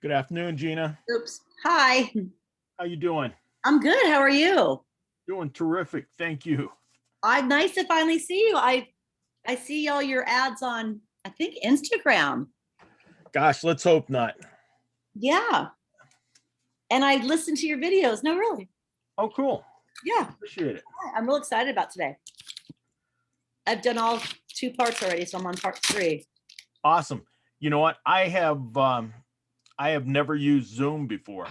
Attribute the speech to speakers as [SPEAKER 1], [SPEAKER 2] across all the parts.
[SPEAKER 1] Good afternoon, Gina.
[SPEAKER 2] Oops. Hi.
[SPEAKER 1] How you doing?
[SPEAKER 2] I'm good. How are you?
[SPEAKER 1] Doing terrific. Thank you.
[SPEAKER 2] Nice to finally see you. I see all your ads on, I think, Instagram.
[SPEAKER 1] Gosh, let's hope not.
[SPEAKER 2] Yeah. And I listened to your videos. No, really.
[SPEAKER 1] Oh, cool.
[SPEAKER 2] Yeah.
[SPEAKER 1] Appreciate it.
[SPEAKER 2] I'm real excited about today. I've done all 2 parts already, so I'm on part 3.
[SPEAKER 1] Awesome. You know what? I have never used Zoom before.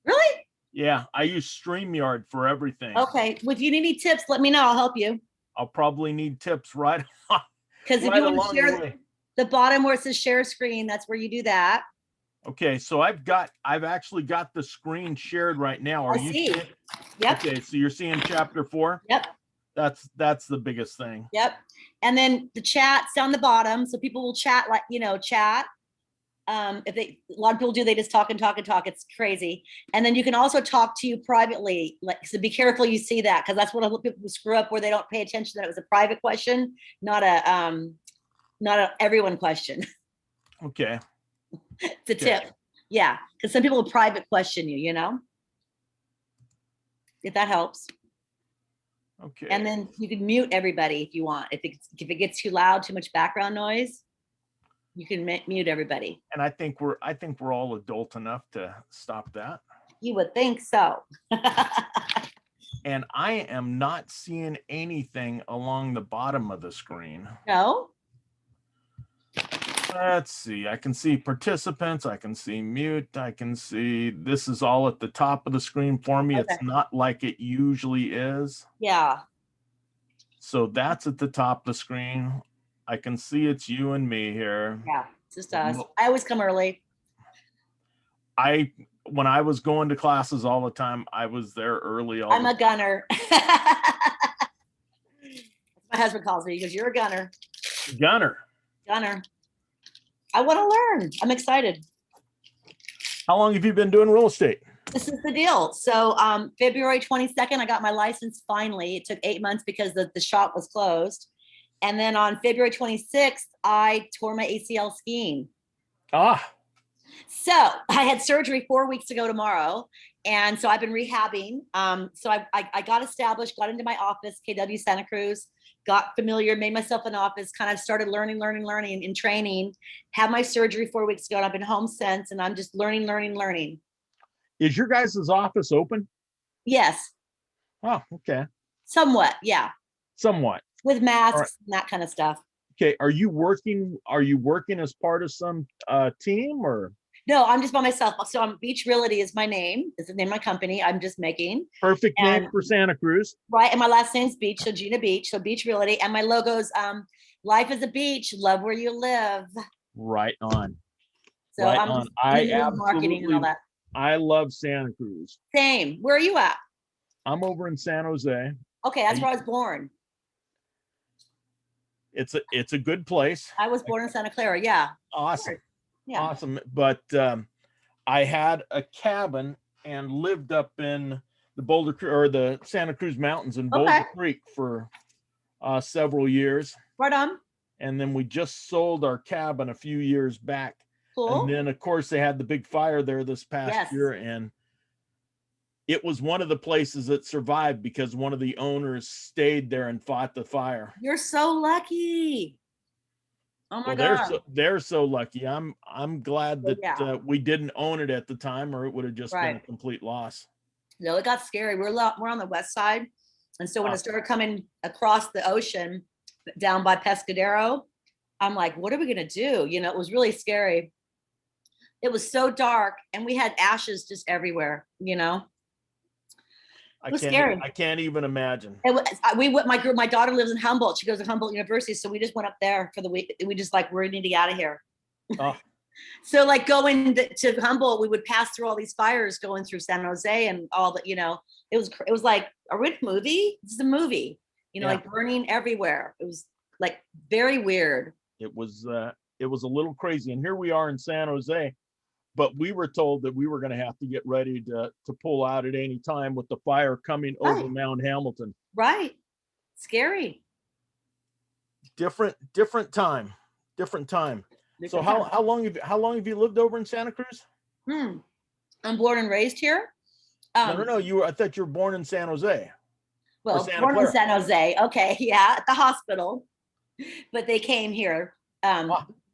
[SPEAKER 2] Really?
[SPEAKER 1] Yeah, I use StreamYard for everything.
[SPEAKER 2] Okay. Well, if you need any tips, let me know. I'll help you.
[SPEAKER 1] I'll probably need tips right
[SPEAKER 2] Because if you want to share the bottom where it says share screen, that's where you do that.
[SPEAKER 1] Okay, so I've actually got the screen shared right now. Are you
[SPEAKER 2] seeing? Yep.
[SPEAKER 1] Okay, so you're seeing chapter 4?
[SPEAKER 2] Yep.
[SPEAKER 1] That's the biggest thing.
[SPEAKER 2] Yep. And then the chat's down the bottom, so people will chat, like, chat. If a lot of people do, they just talk and talk and talk. It's crazy. And then you can also talk to you privately. Like, so be careful you see that, because that's what a lot of people screw up, where they don't pay attention that it was a private question, not a everyone question.
[SPEAKER 1] Okay.
[SPEAKER 2] It's a tip. Yeah, because some people will private question you, if that helps.
[SPEAKER 1] Okay.
[SPEAKER 2] And then you can mute everybody if you want. If it gets too loud, too much background noise, you can mute everybody.
[SPEAKER 1] And I think we're all adult enough to stop that.
[SPEAKER 2] You would think so.
[SPEAKER 1] And I am not seeing anything along the bottom of the screen.
[SPEAKER 2] No.
[SPEAKER 1] Let's see. I can see participants. I can see mute. I can see this is all at the top of the screen for me. Okay. It's not like it usually is.
[SPEAKER 2] Yeah.
[SPEAKER 1] So that's at the top of the screen. I can see it's you and me here.
[SPEAKER 2] Yeah, it's just us. I always come early.
[SPEAKER 1] When I was going to classes all the time, I was there early.
[SPEAKER 2] I'm a gunner. My husband calls me. He goes, "You're a gunner."
[SPEAKER 1] Gunner.
[SPEAKER 2] I want to learn. I'm excited.
[SPEAKER 1] How long have you been doing real estate?
[SPEAKER 2] This is the deal. So February 22nd, I got my license finally. It took 8 months because the shop was closed. And then on February 26th, I tore my ACL skiing. So I had surgery 4 weeks ago tomorrow. And so I've been rehabbing. So I got established, got into my office, KW Santa Cruz, got familiar, made myself an office, kind of started learning and training, had my surgery 4 weeks ago, and I've been home since, and I'm just learning.
[SPEAKER 1] Is your guys' office open?
[SPEAKER 2] Yes.
[SPEAKER 1] Oh, okay.
[SPEAKER 2] Somewhat, yeah.
[SPEAKER 1] Somewhat.
[SPEAKER 2] With masks and that kind of stuff.
[SPEAKER 1] Okay. Are you working as part of some team, or?
[SPEAKER 2] No, I'm just by myself. So I'm Beach Realty is my name. Is the name of my company. I'm just making.
[SPEAKER 1] Perfect name for Santa Cruz.
[SPEAKER 2] Right. And my last name's Beach, so Gina Beach. So Beach Realty. And my logo's life is a beach, love where you live.
[SPEAKER 1] Right on.
[SPEAKER 2] So
[SPEAKER 1] right
[SPEAKER 2] I'm
[SPEAKER 1] on.
[SPEAKER 2] marketing and all that.
[SPEAKER 1] I love Santa Cruz.
[SPEAKER 2] Same. Where are you at?
[SPEAKER 1] I'm over in San Jose.
[SPEAKER 2] Okay, that's where I was born.
[SPEAKER 1] It's a good place.
[SPEAKER 2] I was born in Santa Clara. Yeah.
[SPEAKER 1] Awesome.
[SPEAKER 2] Yeah.
[SPEAKER 1] Awesome. But I had a cabin and lived up in the the Santa Cruz Mountains in Boulder Creek for several years.
[SPEAKER 2] Right on.
[SPEAKER 1] And then we just sold our cabin a few years back.
[SPEAKER 2] Cool.
[SPEAKER 1] And then, of course, they had the big fire there this past year, and it was one of the places that survived because one of the owners stayed there and fought the fire.
[SPEAKER 2] You're so lucky. Oh my God.
[SPEAKER 1] They're so lucky. I'm glad that we didn't own it at the time, or it would have just been a complete loss.
[SPEAKER 2] No, it got scary. We're on the west side, and so when it started coming across the ocean down by Pescadero, I'm like, what are we gonna do? It was really scary. It was so dark, and we had ashes just everywhere. It was scary.
[SPEAKER 1] I can't even imagine.
[SPEAKER 2] My daughter lives in Humboldt. She goes to Humboldt University, so we just went up there for the week. We just we need to get out of here.
[SPEAKER 1] Oh.
[SPEAKER 2] So going to Humboldt, we would pass through all these fires going through San Jose and all that. It was like, are we in a movie? This is a movie. Like burning everywhere. It was like very weird.
[SPEAKER 1] It was a little crazy, and here we are in San Jose. but we were told that we were going to have to get ready to pull out at any time with the fire coming over
[SPEAKER 2] Right.
[SPEAKER 1] Mount Hamilton.
[SPEAKER 2] Right. Scary.
[SPEAKER 1] Different time. So
[SPEAKER 2] Different
[SPEAKER 1] how long have you lived over in Santa Cruz?
[SPEAKER 2] time. I'm born and raised here.
[SPEAKER 1] No. I thought you were born in San Jose.
[SPEAKER 2] Well,
[SPEAKER 1] Santa
[SPEAKER 2] born in
[SPEAKER 1] Clara.
[SPEAKER 2] San Jose. Okay, yeah, at the hospital, but they came here.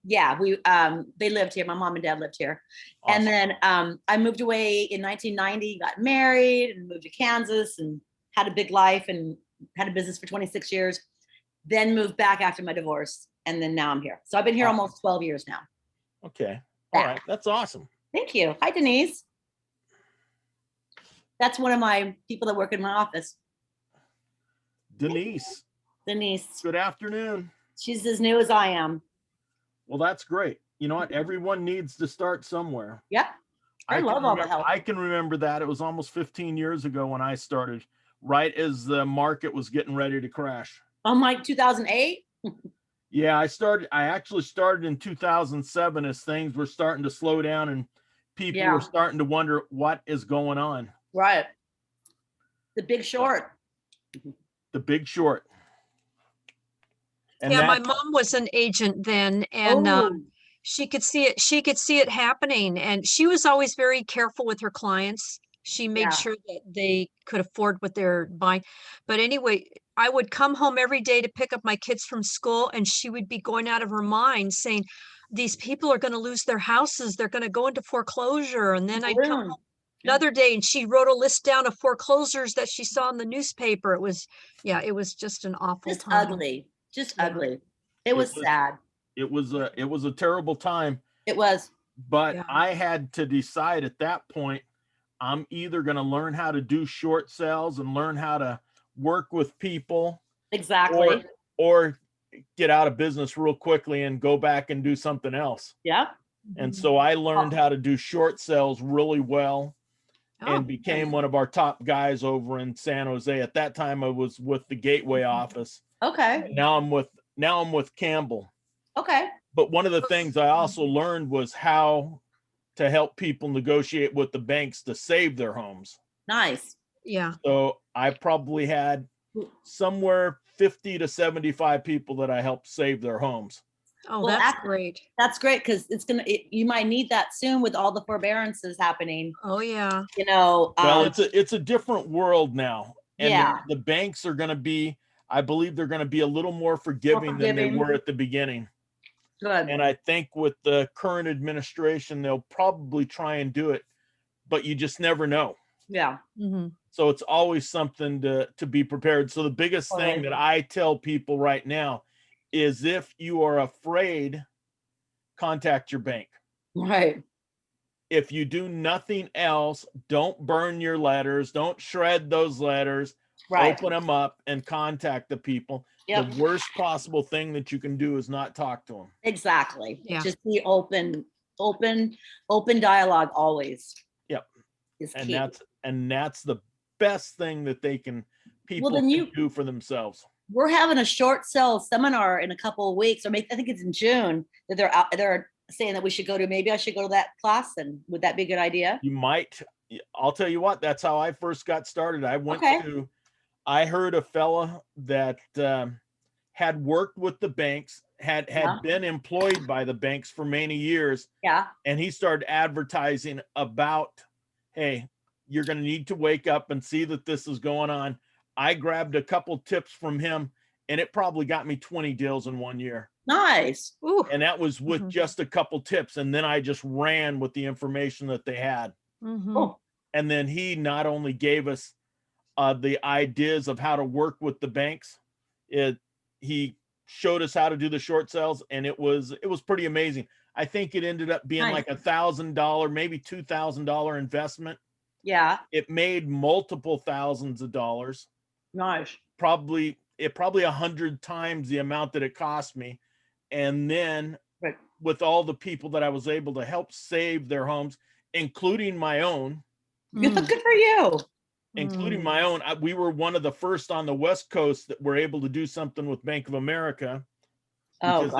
[SPEAKER 2] Yeah, they lived here. My mom and dad lived here,
[SPEAKER 1] Awesome.
[SPEAKER 2] and then I moved away in 1990. Got married and moved to Kansas and had a big life and had a business for 26 years. Then moved back after my divorce, and then now I'm here. So I've been here almost 12 years now.
[SPEAKER 1] Okay, all right, that's awesome.
[SPEAKER 2] Thank you. Hi, Denise. That's one of my people that work in my office.
[SPEAKER 1] Denise.
[SPEAKER 2] Good
[SPEAKER 1] afternoon.
[SPEAKER 2] She's as new as I am.
[SPEAKER 1] Well, that's great. You know what? Everyone needs to start somewhere.
[SPEAKER 2] Yep. I love all the help.
[SPEAKER 1] I can remember that. It was almost 15 years ago when I started, right as the market was getting ready to crash.
[SPEAKER 2] Like 2008?
[SPEAKER 1] Yeah, I actually started in 2007 as things were starting to slow down and people were starting to wonder what is going on.
[SPEAKER 2] Right. The Big Short.
[SPEAKER 1] The Big Short.
[SPEAKER 3] And my mom was an agent then, and she could see it happening, and she was always very careful with her clients. She made sure that they could afford what they're buying. But anyway, I would come home every day to pick up my kids from school, and she would be going out of her mind saying, these people are going to lose their houses. They're going to go into foreclosure. And then I'd come home another day and she wrote a list down of foreclosures that she saw in the newspaper. It was just an awful time.
[SPEAKER 2] Ugly. It was sad.
[SPEAKER 1] It was a terrible time.
[SPEAKER 2] It was.
[SPEAKER 1] But I had to decide at that point, I'm either going to learn how to do short sales and learn how to work with people.
[SPEAKER 2] Exactly.
[SPEAKER 1] Or get out of business real quickly and go back and do something else.
[SPEAKER 2] Yeah.
[SPEAKER 1] And so I learned how to do short sales really well and became one of our top guys over in San Jose. At that time, I was with the Gateway office.
[SPEAKER 2] Okay.
[SPEAKER 1] Now I'm with Campbell.
[SPEAKER 2] Okay.
[SPEAKER 1] But one of the things I also learned was how to help people negotiate with the banks to save their homes.
[SPEAKER 2] Nice.
[SPEAKER 3] Yeah.
[SPEAKER 1] So I probably had somewhere 50 to 75 people that I helped save their homes.
[SPEAKER 3] Oh, well, that's great.
[SPEAKER 2] That's great because you might need that soon with all the forbearances happening.
[SPEAKER 3] Oh yeah.
[SPEAKER 1] Well, it's a different world now, and the banks are going to be. I believe they're going to be a little more forgiving than they were at the beginning.
[SPEAKER 2] Good.
[SPEAKER 1] And I think with the current administration, they'll probably try and do it, but you just never know.
[SPEAKER 2] Yeah.
[SPEAKER 3] Mm-hmm.
[SPEAKER 1] So it's always something to be prepared. So the biggest thing that I tell people right now is if you are afraid, contact your bank.
[SPEAKER 2] Right.
[SPEAKER 1] If you do nothing else, don't burn your letters. Don't shred those letters.
[SPEAKER 2] Right.
[SPEAKER 1] Open them up and contact the people.
[SPEAKER 2] Yep.
[SPEAKER 1] The worst possible thing that you can do is not talk to them.
[SPEAKER 2] Exactly.
[SPEAKER 3] Yeah.
[SPEAKER 2] Just be open dialogue always.
[SPEAKER 1] Yep.
[SPEAKER 2] Is key.
[SPEAKER 1] And that's the best thing that people can do for themselves.
[SPEAKER 2] We're having a short sale seminar in a couple of weeks, or maybe I think it's in June that they're saying that we should go to. Maybe I should go to that class, and would that be a good idea?
[SPEAKER 1] You might. I'll tell you what, that's how I first got started. I heard a fella that had worked with the banks, had been employed by the banks for many years.
[SPEAKER 2] Yeah.
[SPEAKER 1] And he started advertising about, hey, you're going to need to wake up and see that this is going on. I grabbed a couple tips from him, and it probably got me 20 deals in 1 year.
[SPEAKER 2] Nice.
[SPEAKER 3] Ooh.
[SPEAKER 1] And that was with just a couple tips. And then I just ran with the information that they had.
[SPEAKER 3] Mm-hmm.
[SPEAKER 2] Oh.
[SPEAKER 1] And then he not only gave us the ideas of how to work with the banks, he showed us how to do the short sales, and it was pretty amazing. I think it ended up being like $1,000, maybe $2,000 investment.
[SPEAKER 2] Yeah.
[SPEAKER 1] It made multiple thousands of dollars.
[SPEAKER 2] Nice.
[SPEAKER 1] Probably 100 times the amount that it cost me. And then with all the people that I was able to help save their homes, including my own.
[SPEAKER 2] Good for you.
[SPEAKER 1] Including my own. We were one of the first on the West Coast that were able to do something with Bank of America, because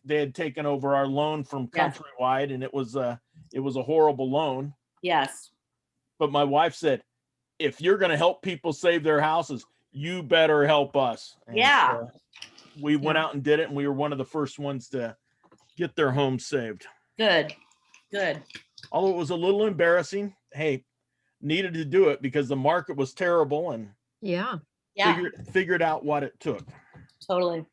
[SPEAKER 1] they had taken over our loan from Countrywide, and it was It was a horrible loan.
[SPEAKER 2] Yes.
[SPEAKER 1] But my wife said, if you're going to help people save their houses, you better help us. And
[SPEAKER 2] Yeah.
[SPEAKER 1] so we went out and did it, and we were one of the first ones to get their homes saved.
[SPEAKER 2] Good. Good.
[SPEAKER 1] Although it was a little embarrassing, hey, needed to do it because the market was terrible, and
[SPEAKER 3] Yeah.
[SPEAKER 1] figured out what it took.
[SPEAKER 2] Totally.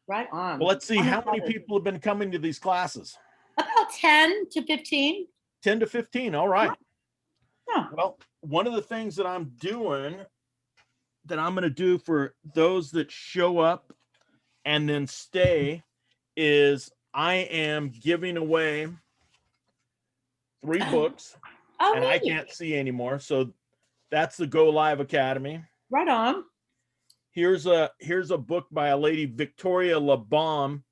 [SPEAKER 2] Right on.
[SPEAKER 1] Well, let's see, how many people have been coming to these classes?
[SPEAKER 2] About 10 to 15.
[SPEAKER 1] 10 to 15. All right.
[SPEAKER 2] Yeah.
[SPEAKER 1] Well, one of the things that I'm doing, that I'm going to do for those that show up and then stay, is I am giving away 3 books.
[SPEAKER 2] Oh,
[SPEAKER 1] And I
[SPEAKER 2] neat.
[SPEAKER 1] can't see anymore. So that's the Go Live Academy.
[SPEAKER 2] Right on.
[SPEAKER 1] Here's a book by a lady, Victoria LaBaume.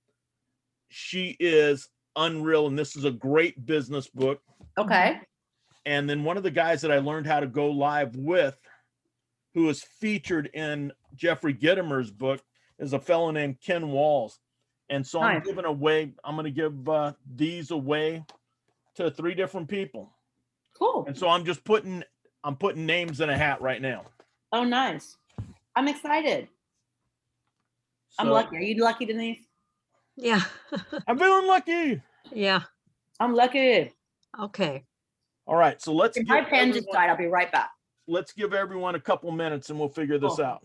[SPEAKER 1] She is unreal, and this is a great business book.
[SPEAKER 2] Okay.
[SPEAKER 1] And then one of the guys that I learned how to go live with, who is featured in Jeffrey Gitomer's book, is a fellow named Ken Walls. And so I'm
[SPEAKER 2] Nice.
[SPEAKER 1] going to give these away to 3 different people.
[SPEAKER 2] Cool.
[SPEAKER 1] And so I'm putting names in a hat right now.
[SPEAKER 2] Oh, nice. I'm excited. I'm
[SPEAKER 1] So,
[SPEAKER 2] lucky. Are you lucky, Denise?
[SPEAKER 3] Yeah.
[SPEAKER 1] I'm feeling lucky.
[SPEAKER 3] Yeah.
[SPEAKER 2] I'm lucky.
[SPEAKER 3] Okay.
[SPEAKER 1] All right, so let's
[SPEAKER 2] If my pen just died, I'll be right back.
[SPEAKER 1] let's give everyone a couple minutes and we'll figure this
[SPEAKER 2] Cool.
[SPEAKER 1] out.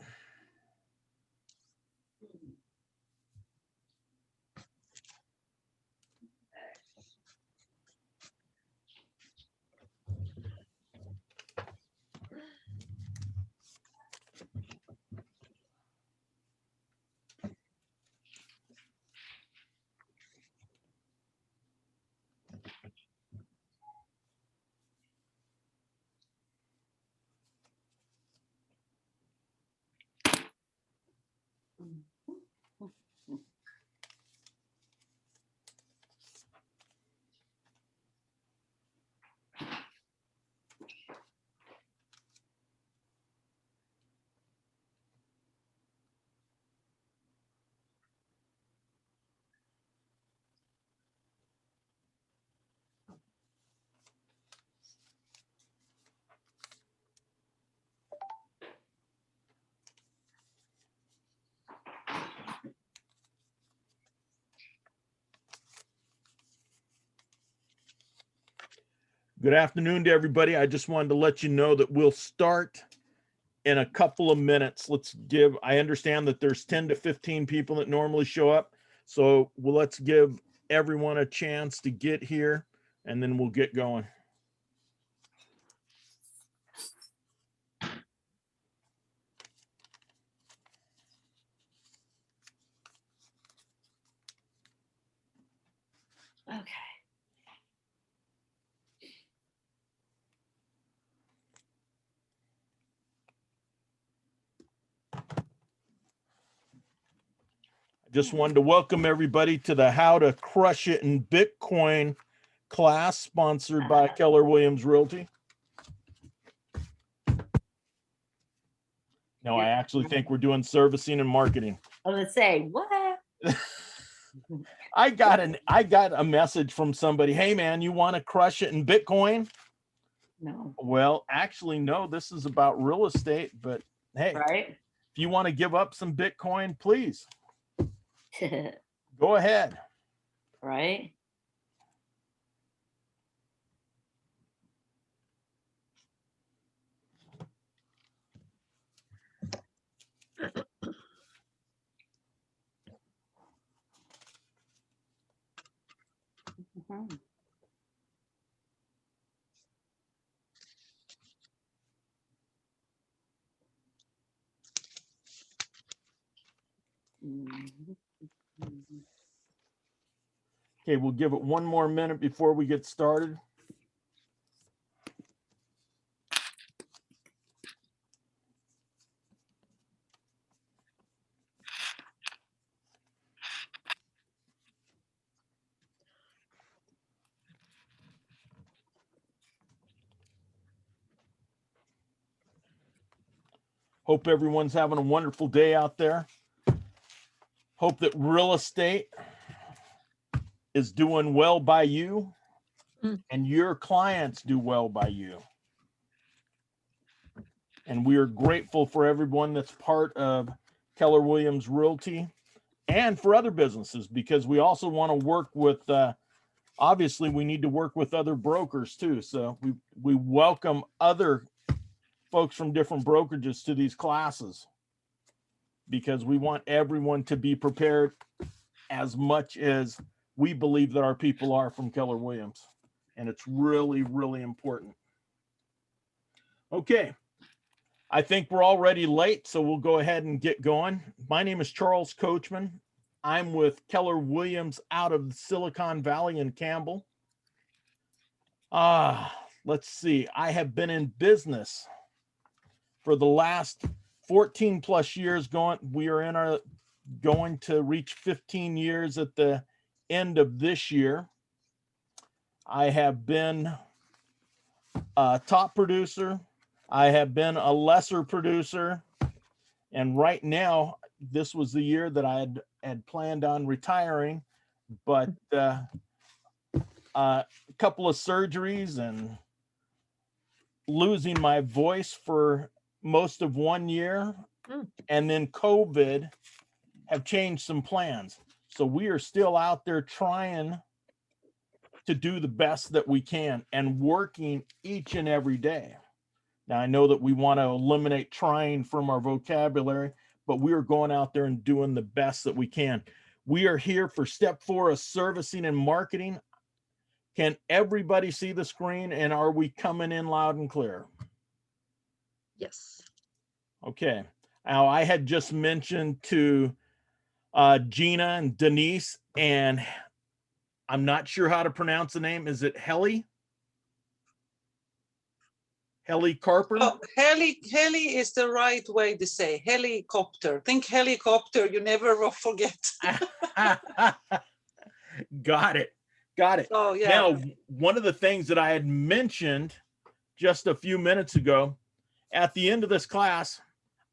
[SPEAKER 1] Good afternoon to everybody. I just wanted to let you know that we'll start in a couple of minutes. I understand that there's 10 to 15 people that normally show up. So let's give everyone a chance to get here and then we'll get going.
[SPEAKER 2] Okay.
[SPEAKER 1] Just wanted to welcome everybody to the How to Crush It in Bitcoin class sponsored by Keller Williams Realty. No, I actually think we're doing servicing and marketing.
[SPEAKER 2] I was gonna say, what?
[SPEAKER 1] I got a message from somebody. Hey man, you want to crush it in Bitcoin?
[SPEAKER 2] No.
[SPEAKER 1] Well, actually, no, this is about real estate, but hey,
[SPEAKER 2] Right?
[SPEAKER 1] if you want to give up some Bitcoin, please go ahead.
[SPEAKER 2] Right? Mhm. Mhm. Mhm.
[SPEAKER 1] Okay, we'll give it one more minute before we get started. Hope everyone's having a wonderful day out there. Hope that real estate is doing well by you. and your clients do well by you. And we are grateful for everyone that's part of Keller Williams Realty and for other businesses, because we also want to work with, obviously we need to work with other brokers too. So we welcome other folks from different brokerages to these classes, because we want everyone to be prepared as much as we believe that our people are from Keller Williams. And it's really, really important. Okay. I think we're already late, so we'll go ahead and get going. My name is Charles Coachman. I'm with Keller Williams out of Silicon Valley in Campbell. Let's see. I have been in business for the last 14 plus years. We are going to reach 15 years at the end of this year. I have been a top producer. I have been a lesser producer. And right now, this was the year that I had planned on retiring, but a couple of surgeries and losing my voice for most of 1 year, and then COVID have changed some plans. So we are still out there trying to do the best that we can and working each and every day. Now, I know that we want to eliminate trying from our vocabulary, but we are going out there and doing the best that we can. We are here for step 4 of servicing and marketing. Can everybody see the screen, and are we coming in loud and clear?
[SPEAKER 3] Yes.
[SPEAKER 1] Okay. Now, I had just mentioned to Gina and Denise, and I'm not sure how to pronounce the name. Is it Heli? Heli Carper?
[SPEAKER 4] Oh, heli is the right way to say helicopter. Think helicopter, you never will forget.
[SPEAKER 1] Got it.
[SPEAKER 4] Oh, yeah.
[SPEAKER 1] Now, one of the things that I had mentioned just a few minutes ago, at the end of this class,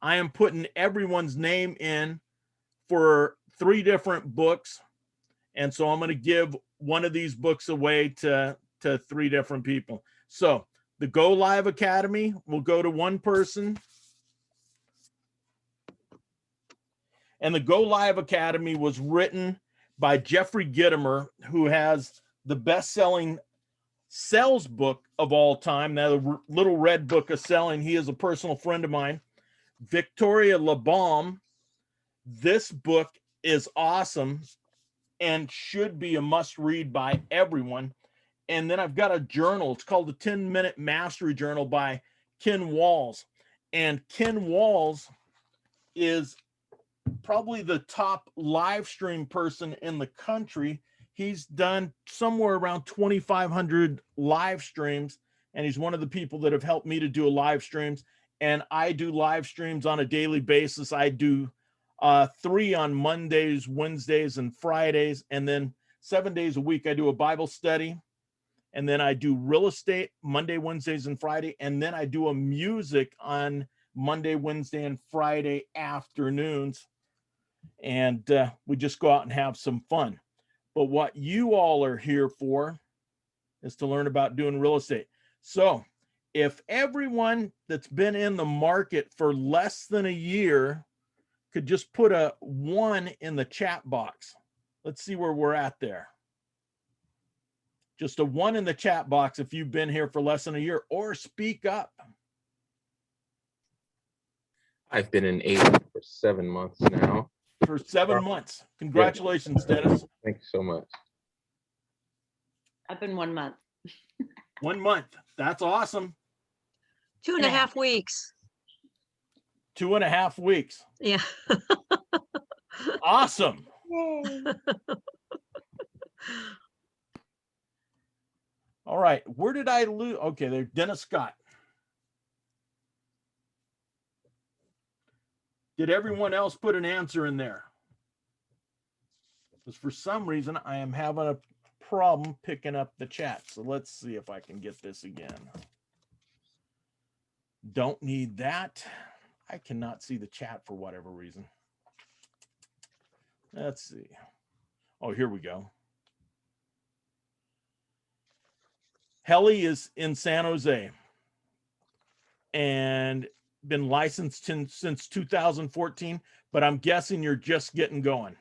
[SPEAKER 1] I am putting everyone's name in for 3 different books. And so I'm going to give one of these books away to 3 different people. So the Go Live Academy will go to one person. And the Go Live Academy was written by Jeffrey Gitomer, who has the best-selling sales book of all time, that Little Red Book of Selling. He is a personal friend of mine. Victoria LeBaume. This book is awesome and should be a must-read by everyone. And then I've got a journal. It's called the 10-Minute Mastery Journal by Ken Walls. And Ken Walls is probably the top live stream person in the country. He's done somewhere around 2,500 live streams, and he's one of the people that have helped me to do live streams. And I do live streams on a daily basis. I do 3 on Mondays, Wednesdays, and Fridays. And then 7 days a week, I do a Bible study. And then I do real estate Monday, Wednesdays, and Friday. And then I do a music on Monday, Wednesday, and Friday afternoons. And we just go out and have some fun. But what you all are here for is to learn about doing real estate. So if everyone that's been in the market for less than a year could just put a 1 in the chat box. Let's see where we're at there. Just a 1 in the chat box if you've been here for less than a year, or speak up.
[SPEAKER 5] I've been in agent for 7 months now.
[SPEAKER 1] For 7 months. Congratulations, Dennis.
[SPEAKER 5] Thank you so much.
[SPEAKER 2] I've been 1 month.
[SPEAKER 1] 1 month. That's awesome.
[SPEAKER 3] 2.5 weeks.
[SPEAKER 1] 2.5 weeks.
[SPEAKER 3] Yeah.
[SPEAKER 1] Awesome.
[SPEAKER 2] Yay.
[SPEAKER 1] All right. Where did I lose? Okay, there. Dennis Scott. Did everyone else put an answer in there? Because for some reason I am having a problem picking up the chat. So let's see if I can get this again. Don't need that. I cannot see the chat for whatever reason. Let's see. Oh, here we go. Helly is in San Jose and been licensed since 2014, but I'm guessing you're just getting going.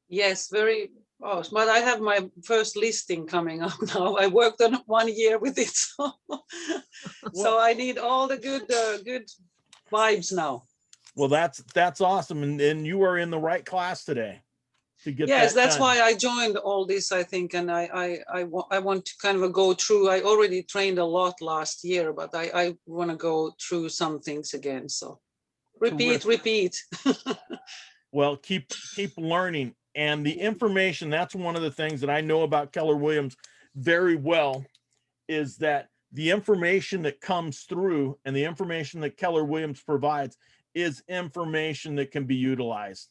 [SPEAKER 4] Yes, very. Oh, but I have my first listing coming up now. I worked on 1 year with it, so I need all the good vibes now.
[SPEAKER 1] Well, that's awesome, and you are in the right class today to get
[SPEAKER 4] Yes,
[SPEAKER 1] that
[SPEAKER 4] that's
[SPEAKER 1] done.
[SPEAKER 4] why I joined all this, I think, and I want to kind of go through. I already trained a lot last year, but I want to go through some things again. So repeat.
[SPEAKER 1] Well, keep learning, and the information, that's one of the things that I know about Keller Williams very well, is that the information that comes through and the information that Keller Williams provides is information that can be utilized.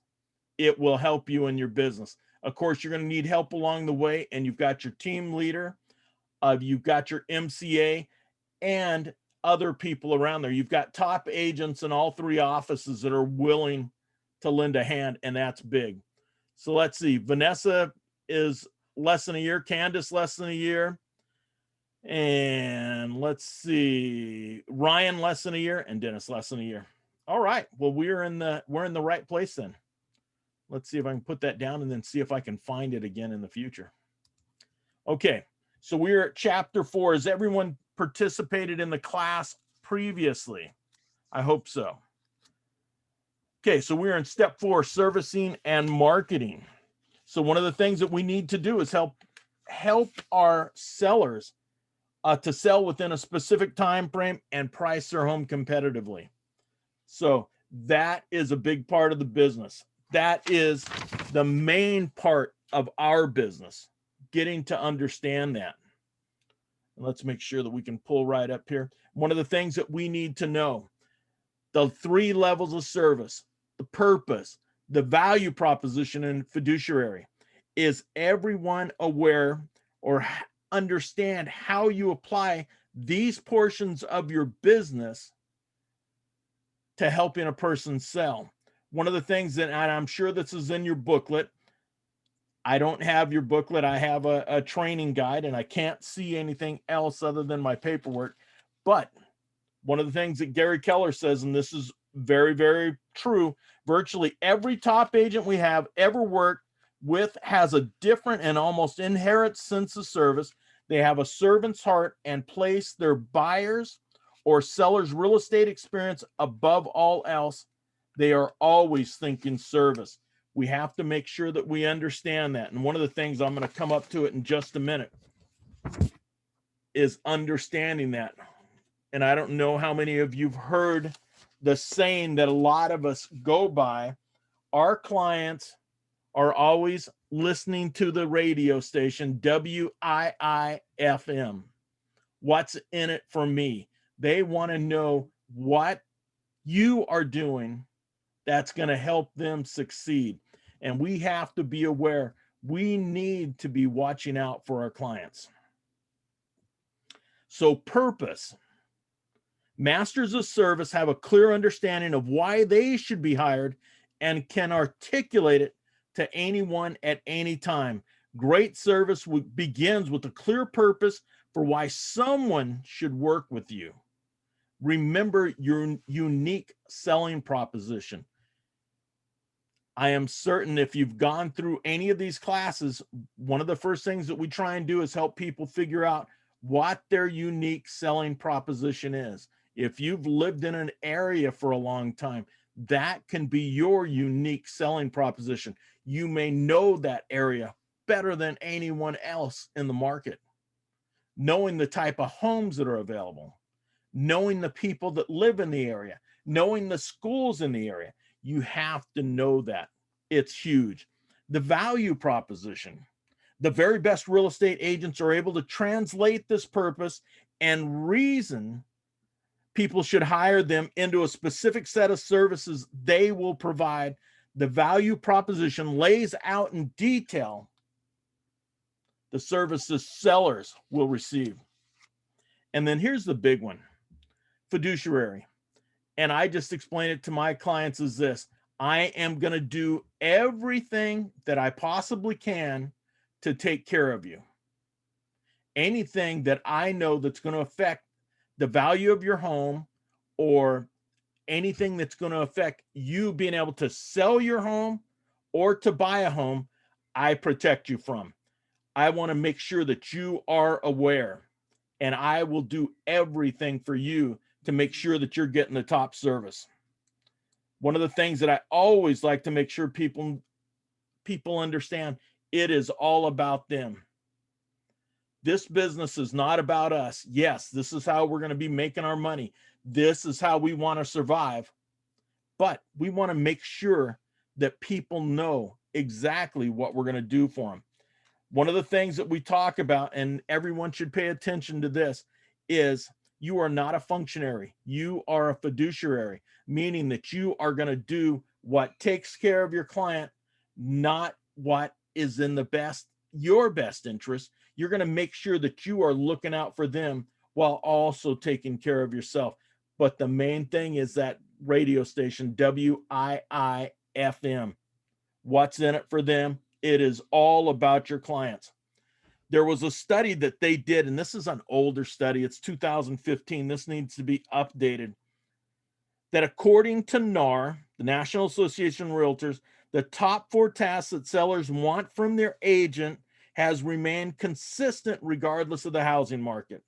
[SPEAKER 1] It will help you in your business. Of course, you're going to need help along the way, and you've got your team leader, you've got your MCA, and other people around there. You've got top agents in all 3 offices that are willing to lend a hand, and that's big. So let's see. Vanessa is less than a year. Candace less than a year. And let's see. Ryan less than a year, and Dennis less than a year. All right. Well, we're in the right place then. Let's see if I can put that down and then see if I can find it again in the future. Okay. So we're at chapter 4. Has everyone participated in the class previously? I hope so. Okay, so we're in step 4, servicing and marketing. So one of the things that we need to do is help our sellers to sell within a specific time frame and price their home competitively. So that is a big part of the business. That is the main part of our business, getting to understand that. And let's make sure that we can pull right up here. One of the things that we need to know, the 3 levels of service, the purpose, the value proposition, and fiduciary. Is everyone aware or understand how you apply these portions of your business to helping a person sell? One of the things that, and I'm sure this is in your booklet, I don't have your booklet. I have a training guide, and I can't see anything else other than my paperwork. But one of the things that Gary Keller says, and this is very, very true, virtually every top agent we have ever worked with has a different and almost inherent sense of service. They have a servant's heart and place their buyers or sellers' real estate experience above all else. They are always thinking service. We have to make sure that we understand that. And one of the things, I'm going to come up to it in just a minute, is understanding that. And I don't know how many of you've heard the saying that a lot of us go by. Our clients are always listening to the radio station WIIFM. What's in it for me? They want to know what you are doing that's going to help them succeed. And we have to be aware. We need to be watching out for our clients. So purpose. Masters of service have a clear understanding of why they should be hired and can articulate it to anyone at any time. Great service begins with a clear purpose for why someone should work with you. Remember your unique selling proposition. I am certain if you've gone through any of these classes, one of the first things that we try and do is help people figure out what their unique selling proposition is. If you've lived in an area for a long time, that can be your unique selling proposition. You may know that area better than anyone else in the market. Knowing the type of homes that are available, knowing the people that live in the area, knowing the schools in the area. You have to know that. It's huge. The value proposition. The very best real estate agents are able to translate this purpose and reason people should hire them into a specific set of services they will provide. The value proposition lays out in detail the services sellers will receive. And then here's the big one, fiduciary. And I just explain it to my clients as this: I am going to do everything that I possibly can to take care of you. anything that I know that's going to affect the value of your home, or anything that's going to affect you being able to sell your home or to buy a home, I protect you from. I want to make sure that you are aware, and I will do everything for you to make sure that you're getting the top service. One of the things that I always like to make sure people understand, it is all about them. This business is not about us. Yes, this is how we're going to be making our money. This is how we want to survive. But we want to make sure that people know exactly what we're going to do for them. One of the things that we talk about, and everyone should pay attention to this, is you are not a functionary. You are a fiduciary, meaning that you are going to do what takes care of your client, not what is in your best interest. You're going to make sure that you are looking out for them while also taking care of yourself. But the main thing is that radio station, WIIFM. What's in it for them? It is all about your clients. There was a study that they did, and this is an older study. It's 2015. This needs to be updated. That according to NAR, the National Association of Realtors, the top 4 tasks that sellers want from their agent has remained consistent regardless of the housing market.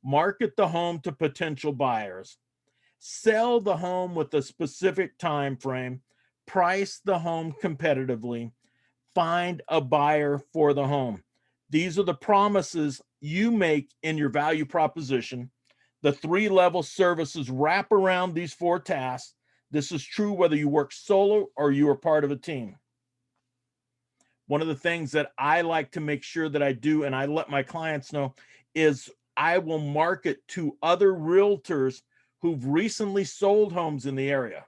[SPEAKER 1] Market the home to potential buyers. Sell the home with a specific time frame. Price the home competitively. Find a buyer for the home. These are the promises you make in your value proposition. The 3-level services wrap around these 4 tasks. This is true whether you work solo or you are part of a team. One of the things that I like to make sure that I do, and I let my clients know, is I will market to other realtors who've recently sold homes in the area.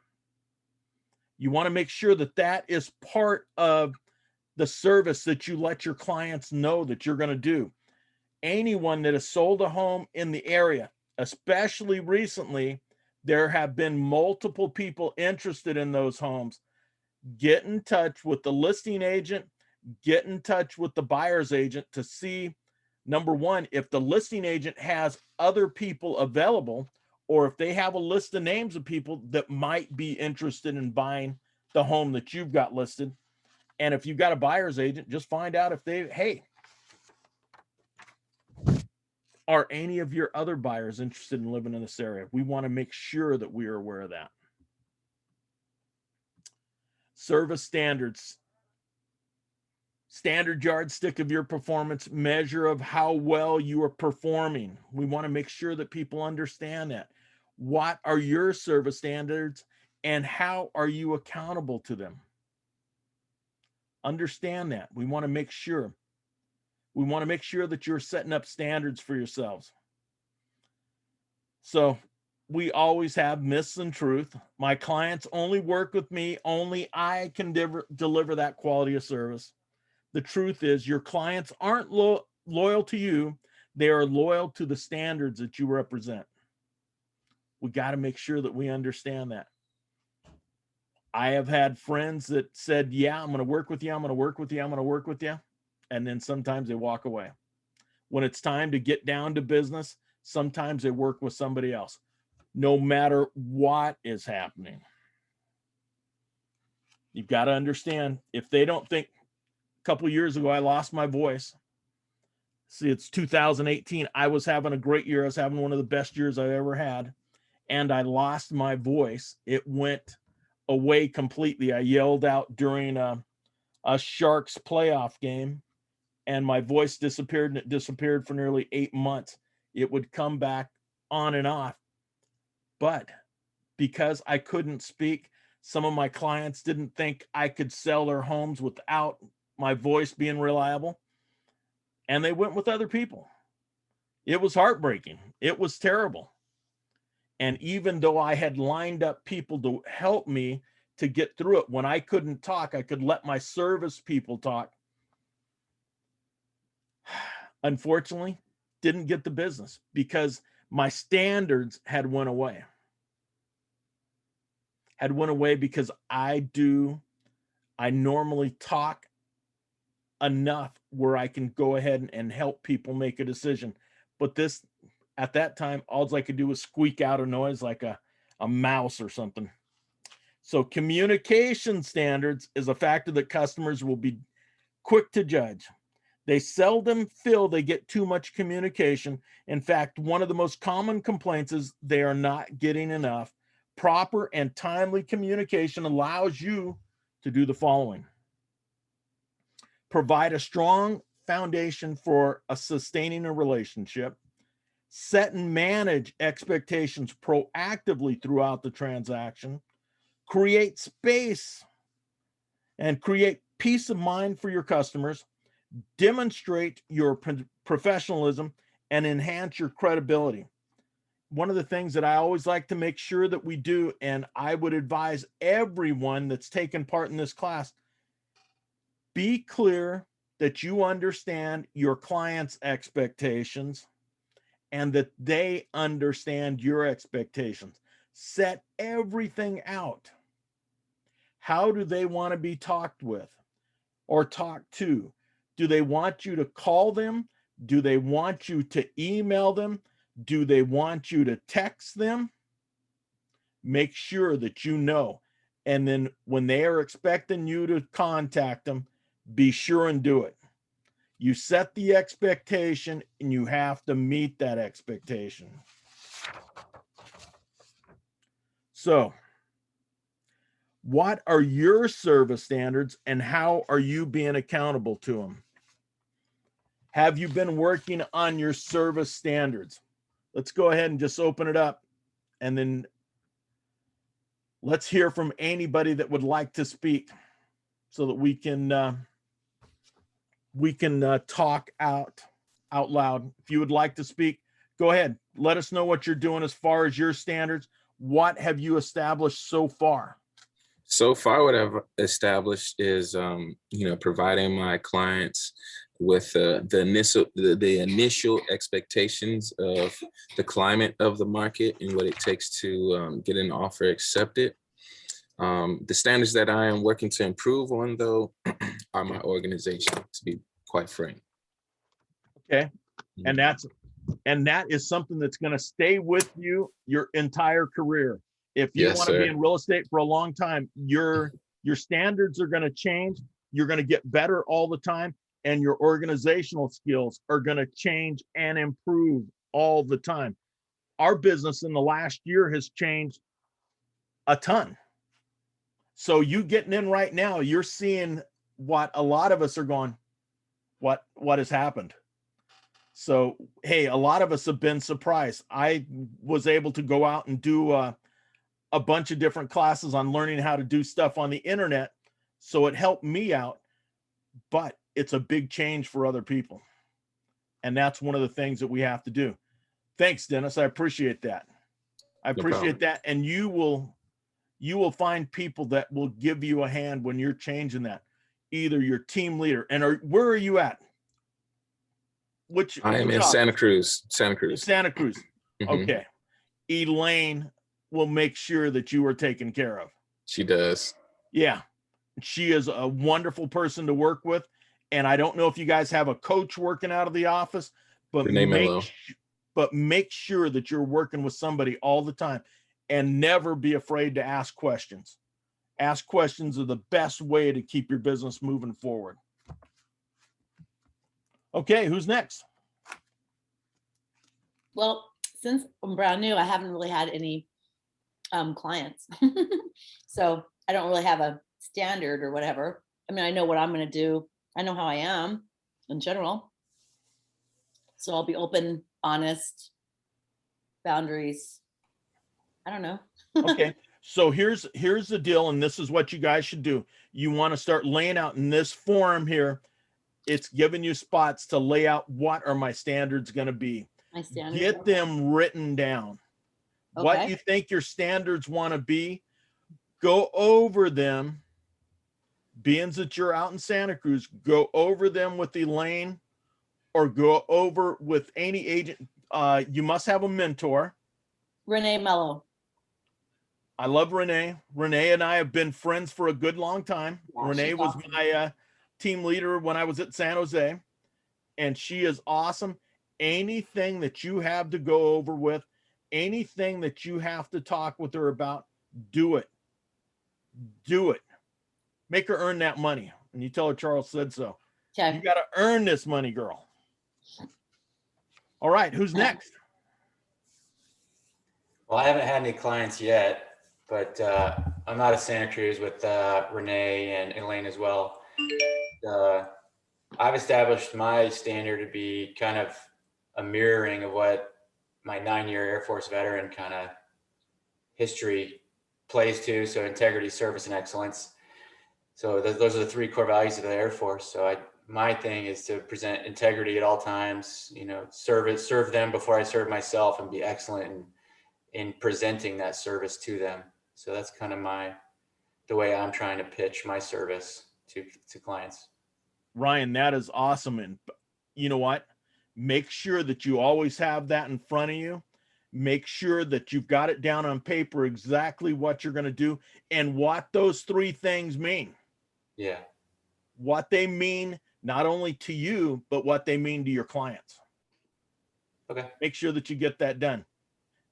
[SPEAKER 1] You want to make sure that that is part of the service that you let your clients know that you're going to do. Anyone that has sold a home in the area, especially recently, there have been multiple people interested in those homes. Get in touch with the listing agent, get in touch with the buyer's agent to see, number one, if the listing agent has other people available, or if they have a list of names of people that might be interested in buying the home that you've got listed. And if you've got a buyer's agent, just find out if hey, are any of your other buyers interested in living in this area? We want to make sure that we are aware of that. Service standards. Standard yardstick of your performance, measure of how well you are performing. We want to make sure that people understand that. What are your service standards and how are you accountable to them? Understand that. We want to make sure. We want to make sure that you're setting up standards for yourselves. So we always have myths and truth. My clients only work with me. Only I can deliver that quality of service. The truth is your clients aren't loyal to you. They are loyal to the standards that you represent. We got to make sure that we understand that. I have had friends that said, yeah, I'm going to work with you. I'm going to work with you. I'm going to work with you. And then sometimes they walk away. When it's time to get down to business, sometimes they work with somebody else, no matter what is happening. You've got to understand, if they don't think, a couple of years ago, I lost my voice. See, it's 2018. I was having a great year. I was having one of the best years I ever had. And I lost my voice. It went away completely. I yelled out during a Sharks playoff game, and my voice disappeared, and it disappeared for nearly 8 months. It would come back on and off. But because I couldn't speak, some of my clients didn't think I could sell their homes without my voice being reliable, and they went with other people. It was heartbreaking. It was terrible. And even though I had lined up people to help me to get through it, when I couldn't talk, I could let my service people talk. Unfortunately, didn't get the business because my standards had went away. Had went away because I normally talk enough where I can go ahead and help people make a decision. But this, at that time, all I could do was squeak out a noise like a mouse or something. So communication standards is a factor that customers will be quick to judge. They seldom feel they get too much communication. In fact, one of the most common complaints is they are not getting enough. Proper and timely communication allows you to do the following: provide a strong foundation for sustaining a relationship, set and manage expectations proactively throughout the transaction, create space and create peace of mind for your customers, demonstrate your professionalism, and enhance your credibility. One of the things that I always like to make sure that we do, and I would advise everyone that's taken part in this class, be clear that you understand your client's expectations and that they understand your expectations. Set everything out. How do they want to be talked with or talked to? Do they want you to call them? Do they want you to email them? Do they want you to text them? Make sure that you know. And then when they are expecting you to contact them, be sure and do it. You set the expectation and you have to meet that expectation. So, what are your service standards and how are you being accountable to them? Have you been working on your service standards? Let's go ahead and just open it up, and then let's hear from anybody that would like to speak so that we can talk out loud. If you would like to speak, go ahead. Let us know what you're doing as far as your standards. What have you established so far?
[SPEAKER 5] So far, what I've established is, providing my clients with the initial expectations of the climate of the market and what it takes to get an offer accepted. The standards that I am working to improve on, though, are my organization, to be quite frank.
[SPEAKER 1] Okay, and that is something that's going to stay with you your entire career. If you
[SPEAKER 5] Yes,
[SPEAKER 1] want to be
[SPEAKER 5] sir.
[SPEAKER 1] in real estate for a long time, your standards are going to change. You're going to get better all the time, and your organizational skills are going to change and improve all the time. Our business in the last year has changed a ton. So you getting in right now, you're seeing what a lot of us are going, what has happened. So, hey, a lot of us have been surprised. I was able to go out and do a bunch of different classes on learning how to do stuff on the internet. So it helped me out, but it's a big change for other people. And that's one of the things that we have to do. Thanks, Dennis. I appreciate that. I appreciate that. And you will find people that will give you a hand when you're changing that. Either your team leader, and where are you at?
[SPEAKER 5] I am in Santa Cruz.
[SPEAKER 1] Santa Cruz. Mm-hmm. Okay. Elaine will make sure that you are taken care of.
[SPEAKER 5] She does.
[SPEAKER 1] Yeah. She is a wonderful person to work with. And I don't know if you guys have a coach working out of the office, but make sure that you're working with somebody all the time, and never be afraid to ask questions. Ask questions are the best way to keep your business moving forward. Okay, who's next?
[SPEAKER 2] Well, since I'm brand new, I haven't really had any clients. So I don't really have a standard or whatever. I mean, I know what I'm going to do. I know how I am in general. So I'll be open, honest, boundaries. I don't know.
[SPEAKER 1] Okay. So here's the deal, and this is what you guys should do. You want to start laying out in this form here. It's giving you spots to lay out what are my standards going to be.
[SPEAKER 2] My standards.
[SPEAKER 1] Get them written down. Okay. What you think your standards want to be, go over them. Being that you're out in Santa Cruz, go over them with Elaine or go over with any agent. You must have a mentor.
[SPEAKER 2] Renee Mello.
[SPEAKER 1] I love Renee. Renee and I have been friends for a good long time.
[SPEAKER 2] Yeah,
[SPEAKER 1] Renee was
[SPEAKER 2] awesome.
[SPEAKER 1] my team leader when I was at San Jose, and she is awesome. Anything that you have to go over with, anything that you have to talk with her about, do it. Do it. Make her earn that money. And you tell her Charles said so.
[SPEAKER 2] Okay.
[SPEAKER 1] You got to earn this money, girl. All right, who's next?
[SPEAKER 6] Well, I haven't had any clients yet, but I'm out of Santa Cruz with Renee and Elaine as well. I've established my standard to be kind of a mirroring of what my 9-year Air Force veteran kind of history plays to. So integrity, service, and excellence. So those are the 3 core values of the Air Force. So my thing is to present integrity at all times, you know, serve them before I serve myself, and be excellent in presenting that service to them. So that's kind of the way I'm trying to pitch my service to clients.
[SPEAKER 1] Ryan, that is awesome. And you know what? Make sure that you always have that in front of you. Make sure that you've got it down on paper exactly what you're going to do and what those 3 things mean.
[SPEAKER 6] Yeah.
[SPEAKER 1] What they mean, not only to you, but what they mean to your clients.
[SPEAKER 6] Okay.
[SPEAKER 1] Make sure that you get that done.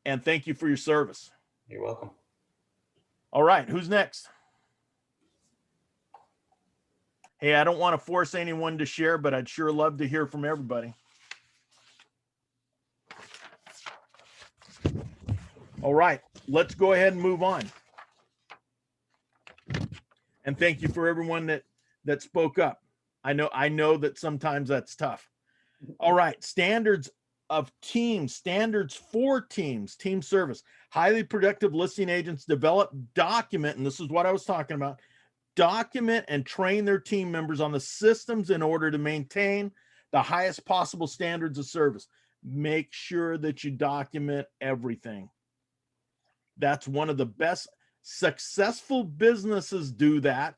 [SPEAKER 1] And thank you for your service.
[SPEAKER 6] You're welcome.
[SPEAKER 1] All right, who's next? Hey, I don't want to force anyone to share, but I'd sure love to hear from everybody. All right, let's go ahead and move on. And thank you for everyone that spoke up. I know that sometimes that's tough. All right, standards of teams, standards for teams, team service. Highly productive listing agents develop, document, and this is what I was talking about, document and train their team members on the systems in order to maintain the highest possible standards of service. Make sure that you document everything. That's one of the best. Successful businesses do that.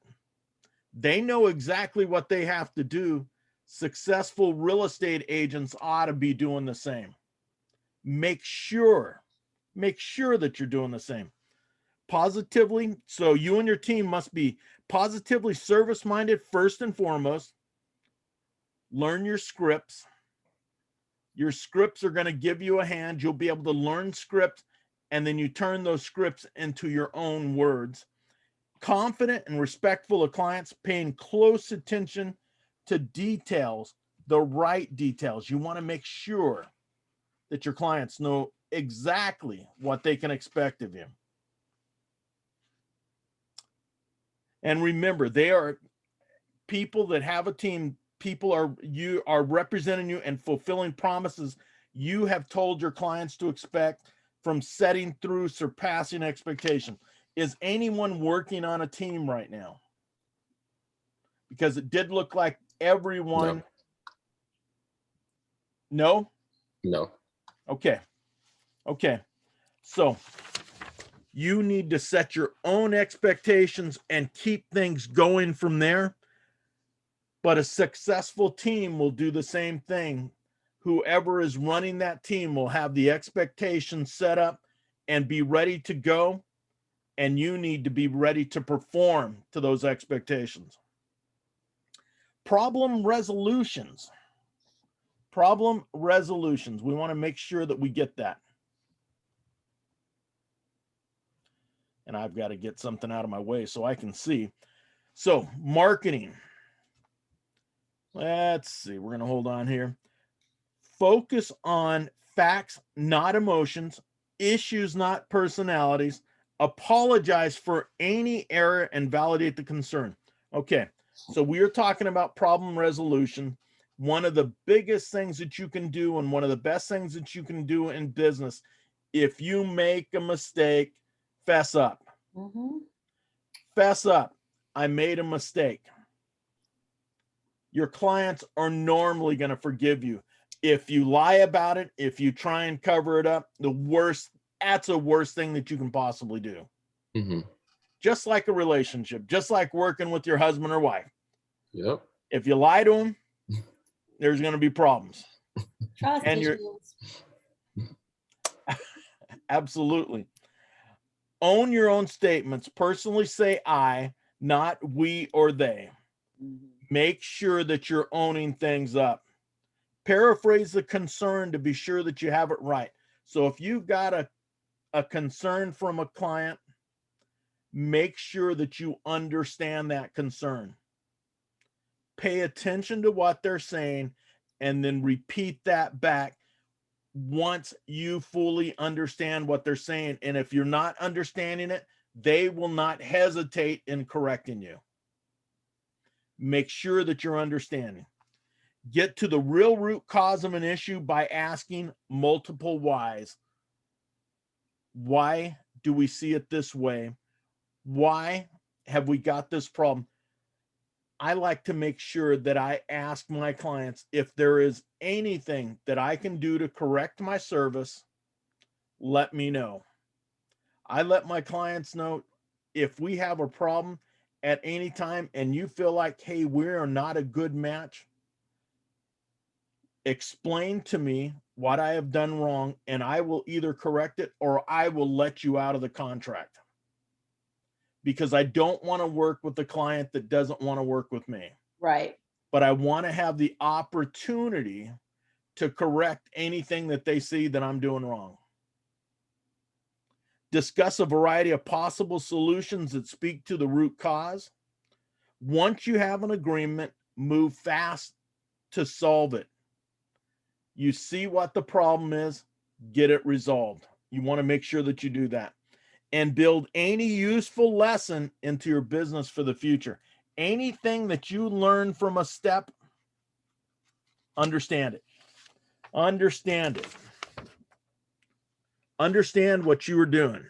[SPEAKER 1] They know exactly what they have to do. Successful real estate agents ought to be doing the same. Make sure that you're doing the same. Positively, so you and your team must be positively service-minded first and foremost. Learn your scripts. Your scripts are going to give you a hand. You'll be able to learn scripts, and then you turn those scripts into your own words. Confident and respectful of clients, paying close attention to details, the right details. You want to make sure that your clients know exactly what they can expect of you. And remember, they are people that have a team. You are representing you and fulfilling promises you have told your clients to expect, from setting through surpassing expectation. Is anyone working on a team right now? Because it did look like everyone. No?
[SPEAKER 5] No.
[SPEAKER 1] Okay. So you need to set your own expectations and keep things going from there. But a successful team will do the same thing. Whoever is running that team will have the expectations set up and be ready to go. And you need to be ready to perform to those expectations. Problem resolutions. We want to make sure that we get that. And I've got to get something out of my way so I can see. So, marketing. Let's see. We're going to hold on here. Focus on facts, not emotions. Issues, not personalities. Apologize for any error and validate the concern. Okay, so we are talking about problem resolution. One of the biggest things that you can do, and one of the best things that you can do in business, if you make a mistake, fess up.
[SPEAKER 2] Mm-hmm.
[SPEAKER 1] Fess up. I made a mistake. Your clients are normally going to forgive you. If you lie about it, if you try and cover it up, that's the worst thing that you can possibly do.
[SPEAKER 5] Mm-hmm.
[SPEAKER 1] Just like a relationship, just like working with your husband or wife.
[SPEAKER 5] Yep.
[SPEAKER 1] If you lie to them, there's going to be problems.
[SPEAKER 2] Trust
[SPEAKER 1] And
[SPEAKER 2] issues.
[SPEAKER 1] Absolutely. Own your own statements. Personally say I, not we or they.
[SPEAKER 2] Mhm.
[SPEAKER 1] Make sure that you're owning things up. Paraphrase the concern to be sure that you have it right. So if you've got a concern from a client, make sure that you understand that concern. Pay attention to what they're saying and then repeat that back once you fully understand what they're saying. And if you're not understanding it, they will not hesitate in correcting you. Make sure that you're understanding. Get to the real root cause of an issue by asking multiple whys. Why do we see it this way? Why have we got this problem? I like to make sure that I ask my clients if there is anything that I can do to correct my service, let me know. I let my clients know if we have a problem at any time and you feel like, hey, we're not a good match, explain to me what I have done wrong, and I will either correct it or I will let you out of the contract. Because I don't want to work with the client that doesn't want to work with me.
[SPEAKER 2] Right.
[SPEAKER 1] But I want to have the opportunity to correct anything that they see that I'm doing wrong. Discuss a variety of possible solutions that speak to the root cause. Once you have an agreement, move fast to solve it. You see what the problem is, get it resolved. You want to make sure that you do that. And build any useful lesson into your business for the future. Anything that you learn from a step, understand it. Understand it. Understand what you are doing.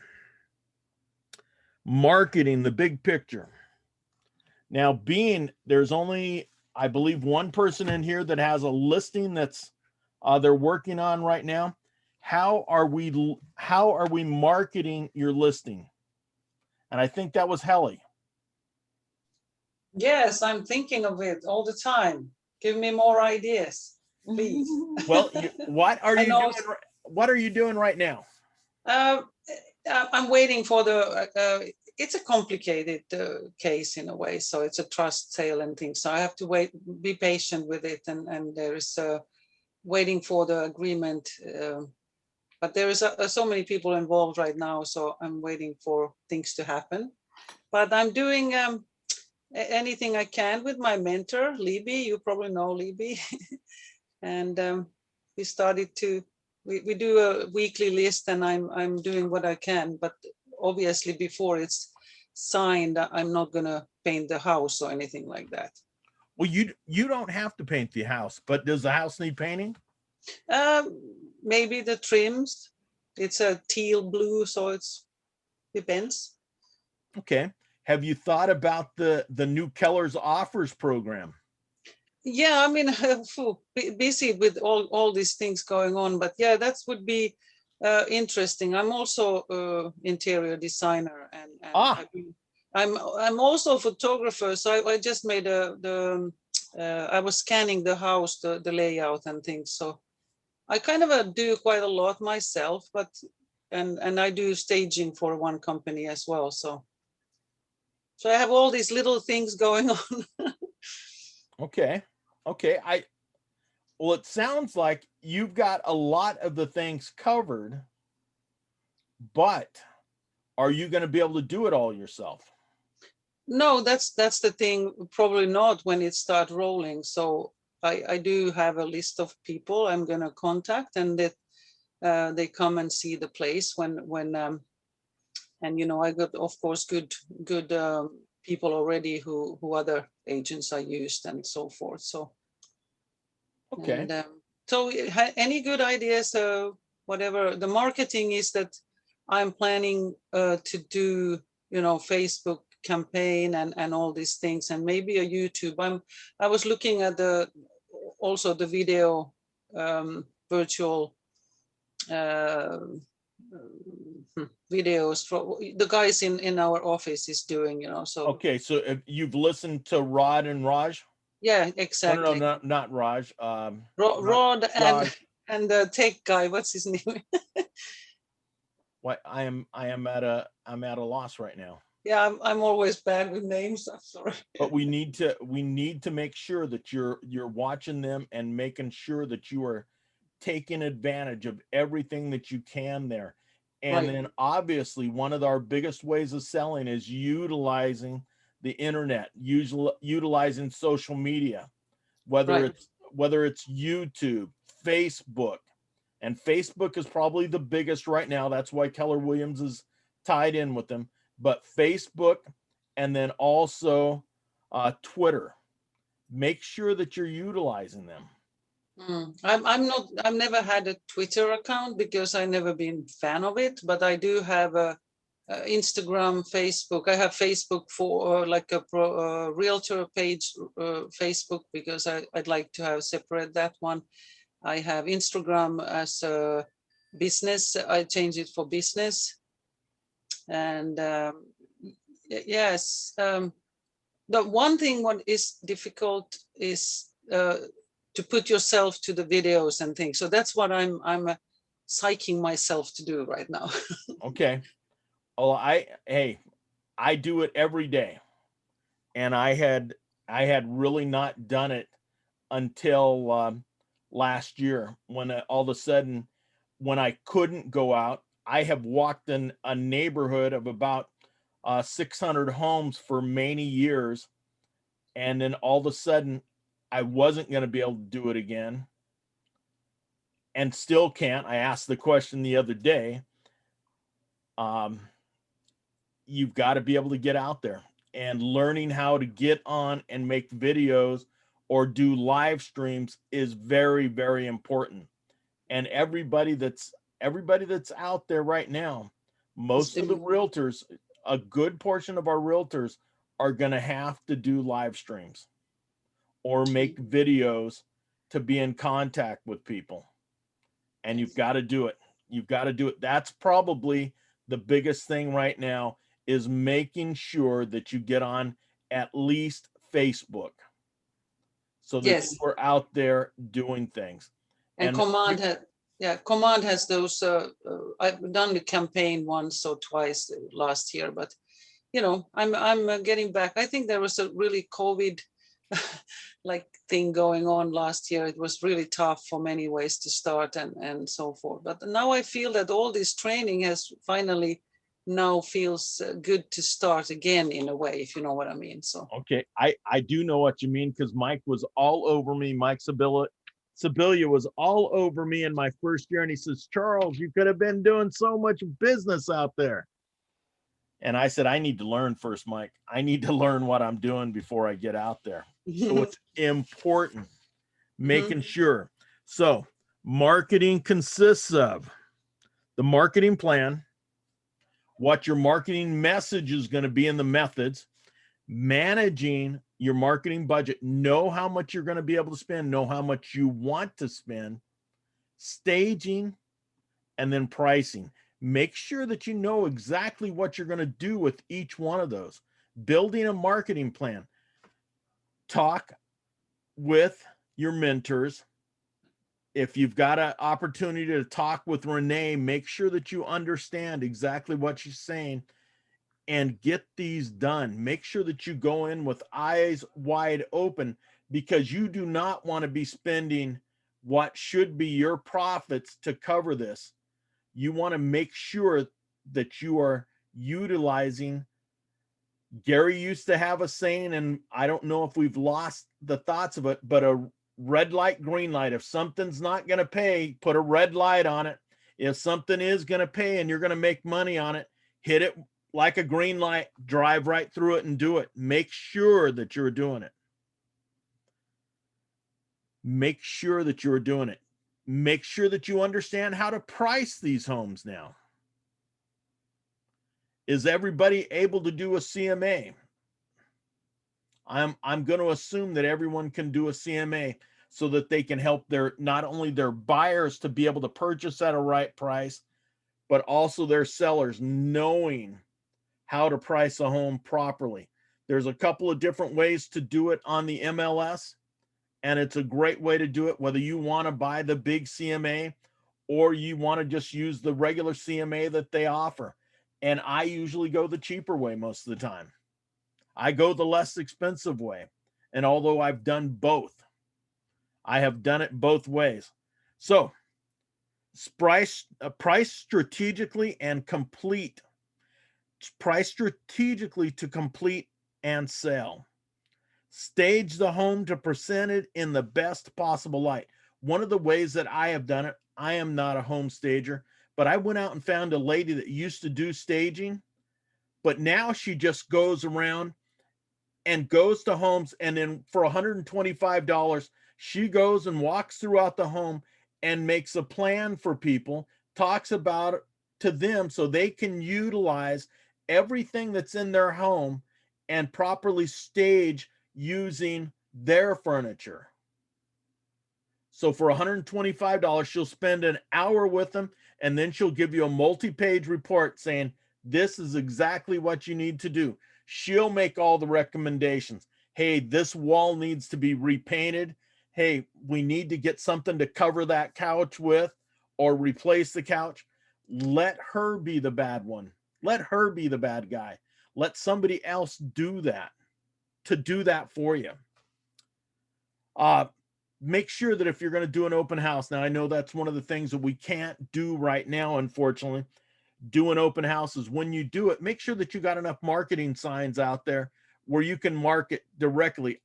[SPEAKER 1] Marketing, the big picture. Now, there's only, I believe, one person in here that has a listing that's they're working on right now. How are we marketing your listing? And I think that was Helly.
[SPEAKER 4] Yes, I'm thinking of it all the time. Give me more ideas, please.
[SPEAKER 1] Well, what are
[SPEAKER 4] I
[SPEAKER 1] you
[SPEAKER 4] know.
[SPEAKER 1] doing? What are you doing right now?
[SPEAKER 4] I'm waiting for the. It's a complicated case in a way, so it's a trust sale and things. So I have to wait, be patient with it, and there is waiting for the agreement. But there is so many people involved right now, so I'm waiting for things to happen. But I'm doing anything I can with my mentor, Libby. You probably know Libby. And we started to, we do a weekly list, and I'm doing what I can. But obviously before it's signed, I'm not going to paint the house or anything like that.
[SPEAKER 1] Well, you don't have to paint the house, but does the house need painting?
[SPEAKER 4] Maybe the trims. It's a teal blue, so it's depends.
[SPEAKER 1] Okay. Have you thought about the new Keller's Offers program?
[SPEAKER 4] Yeah, I mean, busy with all these things going on, but yeah, that would be interesting. I'm also interior designer, and I'm also a photographer. So I just made I was scanning the house, the layout and things. So I kind of do quite a lot myself, but and I do staging for one company as well. So I have all these little things going on.
[SPEAKER 1] Okay. Well, it sounds like you've got a lot of the things covered, but are you going to be able to do it all yourself?
[SPEAKER 4] No, that's the thing. Probably not when it starts rolling. So I do have a list of people I'm going to contact, and that they come and see the place when and I got, of course, good people already who other agents I used and so forth. So
[SPEAKER 1] okay.
[SPEAKER 4] And, so any good ideas? Whatever the marketing is that I'm planning to do, Facebook campaign and all these things, and maybe a YouTube. I was looking at also the video virtual videos for the guys in our office is doing, so.
[SPEAKER 1] Okay, so if you've listened to Rod and Raj?
[SPEAKER 4] Yeah, exactly.
[SPEAKER 1] No, not Raj.
[SPEAKER 4] Rod
[SPEAKER 1] Raj.
[SPEAKER 4] and the tech guy, what's his name?
[SPEAKER 1] What I'm at a loss right now.
[SPEAKER 4] Yeah, I'm always bad with names. I'm sorry.
[SPEAKER 1] But we need to make sure that you're watching them and making sure that you are taking advantage of everything that you can there. And
[SPEAKER 4] Right.
[SPEAKER 1] then obviously one of our biggest ways of selling is utilizing the internet, utilizing social media, whether
[SPEAKER 4] Right.
[SPEAKER 1] it's YouTube, Facebook, and Facebook is probably the biggest right now. That's why Keller Williams is tied in with them. But Facebook, and then also Twitter. Make sure that you're utilizing them.
[SPEAKER 4] I'm not. I've never had a Twitter account because I never been fan of it. But I do have a Instagram, Facebook. I have Facebook for like a realtor page, Facebook, because I'd like to have separate that one. I have Instagram as a business. I change it for business, and yes. The one thing what is difficult is to put yourself to the videos and things. So that's what I'm psyching myself to do right now.
[SPEAKER 1] Okay. Oh, I do it every day, and I had really not done it until last year when all of a sudden, when I couldn't go out, I have walked in a neighborhood of about 600 homes for many years, and then all of a sudden, I wasn't going to be able to do it again, and still can't. I asked the question the other day. You've got to be able to get out there, and learning how to get on and make videos or do live streams is very, very important. And everybody that's out there right now, most of the realtors, a good portion of our realtors are going to have to do live streams or make videos to be in contact with people. And you've got to do it. You've got to do it. That's probably the biggest thing right now, is making sure that you get on at least Facebook so that
[SPEAKER 4] Yes.
[SPEAKER 1] you are out there doing things.
[SPEAKER 4] And Command has, yeah, Command has those. I've done the campaign once or twice last year, but I'm getting back. I think there was a really COVID like thing going on last year. It was really tough for many ways to start and so forth. But now I feel that all this training has finally now feels good to start again in a way, if you know what I mean. So
[SPEAKER 1] okay, I do know what you mean, because Mike was all over me. Mike Sibilia was all over me in my first year, and he says, Charles, you could have been doing so much business out there. And I said, I need to learn first, Mike. I need to learn what I'm doing before I get out there. So it's important making sure. So marketing consists of the marketing plan, what your marketing message is going to be, in the methods, managing your marketing budget, know how much you're going to be able to spend, know how much you want to spend, staging, and then pricing. Make sure that you know exactly what you're going to do with each one of those. Building a marketing plan. Talk with your mentors. If you've got an opportunity to talk with Renee, make sure that you understand exactly what she's saying and get these done. Make sure that you go in with eyes wide open, because you do not want to be spending what should be your profits to cover this. You want to make sure that you are utilizing. Gary used to have a saying, and I don't know if we've lost the thoughts of it, but a red light, green light. If something's not going to pay, put a red light on it. If something is going to pay and you're going to make money on it, hit it like a green light, drive right through it and do it. Make sure that you're doing it. Make sure that you're doing it. Make sure that you understand how to price these homes now. Is everybody able to do a CMA? I'm going to assume that everyone can do a CMA so that they can help not only their buyers to be able to purchase at a right price, but also their sellers knowing how to price a home properly. There's a couple of different ways to do it on the MLS, and it's a great way to do it, whether you want to buy the big CMA or you want to just use the regular CMA that they offer. And I usually go the cheaper way most of the time. I go the less expensive way. And although I've done both, I have done it both ways. So price strategically and complete. Price strategically to complete and sell. Stage the home to present it in the best possible light. One of the ways that I have done it, I am not a home stager, but I went out and found a lady that used to do staging, but now she just goes around and goes to homes, and then for $125, she goes and walks throughout the home and makes a plan for people, talks about it to them so they can utilize everything that's in their home and properly stage using their furniture. So for $125, she'll spend an hour with them, and then she'll give you a multi-page report saying, this is exactly what you need to do. She'll make all the recommendations. Hey, this wall needs to be repainted. Hey, we need to get something to cover that couch with or replace the couch. Let her be the bad one. Let her be the bad guy. Let somebody else do that, to do that for you. Make sure that if you're going to do an open house, now I know that's one of the things that we can't do right now, unfortunately. Do an open house is when you do it, make sure that you got enough marketing signs out there where you can market directly.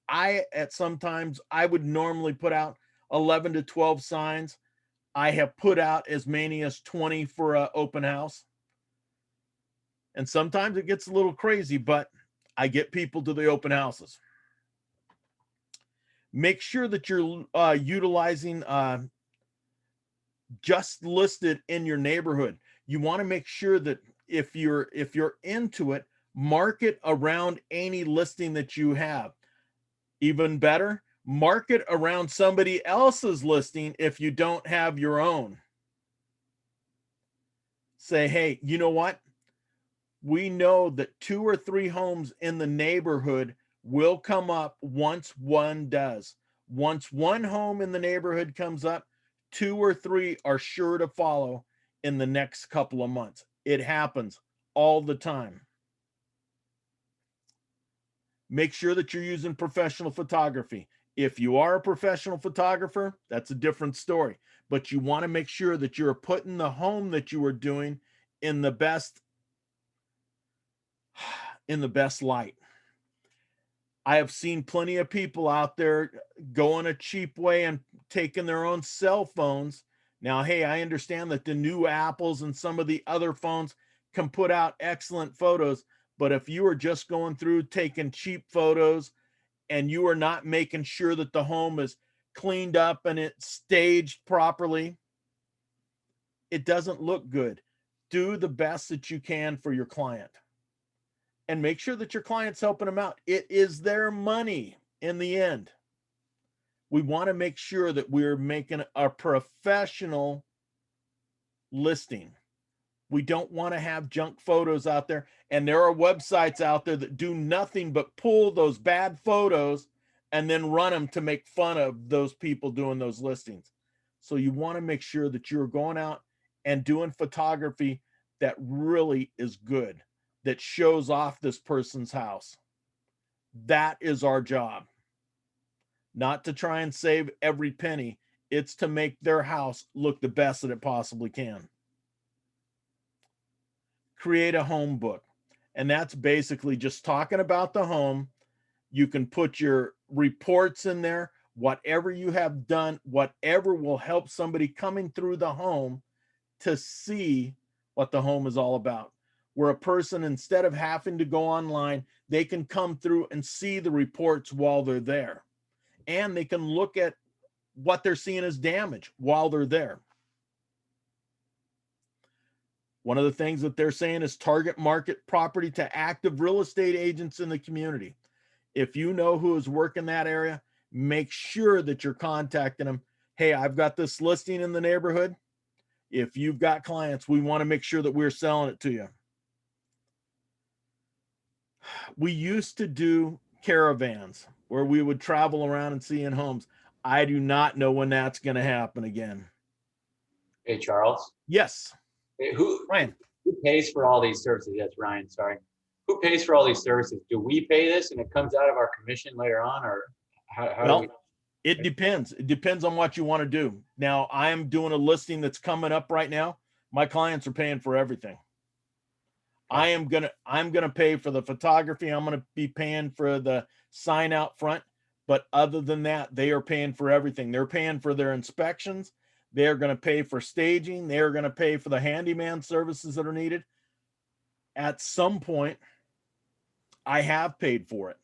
[SPEAKER 1] Sometimes I would normally put out 11 to 12 signs. I have put out as many as 20 for an open house. And sometimes it gets a little crazy, but I get people to the open houses. Make sure that you're utilizing just listed in your neighborhood. You want to make sure that if you're into it, market around any listing that you have. Even better, market around somebody else's listing if you don't have your own. Say, hey, you know what? We know that 2 or 3 homes in the neighborhood will come up once one does. Once one home in the neighborhood comes up, 2 or 3 are sure to follow in the next couple of months. It happens all the time. Make sure that you're using professional photography. If you are a professional photographer, that's a different story. But you want to make sure that you're putting the home that you are doing in the best light. I have seen plenty of people out there going a cheap way and taking their own cell phones. Now, hey, I understand that the new Apples and some of the other phones can put out excellent photos, but if you are just going through taking cheap photos and you are not making sure that the home is cleaned up and it's staged properly, it doesn't look good. Do the best that you can for your client. And make sure that your client's helping them out. It is their money in the end. We want to make sure that we're making a professional listing. We don't want to have junk photos out there. And there are websites out there that do nothing but pull those bad photos and then run them to make fun of those people doing those listings. So you want to make sure that you're going out and doing photography that really is good, that shows off this person's house. That is our job. Not to try and save every penny. It's to make their house look the best that it possibly can. Create a home book. And that's basically just talking about the home. You can put your reports in there, whatever you have done, whatever will help somebody coming through the home to see what the home is all about. Where a person, instead of having to go online, they can come through and see the reports while they're there. And they can look at what they're seeing as damage while they're there. One of the things that they're saying is target market property to active real estate agents in the community. If you know who is working that area, make sure that you're contacting them. Hey, I've got this listing in the neighborhood. If you've got clients, we want to make sure that we're selling it to you. We used to do caravans where we would travel around and see in homes. I do not know when that's going to happen again.
[SPEAKER 6] Hey, Charles.
[SPEAKER 1] Yes.
[SPEAKER 6] Hey,
[SPEAKER 1] Ryan.
[SPEAKER 6] who pays for all these services? That's Ryan, sorry. Who pays for all these services? Do we pay this and it comes out of our commission later on, or how
[SPEAKER 1] Well,
[SPEAKER 6] do we?
[SPEAKER 1] it depends. It depends on what you want to do. Now, I am doing a listing that's coming up right now. My clients are paying for everything. I'm gonna pay for the photography. I'm gonna be paying for the sign out front. But other than that, they are paying for everything. They're paying for their inspections. They're going to pay for staging. They're going to pay for the handyman services that are needed. At some point, I have paid for it.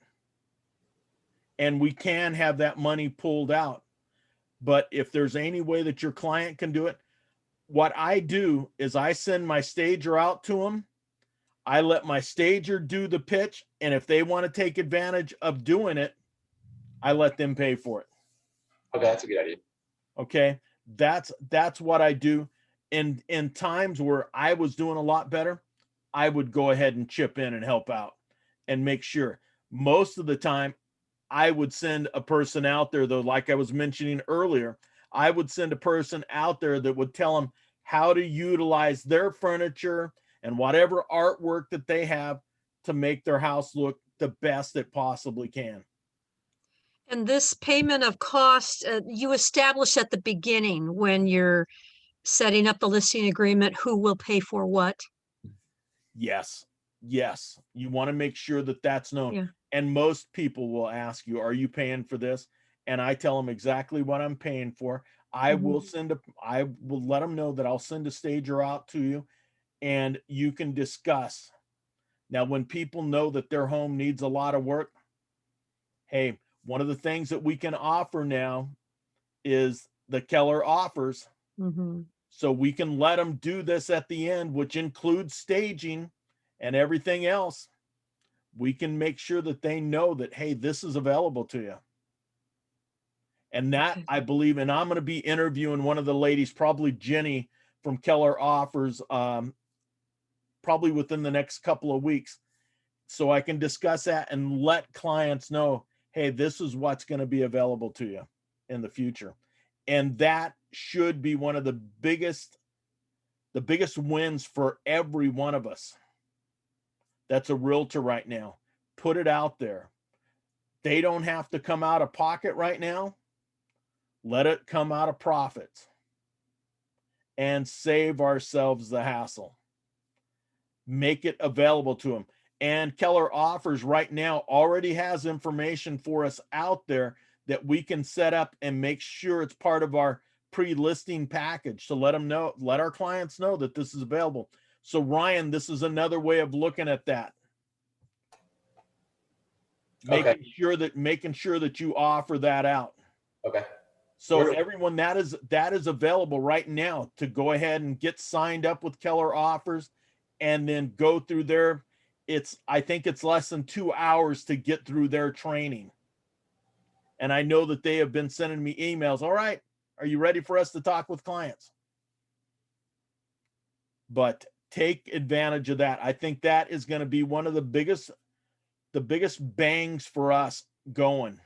[SPEAKER 1] And we can have that money pulled out. But if there's any way that your client can do it, what I do is I send my stager out to them. I let my stager do the pitch. And if they want to take advantage of doing it, I let them pay for it.
[SPEAKER 6] Okay, that's a good idea.
[SPEAKER 1] Okay. That's what I do. And in times where I was doing a lot better, I would go ahead and chip in and help out and make sure. Most of the time, I would send a person out there, though, like I was mentioning earlier, I would send a person out there that would tell them how to utilize their furniture and whatever artwork that they have to make their house look the best it possibly can.
[SPEAKER 3] And this payment of cost, you establish at the beginning when you're setting up the listing agreement, who will pay for what?
[SPEAKER 1] Yes. Yes. You want to make sure that that's known.
[SPEAKER 3] Yeah.
[SPEAKER 1] And most people will ask you, are you paying for this? And I tell them exactly what I'm paying for. I will let them know that I'll send a stager out to you and you can discuss. Now, when people know that their home needs a lot of work, hey, one of the things that we can offer now is the Keller offers. So we can let them do this at the end, which includes staging and everything else. We can make sure that they know that, hey, this is available to you. And that, I believe, and I'm going to be interviewing one of the ladies, probably Jenny from Keller Offers, probably within the next couple of weeks. So I can discuss that and let clients know, hey, this is what's going to be available to you in the future. And that should be one of the biggest wins for every one of us that's a realtor right now. Put it out there. They don't have to come out of pocket right now. Let it come out of profits and save ourselves the hassle. Make it available to them. And Keller Offers right now already has information for us out there that we can set up and make sure it's part of our pre-listing package to let them know, let our clients know that this is available. So Ryan, this is another way of looking at that. Making sure that you offer that out.
[SPEAKER 6] Okay.
[SPEAKER 1] So everyone, that is available right now to go ahead and get signed up with Keller Offers and then go through their, I think it's less than 2 hours to get through their training. And I know that they have been sending me emails. All right, are you ready for us to talk with clients? But take advantage of that. I think that is going to be one of the biggest bangs for us going.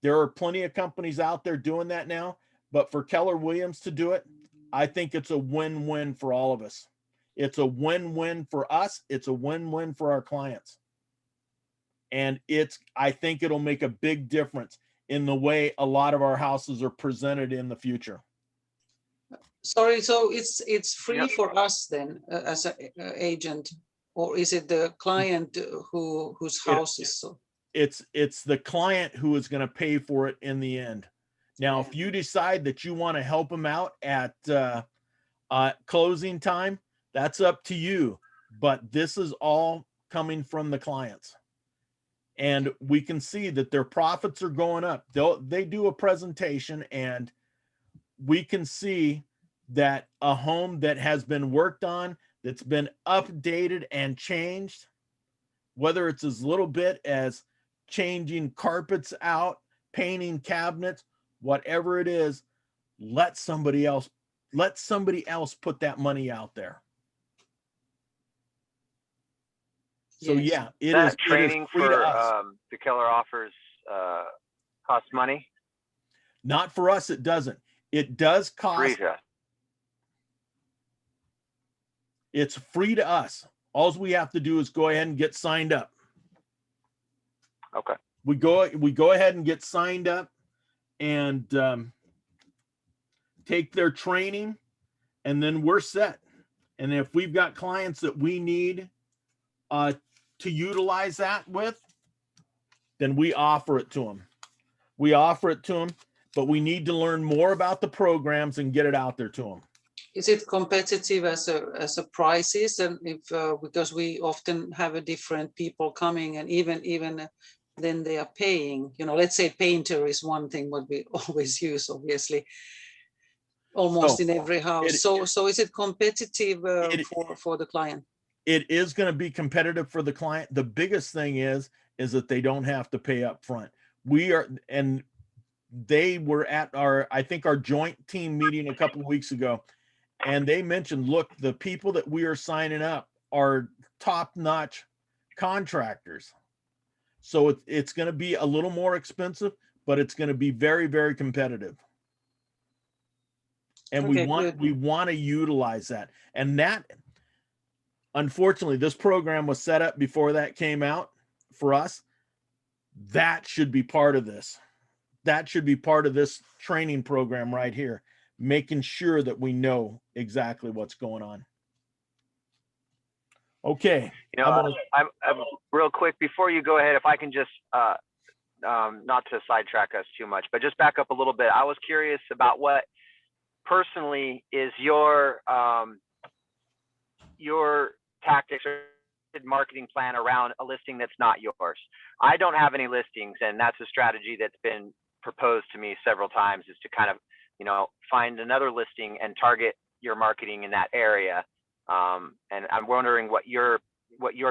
[SPEAKER 1] There are plenty of companies out there doing that now, but for Keller Williams to do it, I think it's a win-win for all of us. It's a win-win for us. It's a win-win for our clients. And I think it'll make a big difference in the way a lot of our houses are presented in the future.
[SPEAKER 4] Sorry, so it's free for us then as an agent, or is it the client whose house is so?
[SPEAKER 1] It's the client who is going to pay for it in the end. Now, if you decide that you want to help them out at closing time, that's up to you. But this is all coming from the clients. And we can see that their profits are going up. They do a presentation and we can see that a home that has been worked on, that's been updated and changed, whether it's as little bit as changing carpets out, painting cabinets, whatever it is, let somebody else put that money out there. So yeah, it is
[SPEAKER 7] training
[SPEAKER 1] free
[SPEAKER 7] for
[SPEAKER 1] to us.
[SPEAKER 7] the Keller Offers costs money?
[SPEAKER 1] Not for us, it doesn't. It does cost.
[SPEAKER 7] Free to us.
[SPEAKER 1] It's free to us. All we have to do is go ahead and get signed up.
[SPEAKER 7] Okay.
[SPEAKER 1] We go ahead and get signed up and take their training, and then we're set. And if we've got clients that we need to utilize that with, then we offer it to them. We offer it to them, but we need to learn more about the programs and get it out there to them.
[SPEAKER 4] Is it competitive as a prices? And if because we often have a different people coming, and even then they are paying. You know, let's say painter is one thing what we always use, obviously, almost in every house. So is it competitive for the client?
[SPEAKER 1] It is going to be competitive for the client. The biggest thing is that they don't have to pay up front. And they were at I think our joint team meeting a couple of weeks ago, and they mentioned, look, the people that we are signing up are top-notch contractors. So it's going to be a little more expensive, but it's going to be very, very competitive. And we want to utilize that. And that, unfortunately, this program was set up before that came out for us. That should be part of this. That should be part of this training program right here, making sure that we know exactly what's going on. Okay.
[SPEAKER 7] You know, I'm real quick before you go ahead, if I can just not to sidetrack us too much, but just back up a little bit. I was curious about what personally is your tactics or marketing plan around a listing that's not yours. I don't have any listings, and that's a strategy that's been proposed to me several times, is to kind of, you know, find another listing and target your marketing in that area. And I'm wondering what your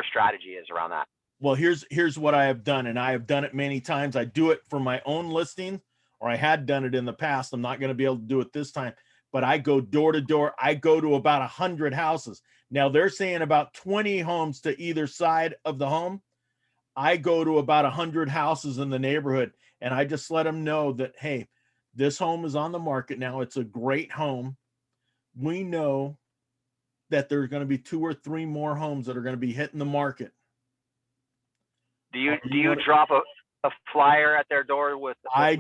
[SPEAKER 7] strategy is around that.
[SPEAKER 1] Well, here's what I have done, and I have done it many times. I do it for my own listing, or I had done it in the past. I'm not going to be able to do it this time, but I go door to door. I go to about 100 houses. Now they're saying about 20 homes to either side of the home. I go to about 100 houses in the neighborhood, and I just let them know that, hey, this home is on the market now. It's a great home. We know that there's going to be 2 or 3 more homes that are going to be hitting the market.
[SPEAKER 7] Do you drop a flyer at their door with
[SPEAKER 1] I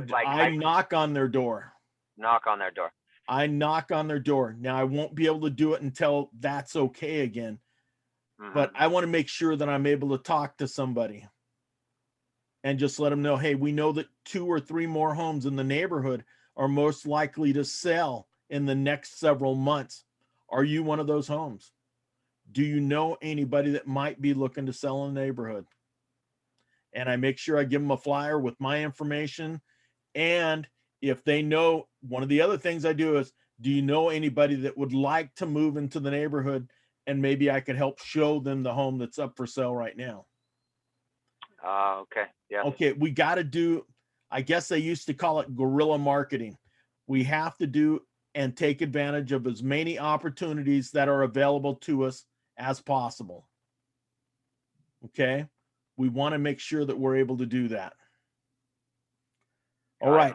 [SPEAKER 1] knock on their door.
[SPEAKER 7] Knock on their door.
[SPEAKER 1] I knock on their door. Now I won't be able to do it until that's okay again. Mm-hmm. But I want to make sure that I'm able to talk to somebody and just let them know, hey, we know that 2 or 3 more homes in the neighborhood are most likely to sell in the next several months. Are you one of those homes? Do you know anybody that might be looking to sell in the neighborhood? And I make sure I give them a flyer with my information. And if they know, one of the other things I do is, do you know anybody that would like to move into the neighborhood? And maybe I could help show them the home that's up for sale right now.
[SPEAKER 7] Okay. Yeah.
[SPEAKER 1] Okay. We got to do, I guess they used to call it guerrilla marketing. We have to do and take advantage of as many opportunities that are available to us as possible. Okay. We want to make sure that we're able to do that. All right.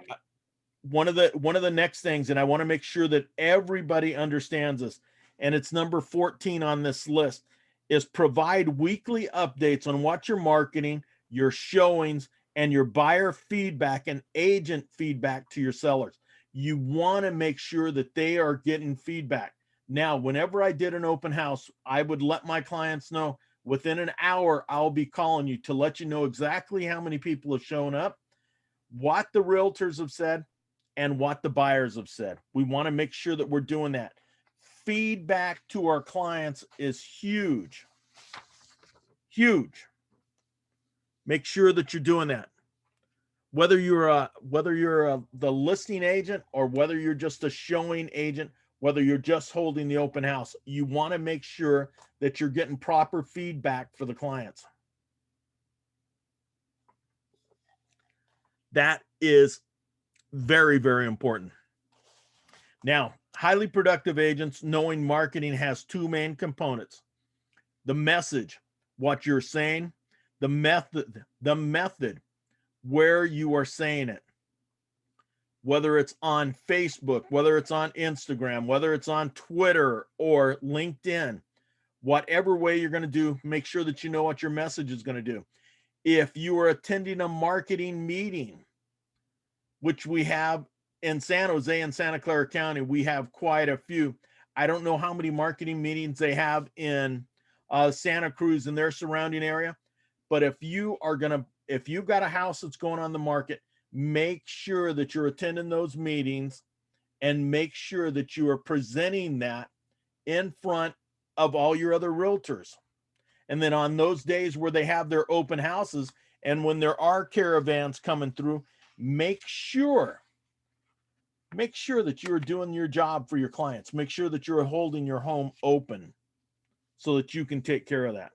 [SPEAKER 1] One of the next things, and I want to make sure that everybody understands this, and it's number 14 on this list, is provide weekly updates on what you're marketing, your showings, and your buyer feedback and agent feedback to your sellers. You want to make sure that they are getting feedback. Now, whenever I did an open house, I would let my clients know within an hour, I'll be calling you to let you know exactly how many people have shown up, what the realtors have said, and what the buyers have said. We want to make sure that we're doing that. Feedback to our clients is huge. Huge. Make sure that you're doing that. Whether you're the listing agent, or whether you're just a showing agent, whether you're just holding the open house, you want to make sure that you're getting proper feedback for the clients. That is very, very important. Now, highly productive agents knowing marketing has 2 main components: the message, what you're saying, the method, where you are saying it, whether it's on Facebook, whether it's on Instagram, whether it's on Twitter or LinkedIn. Whatever way you're going to do, make sure that you know what your message is going to do. If you are attending a marketing meeting, which we have in San Jose and Santa Clara County, we have quite a few. I don't know how many marketing meetings they have in Santa Cruz and their surrounding area, but if you've got a house that's going on the market, make sure that you're attending those meetings and make sure that you are presenting that in front of all your other realtors. And then on those days where they have their open houses and when there are caravans coming through, make sure that you are doing your job for your clients. Make sure that you're holding your home open so that you can take care of that.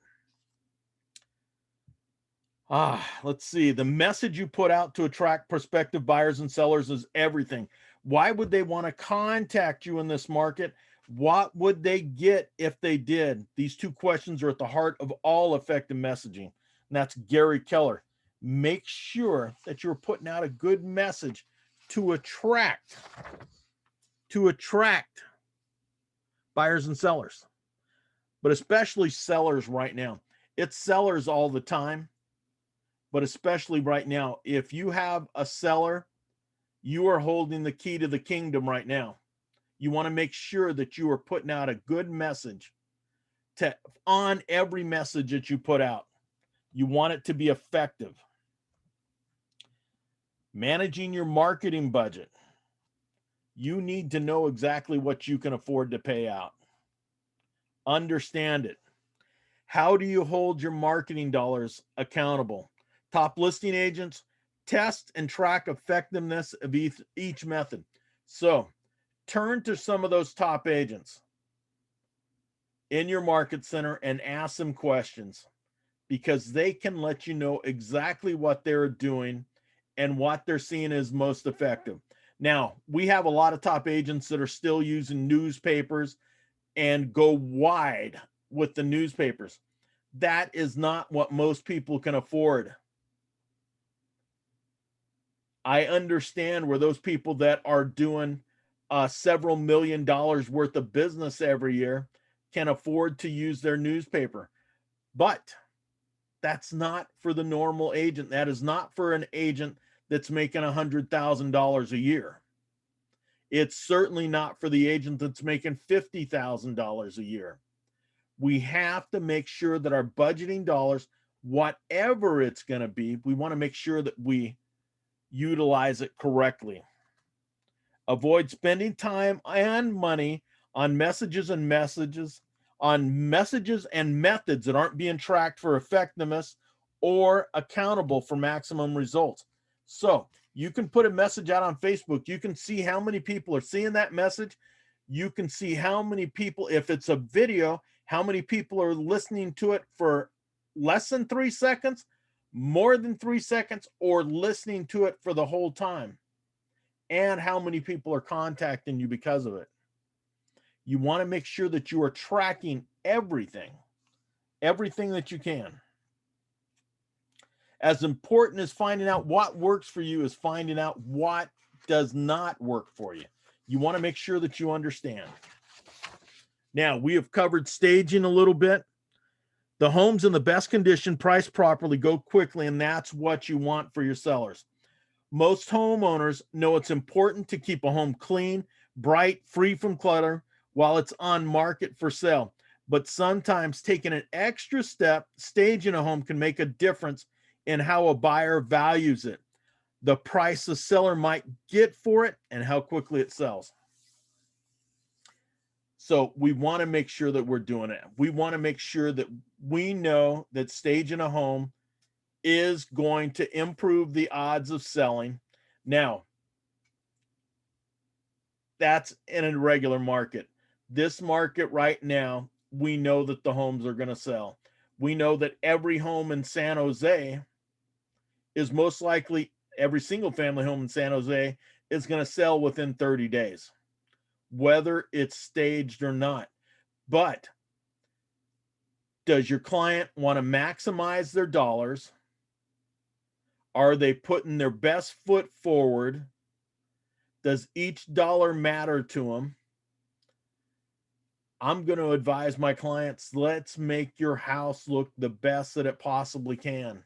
[SPEAKER 1] Let's see. The message you put out to attract prospective buyers and sellers is everything. Why would they want to contact you in this market? What would they get if they did? These two questions are at the heart of all effective messaging. And that's Gary Keller. Make sure that you're putting out a good message to attract buyers and sellers, but especially sellers right now. It's sellers all the time, but especially right now. If you have a seller, you are holding the key to the kingdom right now. You want to make sure that you are putting out a good message on every message that you put out. You want it to be effective. Managing your marketing budget. You need to know exactly what you can afford to pay out. Understand it. How do you hold your marketing dollars accountable? Top listing agents test and track effectiveness of each method. So turn to some of those top agents in your market center and ask them questions, because they can let you know exactly what they're doing and what they're seeing is most effective. Now, we have a lot of top agents that are still using newspapers and go wide with the newspapers. That is not what most people can afford. I understand where those people that are doing several $1 million worth of business every year can afford to use their newspaper. But that's not for the normal agent. That is not for an agent that's making $100,000 a year. It's certainly not for the agent that's making $50,000 a year. We have to make sure that our budgeting dollars, whatever it's going to be, we want to make sure that we utilize it correctly. Avoid spending time and money on messages and methods that aren't being tracked for effectiveness or accountable for maximum results. So you can put a message out on Facebook. You can see how many people are seeing that message. You can see how many people, if it's a video, how many people are listening to it for less than 3 seconds, more than 3 seconds, or listening to it for the whole time, and how many people are contacting you because of it. You want to make sure that you are tracking everything that you can. As important as finding out what works for you is finding out what does not work for you. You want to make sure that you understand. Now, we have covered staging a little bit. The home's in the best condition, priced properly, go quickly, and that's what you want for your sellers. Most homeowners know it's important to keep a home clean, bright, free from clutter while it's on market for sale. But sometimes taking an extra step, staging a home, can make a difference in how a buyer values it, the price the seller might get for it, and how quickly it sells. So we want to make sure that we're doing it. We want to make sure that we know that staging a home is going to improve the odds of selling. Now, that's in a regular market. This market right now, we know that the homes are going to sell. We know that every home in San Jose is most likely, every single family home in San Jose is going to sell within 30 days, whether it's staged or not. But does your client want to maximize their dollars? Are they putting their best foot forward? Does each dollar matter to them? I'm going to advise my clients, let's make your house look the best that it possibly can.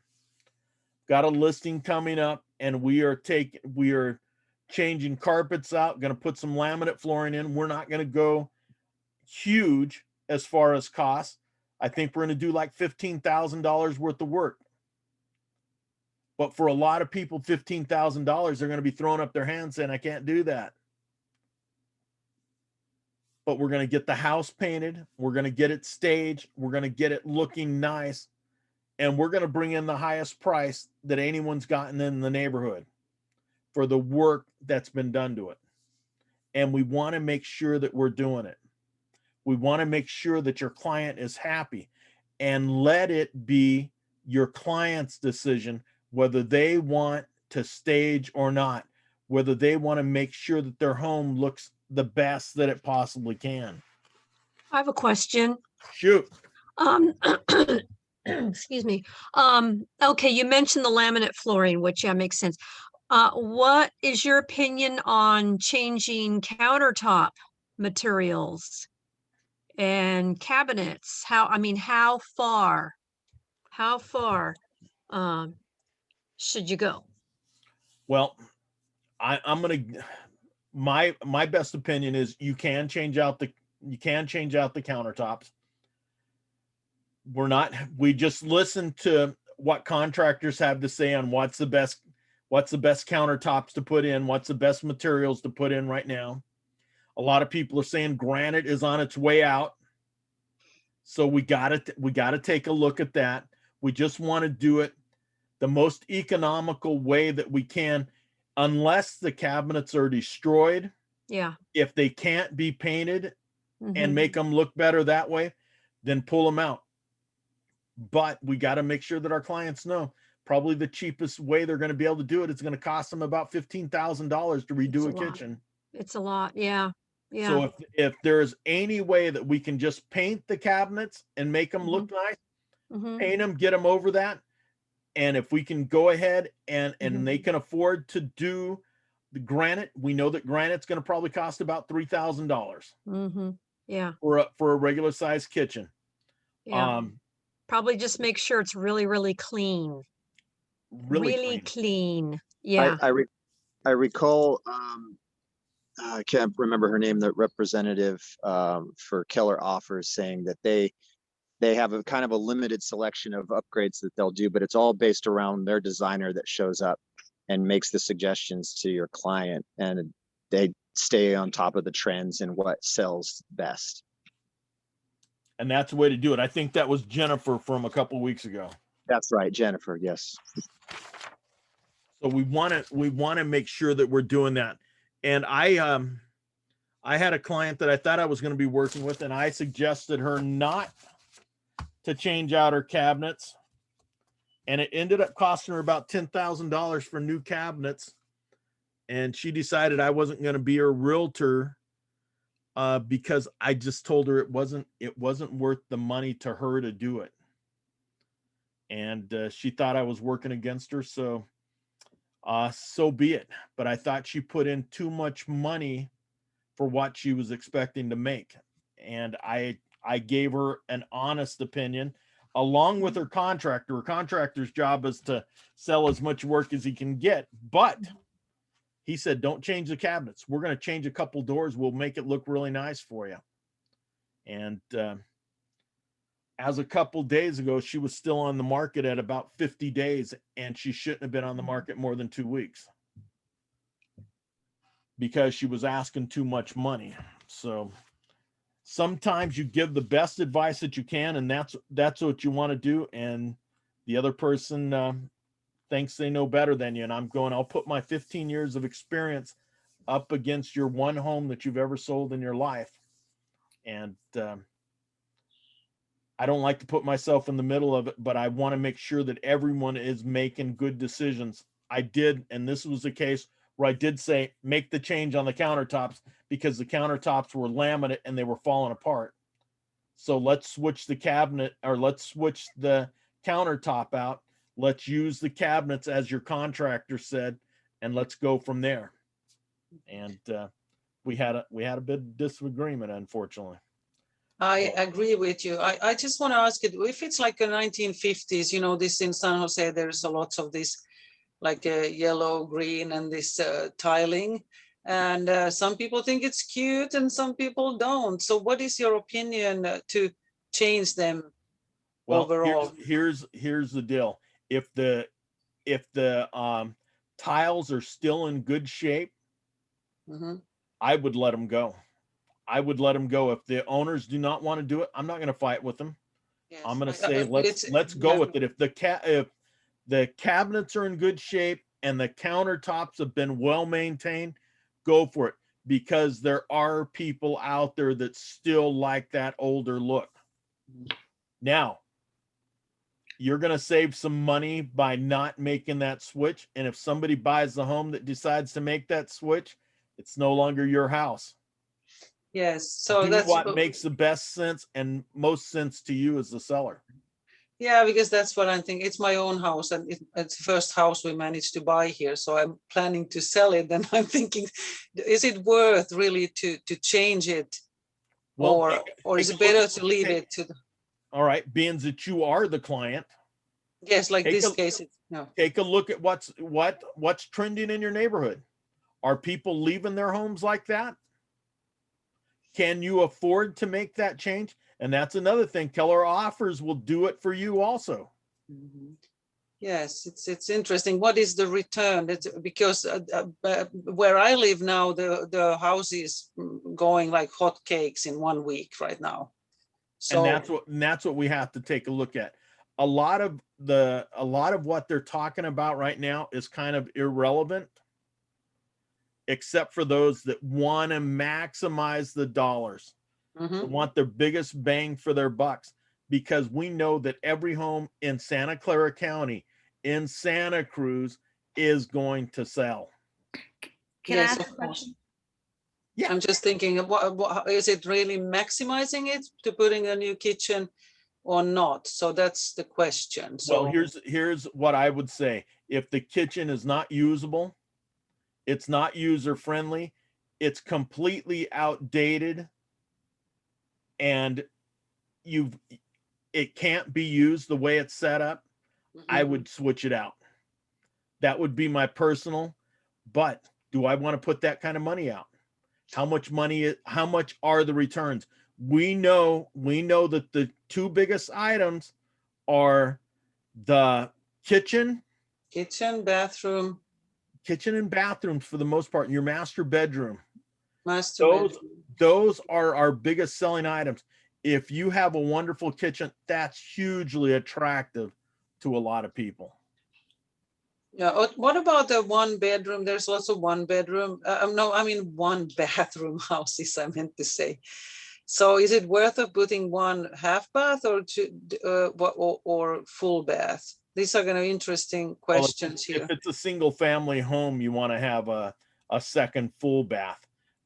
[SPEAKER 1] Got a listing coming up, and we are changing carpets out, going to put some laminate flooring in. We're not going to go huge as far as cost. I think we're going to do like $15,000 worth of work. But for a lot of people, $15,000, they're going to be throwing up their hands saying, I can't do that. But we're going to get the house painted. We're going to get it staged. We're going to get it looking nice. And we're going to bring in the highest price that anyone's gotten in the neighborhood for the work that's been done to it. And we want to make sure that we're doing it. We want to make sure that your client is happy, and let it be your client's decision whether they want to stage or not, whether they want to make sure that their home looks the best that it possibly can.
[SPEAKER 3] I have a question.
[SPEAKER 1] Shoot.
[SPEAKER 3] Excuse me. Okay, you mentioned the laminate flooring, which makes sense. What is your opinion on changing countertop materials and cabinets? How far should you go?
[SPEAKER 1] Well, I'm gonna my best opinion is you can change out the countertops. We just listen to what contractors have to say on what's the best countertops to put in, what's the best materials to put in right now. A lot of people are saying granite is on its way out. So we got to take a look at that. We just want to do it the most economical way that we can, unless the cabinets are destroyed.
[SPEAKER 3] Yeah.
[SPEAKER 1] If they can't be painted
[SPEAKER 3] Mm-hmm.
[SPEAKER 1] and make them look better that way, then pull them out. But we got to make sure that our clients know probably the cheapest way they're going to be able to do it. It's going to cost them about $15,000 to redo a kitchen.
[SPEAKER 3] It's a lot. Yeah. Yeah.
[SPEAKER 1] So if there's any way that we can just paint the cabinets and make them look nice, paint them, get them over that. And if we can go ahead and they can afford to do the granite, we know that granite's going to probably cost about $3,000.
[SPEAKER 3] Yeah.
[SPEAKER 1] For a regular size kitchen.
[SPEAKER 3] Yeah. Probably just make sure it's really, really clean. Really clean. Yeah.
[SPEAKER 8] I recall, I can't remember her name, the representative for Keller Offers, saying that they have a kind of a limited selection of upgrades that they'll do, but it's all based around their designer that shows up and makes the suggestions to your client, and they stay on top of the trends and what sells best.
[SPEAKER 1] And that's the way to do it. I think that was Jennifer from a couple of weeks ago.
[SPEAKER 8] That's right, Jennifer. Yes.
[SPEAKER 1] So we want to make sure that we're doing that. And I had a client that I thought I was going to be working with, and I suggested her not to change out her cabinets, and it ended up costing her about $10,000 for new cabinets. And she decided I wasn't going to be her realtor because I just told her it wasn't worth the money to her to do it. And she thought I was working against her. So be it. But I thought she put in too much money for what she was expecting to make. And I gave her an honest opinion along with her contractor. Her contractor's job is to sell as much work as he can get. But he said, don't change the cabinets. We're going to change a couple doors. We'll make it look really nice for you. And as a couple days ago, she was still on the market at about 50 days, and she shouldn't have been on the market more than 2 weeks because she was asking too much money. So sometimes you give the best advice that you can, and that's what you want to do. And the other person thinks they know better than you. And I'll put my 15 years of experience up against your one home that you've ever sold in your life. And I don't like to put myself in the middle of it, but I want to make sure that everyone is making good decisions. I did, and this was the case where I did say, make the change on the countertops because the countertops were laminate and they were falling apart. So let's switch the cabinet, or let's switch the countertop out. Let's use the cabinets as your contractor said, and let's go from there. And we had a bit of disagreement, unfortunately.
[SPEAKER 4] I agree with you. I just want to ask it, if it's like a 1950s, you know, this in San Jose, there's a lot of this like a yellow, green, and this tiling. And some people think it's cute and some people don't. So what is your opinion to change them
[SPEAKER 1] Well,
[SPEAKER 4] overall?
[SPEAKER 1] here's the deal. If the tiles are still in good shape,
[SPEAKER 4] Mhm.
[SPEAKER 1] I would let them go. I would let them go. If the owners do not want to do it, I'm not going to fight with them.
[SPEAKER 4] Yes,
[SPEAKER 1] I'm going to say
[SPEAKER 4] it's
[SPEAKER 1] let's go
[SPEAKER 4] yeah.
[SPEAKER 1] with it. If the cabinets are in good shape and the countertops have been well maintained, go for it, because there are people out there that still like that older look. Now, you're going to save some money by not making that switch, and if somebody buys the home that decides to make that switch, it's no longer your house.
[SPEAKER 4] Yes, so
[SPEAKER 1] Do
[SPEAKER 4] that's
[SPEAKER 1] what makes the best sense and most sense to you as the seller.
[SPEAKER 4] yeah, because that's what I'm thinking. It's my own house, and it's the first house we managed to buy here. So I'm planning to sell it. And I'm thinking, is it worth really to change it,
[SPEAKER 1] Well,
[SPEAKER 4] or is
[SPEAKER 1] take
[SPEAKER 4] it
[SPEAKER 1] a look
[SPEAKER 4] better
[SPEAKER 1] at-
[SPEAKER 4] to leave
[SPEAKER 1] take-
[SPEAKER 4] it to the,
[SPEAKER 1] all right, being that you are the client,
[SPEAKER 4] yes, like
[SPEAKER 1] take
[SPEAKER 4] this
[SPEAKER 1] a-
[SPEAKER 4] case, no.
[SPEAKER 1] take a look at what's trending in your neighborhood. Are people leaving their homes like that? Can you afford to make that change? And that's another thing. Keller Offers will do it for you also.
[SPEAKER 2] Mhm.
[SPEAKER 4] Yes, it's interesting. What is the return? It's because where I live now, the house is going like hotcakes in 1 week right now.
[SPEAKER 1] And
[SPEAKER 4] So
[SPEAKER 1] that's what we have to take a look at. A lot of what they're talking about right now is kind of irrelevant, except for those that want to maximize the dollars, that want the biggest bang for their bucks, because we know that every home in Santa Clara County, in Santa Cruz, is going to sell.
[SPEAKER 2] Can I
[SPEAKER 4] yes,
[SPEAKER 2] ask
[SPEAKER 4] of
[SPEAKER 2] a
[SPEAKER 4] course.
[SPEAKER 2] question?
[SPEAKER 1] Yeah.
[SPEAKER 4] I'm just thinking, what is it really maximizing it to putting a new kitchen or not? So that's the question. So
[SPEAKER 1] Well, here's what I would say. If the kitchen is not usable, it's not user friendly, it's completely outdated, and it can't be used the way it's set up, I
[SPEAKER 4] mhm.
[SPEAKER 1] would switch it out. That would be my personal, but do I want to put that kind of money out? How much are the returns? We know that the two biggest items are the kitchen
[SPEAKER 4] Kitchen, bathroom,
[SPEAKER 1] and bathrooms for the most part, in your master bedroom.
[SPEAKER 4] master bedroom.
[SPEAKER 1] Those are our biggest selling items. If you have a wonderful kitchen, that's hugely attractive to a lot of people.
[SPEAKER 4] Yeah. What about the one bedroom? There's also one bedroom. No, I mean one bathroom houses, I meant to say. So is it worth of putting one half bath or or full bath? These are kind of interesting questions
[SPEAKER 1] If
[SPEAKER 4] here.
[SPEAKER 1] it's a single family home, you want to have a second full bath,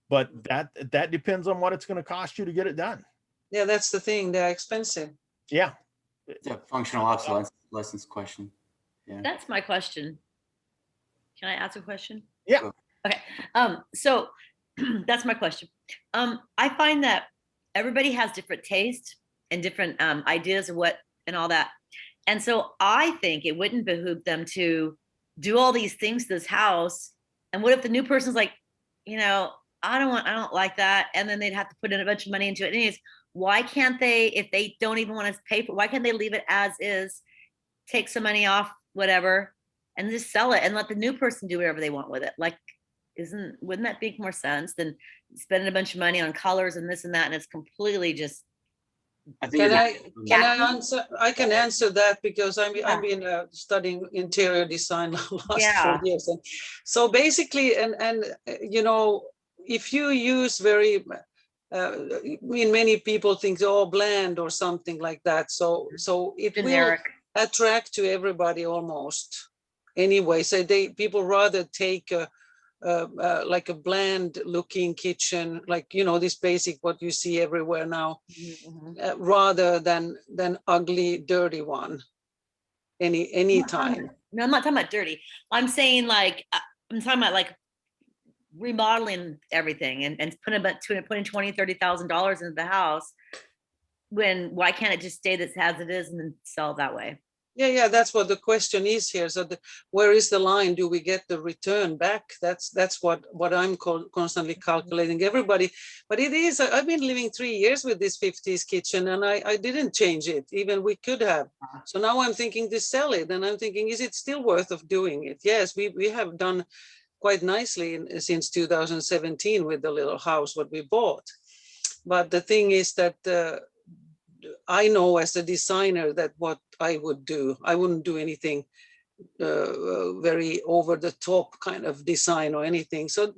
[SPEAKER 1] but that depends on what it's going to cost you to get it done.
[SPEAKER 4] Yeah, that's the thing. They're expensive.
[SPEAKER 1] Yeah.
[SPEAKER 6] It's a functional obsolescence question. Yeah.
[SPEAKER 2] That's my question. Can I ask a question?
[SPEAKER 1] Yeah.
[SPEAKER 2] Okay. So that's my question. I find that everybody has different tastes and different ideas of what and all that. And so I think it wouldn't behoove them to do all these things to this house. And what if the new person's like, I don't like that. And then they'd have to put in a bunch of money into it. Anyways, why can't they, if they don't even want to pay for, why can't they leave it as is, take some money off, whatever, and just sell it and let the new person do whatever they want with it? Like, wouldn't that make more sense than spending a bunch of money on colors and this and that? And it's completely just,
[SPEAKER 6] I think
[SPEAKER 4] Can I answer? I can answer that because I've been studying interior design last 4 years, and so basically, and if you use very, many people think bland or something like that. So it
[SPEAKER 2] generic.
[SPEAKER 4] will attract to everybody almost. Anyway, so people rather take like a bland looking kitchen, like this basic what you see everywhere now, rather than ugly dirty one any time.
[SPEAKER 2] No, I'm not talking about dirty. I'm saying like I'm talking about like remodeling everything and putting $20,000-$30,000 into the house why can't it just stay this as it is and then sell that way?
[SPEAKER 4] Yeah, that's what the question is here. So where is the line? Do we get the return back? That's what I'm constantly calculating. Everybody, but it is. I've been living 3 years with this 50s kitchen, and I didn't change it. Even we could have. So now I'm thinking to sell it, and I'm thinking, is it still worth of doing it? Yes, we have done quite nicely since 2017 with the little house what we bought. But the thing is that. I know as a designer that what I would do, I wouldn't do anything very over the top kind of design or anything. So,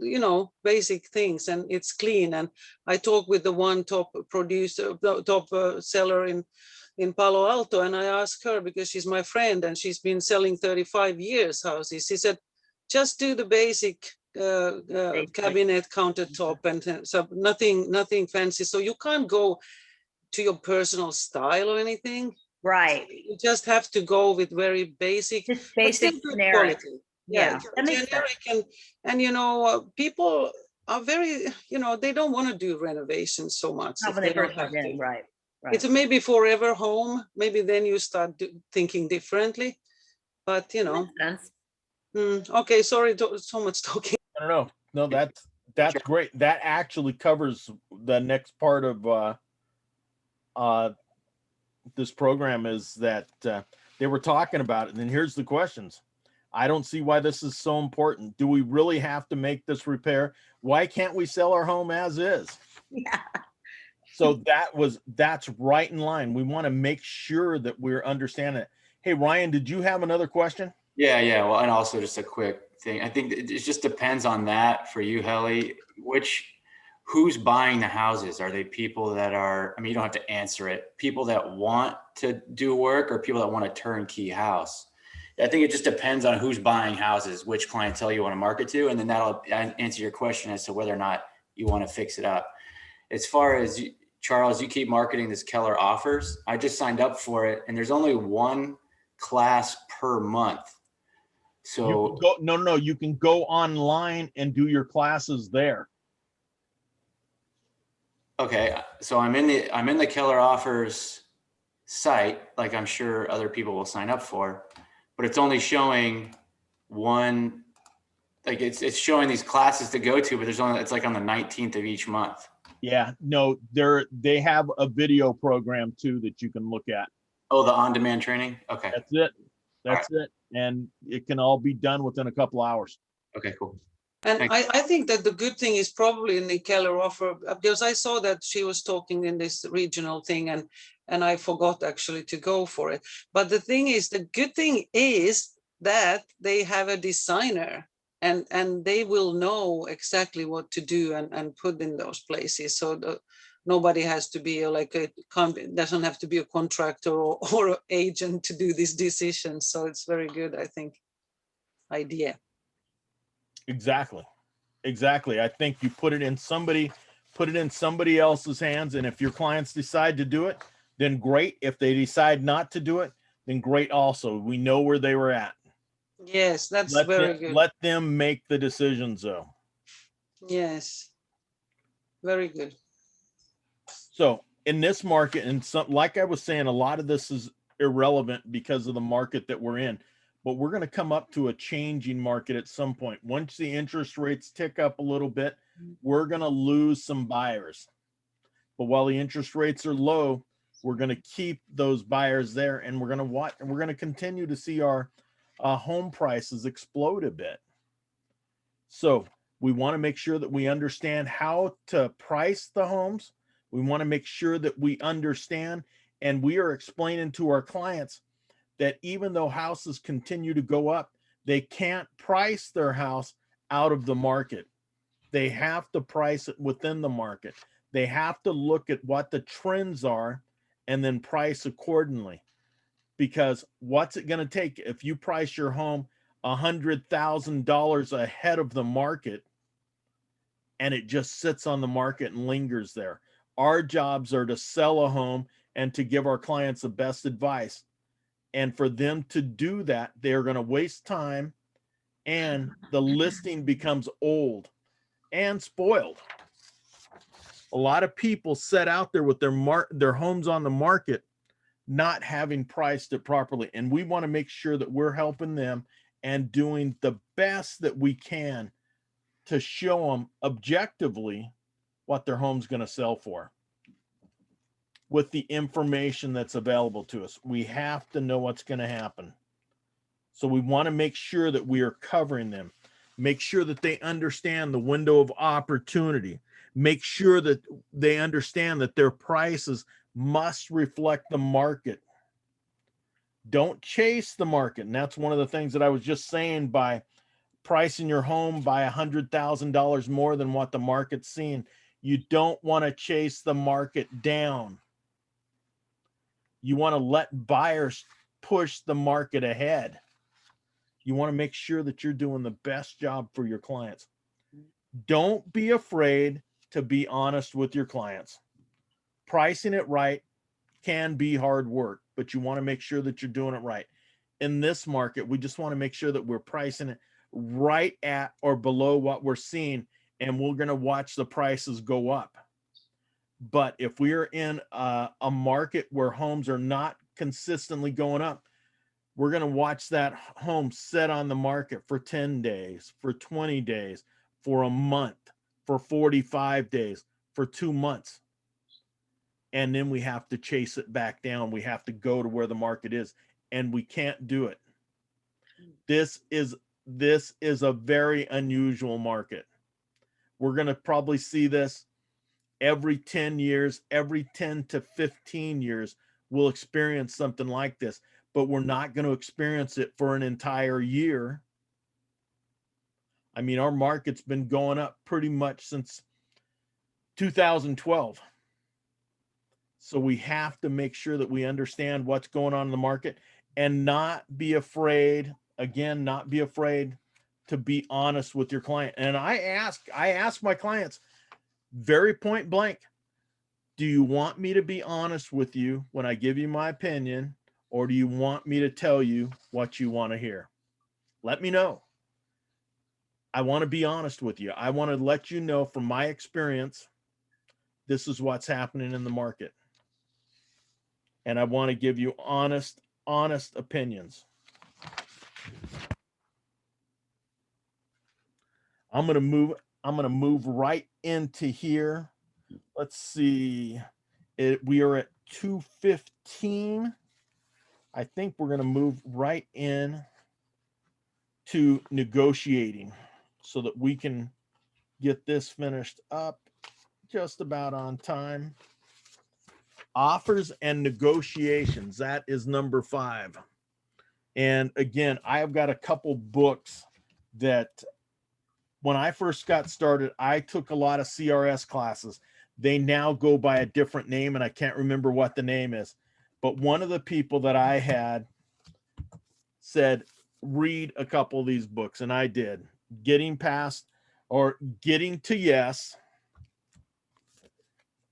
[SPEAKER 4] basic things, and it's clean. And I talked with the one top producer, top seller in Palo Alto, and I asked her because she's my friend and she's been selling 35 years houses. She said, just do the basic cabinet countertop and so nothing fancy. So you can't go to your personal style or anything.
[SPEAKER 2] Right.
[SPEAKER 4] You just have to go with very basic,
[SPEAKER 2] Just
[SPEAKER 4] but still
[SPEAKER 2] basic
[SPEAKER 4] good
[SPEAKER 2] generic.
[SPEAKER 4] quality.
[SPEAKER 2] Yeah, that makes
[SPEAKER 4] generic and people are very, they don't want to do renovations so much.
[SPEAKER 2] Not
[SPEAKER 4] If
[SPEAKER 2] when
[SPEAKER 4] they
[SPEAKER 2] they
[SPEAKER 4] don't
[SPEAKER 2] first
[SPEAKER 4] have
[SPEAKER 2] move in,
[SPEAKER 4] to.
[SPEAKER 2] right.
[SPEAKER 4] It's maybe forever home. Maybe then you start thinking differently. But
[SPEAKER 2] Makes sense.
[SPEAKER 4] okay, sorry, so much talking.
[SPEAKER 1] I don't know. No, that's great. That actually covers the next part of this program, is that they were talking about it. And here's the questions. I don't see why this is so important. Do we really have to make this repair? Why can't we sell our home as is?
[SPEAKER 2] Yeah.
[SPEAKER 1] So that's right in line. We want to make sure that we're understanding it. Hey, Ryan, did you have another question?
[SPEAKER 6] Yeah. Well, and also just a quick thing. I think it just depends on that for you, Helly. Who's buying the houses? Are they people that are, you don't have to answer it, people that want to do work or people that want a turnkey house? I think it just depends on who's buying houses, which clientele you want to market to. And then that'll answer your question as to whether or not you want to fix it up. As far as Charles, you keep marketing this Keller Offers. I just signed up for it and there's only one class per month. So
[SPEAKER 1] you can go online and do your classes there.
[SPEAKER 6] Okay, so I'm in the Keller Offers site, like I'm sure other people will sign up for, but it's only showing one, like it's showing these classes to go to, but it's like on the 19th of each month.
[SPEAKER 1] Yeah, no, they have a video program too that you can look at.
[SPEAKER 6] Oh, the on-demand training? Okay.
[SPEAKER 1] That's it. And it can all be done within a couple hours.
[SPEAKER 6] Okay, cool.
[SPEAKER 4] And I think that the good thing is probably in the Keller offer, because I saw that she was talking in this regional thing and I forgot actually to go for it. But the thing is, the good thing is that they have a designer and they will know exactly what to do and put in those places. So nobody has to be doesn't have to be a contractor or an agent to do this decision. So it's very good, I think, idea.
[SPEAKER 1] Exactly. I think you put it in somebody else's hands. And if your clients decide to do it, then great. If they decide not to do it, then great also. We know where they were at.
[SPEAKER 4] Yes, that's very good.
[SPEAKER 1] Let them make the decisions though.
[SPEAKER 4] Yes. Very good.
[SPEAKER 1] So in this market, and like I was saying, a lot of this is irrelevant because of the market that we're in. But we're going to come up to a changing market at some point. Once the interest rates tick up a little bit, we're going to lose some buyers. But while the interest rates are low, we're going to keep those buyers there, and we're going to continue to see our home prices explode a bit. So we want to make sure that we understand how to price the homes. We want to make sure that we understand, and we are explaining to our clients that even though houses continue to go up, they can't price their house out of the market. They have to price it within the market. They have to look at what the trends are and then price accordingly. Because what's it going to take if you price your home $100,000 ahead of the market and it just sits on the market and lingers there? Our jobs are to sell a home and to give our clients the best advice. And for them to do that, they're going to waste time and the listing becomes old and spoiled. A lot of people set out there with their homes on the market, not having priced it properly. And we want to make sure that we're helping them and doing the best that we can to show them objectively what their home's going to sell for with the information that's available to us. We have to know what's going to happen. So we want to make sure that we are covering them, make sure that they understand the window of opportunity, make sure that they understand that their prices must reflect the market. Don't chase the market. And that's one of the things that I was just saying, by pricing your home by $100,000 more than what the market's seeing. You don't want to chase the market down. You want to let buyers push the market ahead. You want to make sure that you're doing the best job for your clients. Don't be afraid to be honest with your clients. Pricing it right can be hard work, but you want to make sure that you're doing it right. In this market, we just want to make sure that we're pricing it right at or below what we're seeing, and we're going to watch the prices go up. But if we are in a market where homes are not consistently going up, we're going to watch that home sit on the market for 10 days, for 20 days, for a month, for 45 days, for 2 months. And then we have to chase it back down. We have to go to where the market is, and we can't do it. This is a very unusual market. We're going to probably see this every 10 years, every 10 to 15 years, we'll experience something like this, but we're not going to experience it for an entire year. I mean, our market's been going up pretty much since 2012. So we have to make sure that we understand what's going on in the market and not be afraid, again, not be afraid to be honest with your client. And I ask my clients very point blank, do you want me to be honest with you when I give you my opinion, or do you want me to tell you what you want to hear? Let me know. I want to be honest with you. I want to let you know from my experience, this is what's happening in the market. And I want to give you honest opinions. I'm going to move right into here. Let's see. We are at 2:15. I think we're going to move right in to negotiating so that we can get this finished up just about on time. Offers and negotiations, that is number 5. And again, I've got a couple books that when I first got started, I took a lot of CRS classes. They now go by a different name, and I can't remember what the name is. But one of the people that I had said, read a couple of these books, and I did. Getting to Yes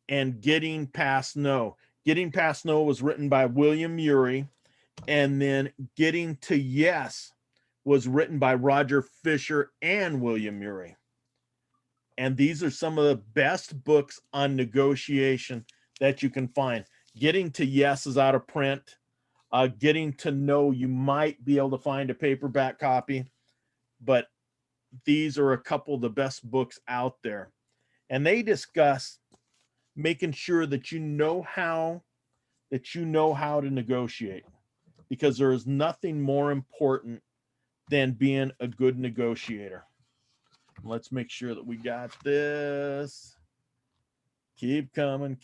[SPEAKER 1] and Getting Past No. Getting Past No was written by William Ury, and then Getting to Yes was written by Roger Fisher and William Ury. And these are some of the best books on negotiation that you can find. Getting to Yes is out of print. Getting to No, you might be able to find a paperback copy, but these are a couple of the best books out there. And they discuss making sure that you know how to negotiate, because there is nothing more important than being a good negotiator. Let's make sure that we got this. Keep coming.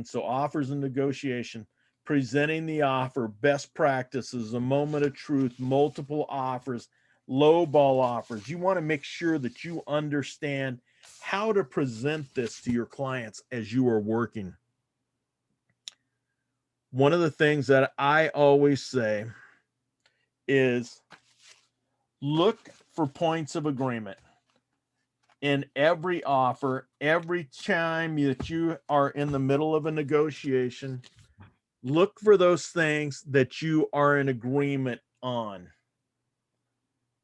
[SPEAKER 1] So offers and negotiation, presenting the offer, best practices, a moment of truth, multiple offers, low ball offers. You want to make sure that you understand how to present this to your clients as you are working. One of the things that I always say is look for points of agreement in every offer. Every time that you are in the middle of a negotiation, look for those things that you are in agreement on.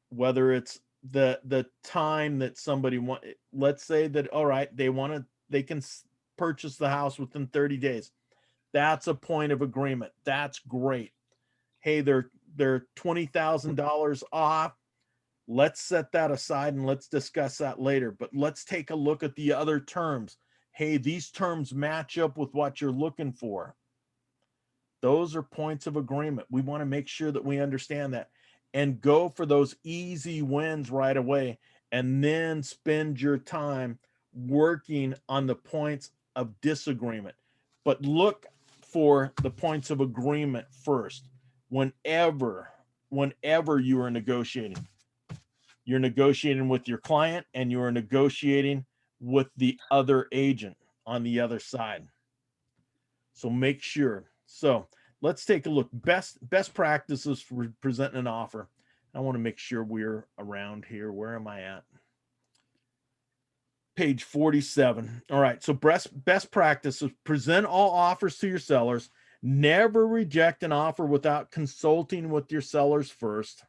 [SPEAKER 1] Whether it's the time that somebody want, let's say that, all right, they can purchase the house within 30 days. That's a point of agreement. That's great. Hey, they're $20,000 off. Let's set that aside and let's discuss that later. But let's take a look at the other terms. Hey, these terms match up with what you're looking for. Those are points of agreement. We want to make sure that we understand that and go for those easy wins right away, and then spend your time working on the points of disagreement. But look for the points of agreement first. Whenever you are negotiating, you're negotiating with your client and you are negotiating with the other agent on the other side. So make sure. So let's take a look. Best practices for presenting an offer. I want to make sure we're around here. Where am I at? Page 47. All right. So best practices: present all offers to your sellers. Never reject an offer without consulting with your sellers first.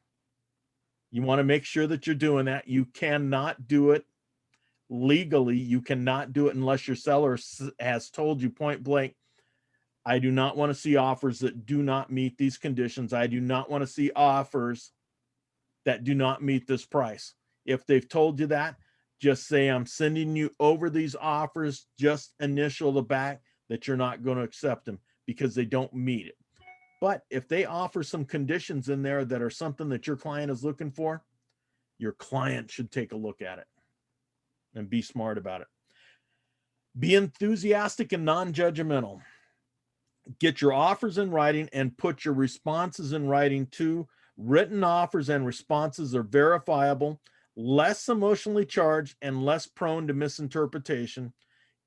[SPEAKER 1] You want to make sure that you're doing that. You cannot do it legally. You cannot do it unless your seller has told you point blank, I do not want to see offers that do not meet these conditions. I do not want to see offers that do not meet this price. If they've told you that, just say, I'm sending you over these offers, just initial the back that you're not going to accept them because they don't meet it. But if they offer some conditions in there that are something that your client is looking for, your client should take a look at it and be smart about it. Be enthusiastic and non-judgmental. Get your offers in writing and put your responses in writing too. Written offers and responses are verifiable, less emotionally charged, and less prone to misinterpretation.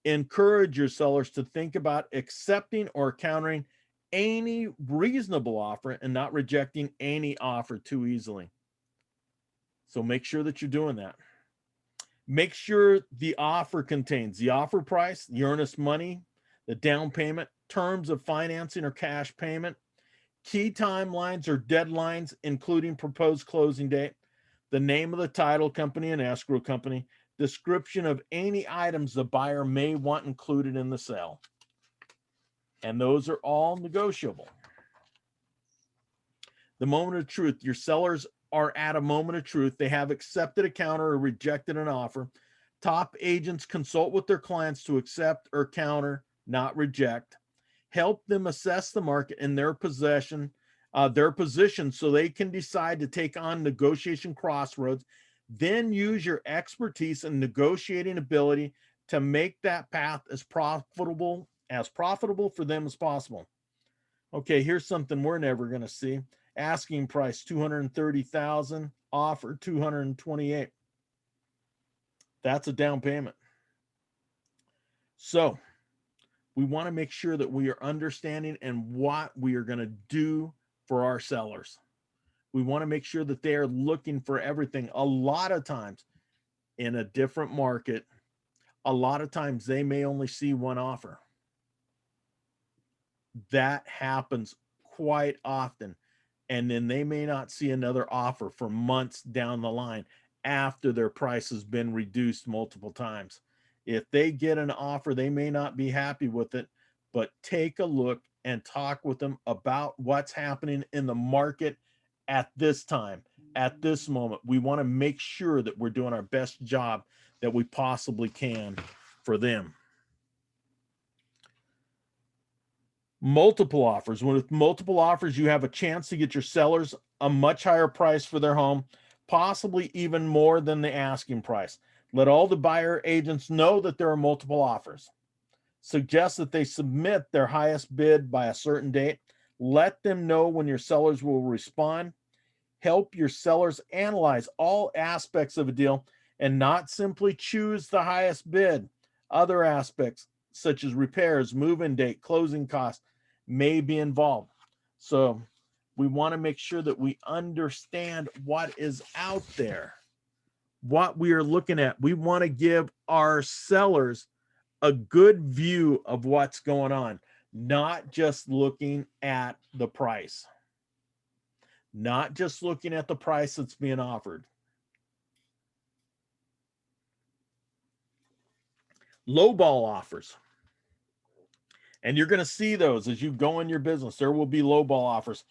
[SPEAKER 1] Encourage your sellers to think about accepting or countering any reasonable offer and not rejecting any offer too easily. So make sure that you're doing that. Make sure the offer contains the offer price, the earnest money, the down payment, terms of financing or cash payment, key timelines or deadlines, including proposed closing date, the name of the title company and escrow company, description of any items the buyer may want included in the sale. And those are all negotiable. The moment of truth. Your sellers are at a moment of truth. They have accepted a counter or rejected an offer. Top agents consult with their clients to accept or counter, not reject. Help them assess the market and their position so they can decide to take on negotiation crossroads. Then use your expertise and negotiating ability to make that path as profitable for them as possible. Okay, here's something we're never going to see. Asking price $230,000, offer $228,000. That's a down payment. So we want to make sure that we are understanding and what we are going to do for our sellers. We want to make sure that they are looking for everything. A lot of times in a different market, a lot of times they may only see one offer. That happens quite often. And then they may not see another offer for months down the line after their price has been reduced multiple times. If they get an offer, they may not be happy with it, but take a look and talk with them about what's happening in the market at this time, at this moment. We want to make sure that we're doing our best job that we possibly can for them. Multiple offers. With multiple offers, you have a chance to get your sellers a much higher price for their home, possibly even more than the asking price. Let all the buyer agents know that there are multiple offers. Suggest that they submit their highest bid by a certain date. Let them know when your sellers will respond. Help your sellers analyze all aspects of a deal and not simply choose the highest bid. Other aspects, such as repairs, move-in date, closing costs, may be involved. So we want to make sure that we understand what is out there, what we are looking at. We want to give our sellers a good view of what's going on, not just looking at the price, not just looking at the price that's being offered. Lowball offers. And you're going to see those as you go in your business. There will be lowball offers.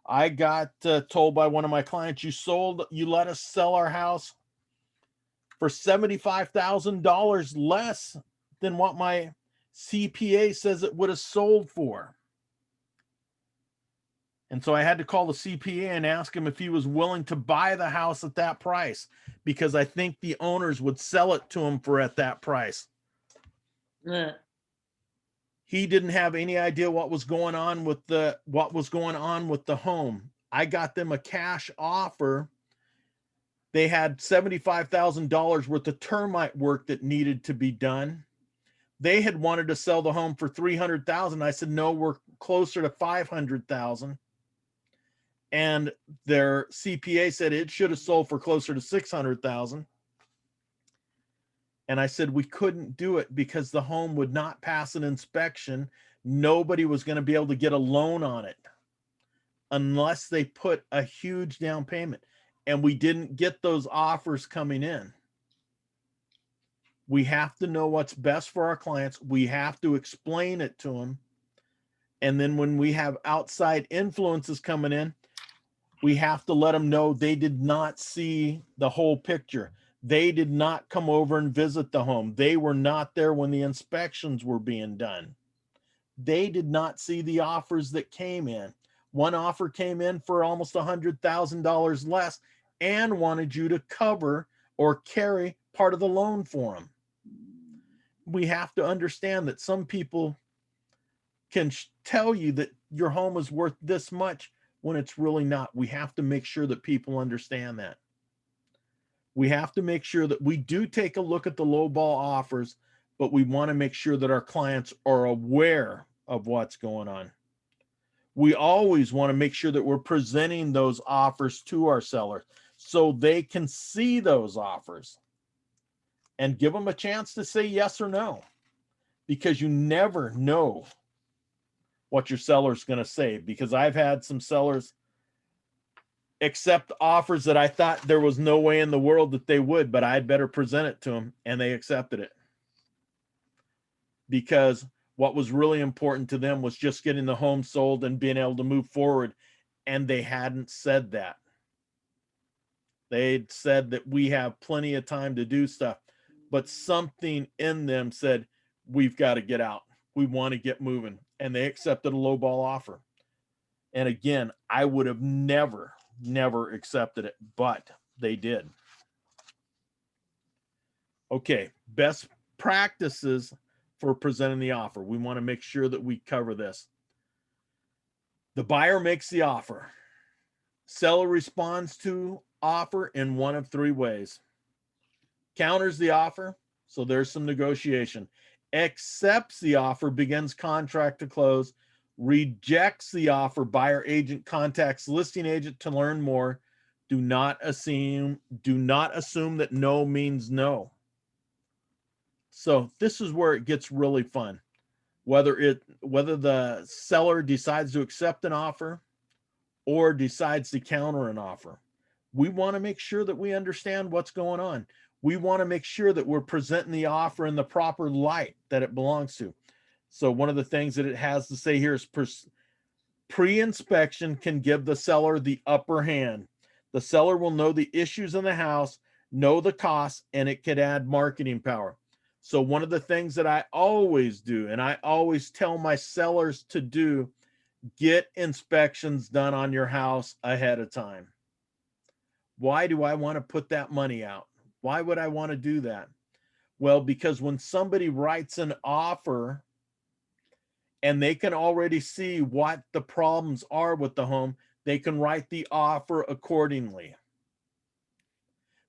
[SPEAKER 1] I got told by one of my clients, you let us sell our house for $75,000 less than what my CPA says it would have sold for. And so I had to call the CPA and ask him if he was willing to buy the house at that price, because I think the owners would sell it to him for at that price. He didn't have any idea what was going on with the home. I got them a cash offer. They had $75,000 worth of termite work that needed to be done. They had wanted to sell the home for $300,000. I said, no, we're closer to $500,000. And their CPA said it should have sold for closer to $600,000. And I said, we couldn't do it because the home would not pass an inspection. Nobody was going to be able to get a loan on it unless they put a huge down payment. And we didn't get those offers coming in. We have to know what's best for our clients. We have to explain it to them. And then when we have outside influences coming in, we have to let them know they did not see the whole picture. They did not come over and visit the home. They were not there when the inspections were being done. They did not see the offers that came in. One offer came in for almost $100,000 less and wanted you to cover or carry part of the loan for them. We have to understand that some people can tell you that your home is worth this much when it's really not. We have to make sure that people understand that. We have to make sure that we do take a look at the lowball offers, but we want to make sure that our clients are aware of what's going on. We always want to make sure that we're presenting those offers to our sellers so they can see those offers and give them a chance to say yes or no, because you never know what your seller's going to say. Because I've had some sellers accept offers that I thought there was no way in the world that they would, but I'd better present it to them, and they accepted it. Because what was really important to them was just getting the home sold and being able to move forward, and they hadn't said that. They'd said that we have plenty of time to do stuff, but something in them said, we've got to get out. We want to get moving, and they accepted a lowball offer. And again, I would have never accepted it, but they did. Okay, best practices for presenting the offer. We want to make sure that we cover this. The buyer makes the offer. Seller responds to offer in one of three ways. Counters the offer, so there's some negotiation. Accepts the offer, begins contract to close. Rejects the offer, buyer agent contacts listing agent to learn more. Do not assume that no means no. So this is where it gets really fun. Whether the seller decides to accept an offer or decides to counter an offer, we want to make sure that we understand what's going on. We want to make sure that we're presenting the offer in the proper light that it belongs to. So one of the things that it has to say here is pre-inspection can give the seller the upper hand. The seller will know the issues in the house, know the costs, and it could add marketing power. So one of the things that I always do, and I always tell my sellers to do, get inspections done on your house ahead of time. Why do I want to put that money out? Why would I want to do that? Well, because when somebody writes an offer and they can already see what the problems are with the home, they can write the offer accordingly.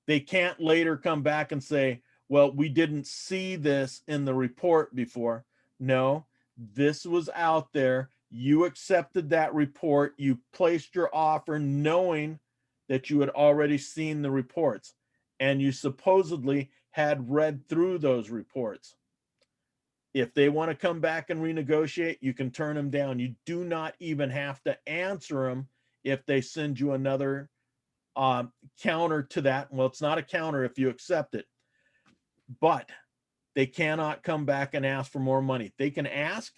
[SPEAKER 1] They can't later come back and say, well, we didn't see this in the report before. No, this was out there. You accepted that report. You placed your offer knowing that you had already seen the reports, and you supposedly had read through those reports. If they want to come back and renegotiate, you can turn them down. You do not even have to answer them if they send you another counter to that. Well, it's not a counter if you accept it, but they cannot come back and ask for more money. They can ask,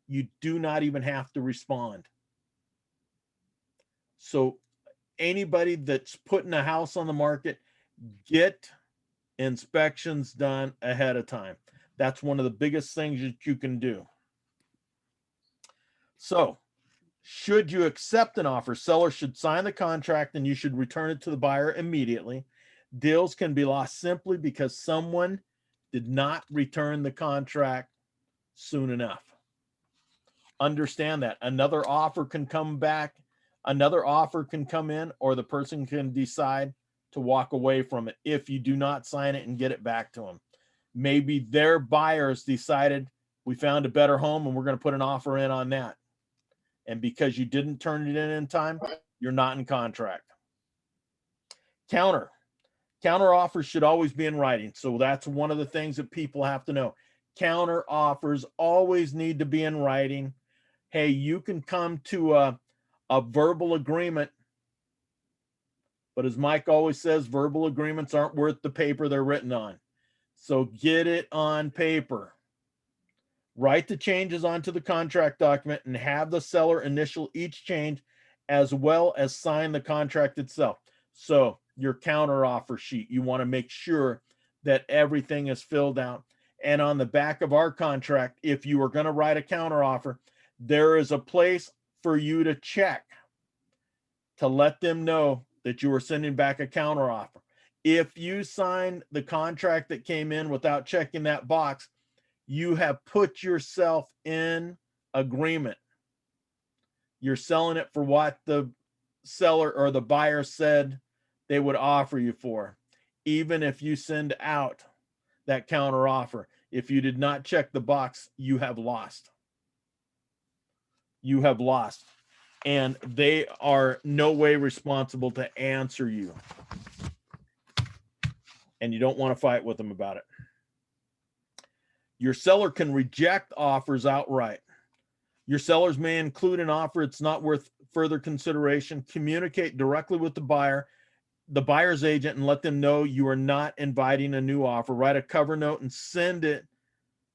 [SPEAKER 1] You do not even have to respond. So anybody that's putting a house on the market, get inspections done ahead of time. That's one of the biggest things that you can do. So, should you accept an offer, seller should sign the contract and you should return it to the buyer immediately. Deals can be lost simply because someone did not return the contract soon enough. Understand that. Another offer can come back, another offer can come in, or the person can decide to walk away from it if you do not sign it and get it back to them. Maybe their buyers decided, we found a better home and we're going to put an offer in on that. And because you didn't turn it in time, you're not in contract. Counter offers should always be in writing. So that's one of the things that people have to know. Counter offers always need to be in writing. Hey, you can come to a verbal agreement, but as Mike always says, verbal agreements aren't worth the paper they're written on. So get it on paper. Write the changes onto the contract document and have the seller initial each change as well as sign the contract itself. So your counter offer sheet, you want to make sure that everything is filled out. And on the back of our contract, if you are going to write a counter offer, there is a place for you to check to let them know that you are sending back a counter offer. If you sign the contract that came in without checking that box, you have put yourself in agreement. You're selling it for what the seller or the buyer said they would offer you for. Even if you send out that counter offer, if you did not check the box, you have lost. You have lost. And they are no way responsible to answer you. And you don't want to fight with them about it. Your seller can reject offers outright. Your sellers may include an offer it's not worth further consideration. Communicate directly with the buyer, the buyer's agent, and let them know you are not inviting a new offer. Write a cover note and send it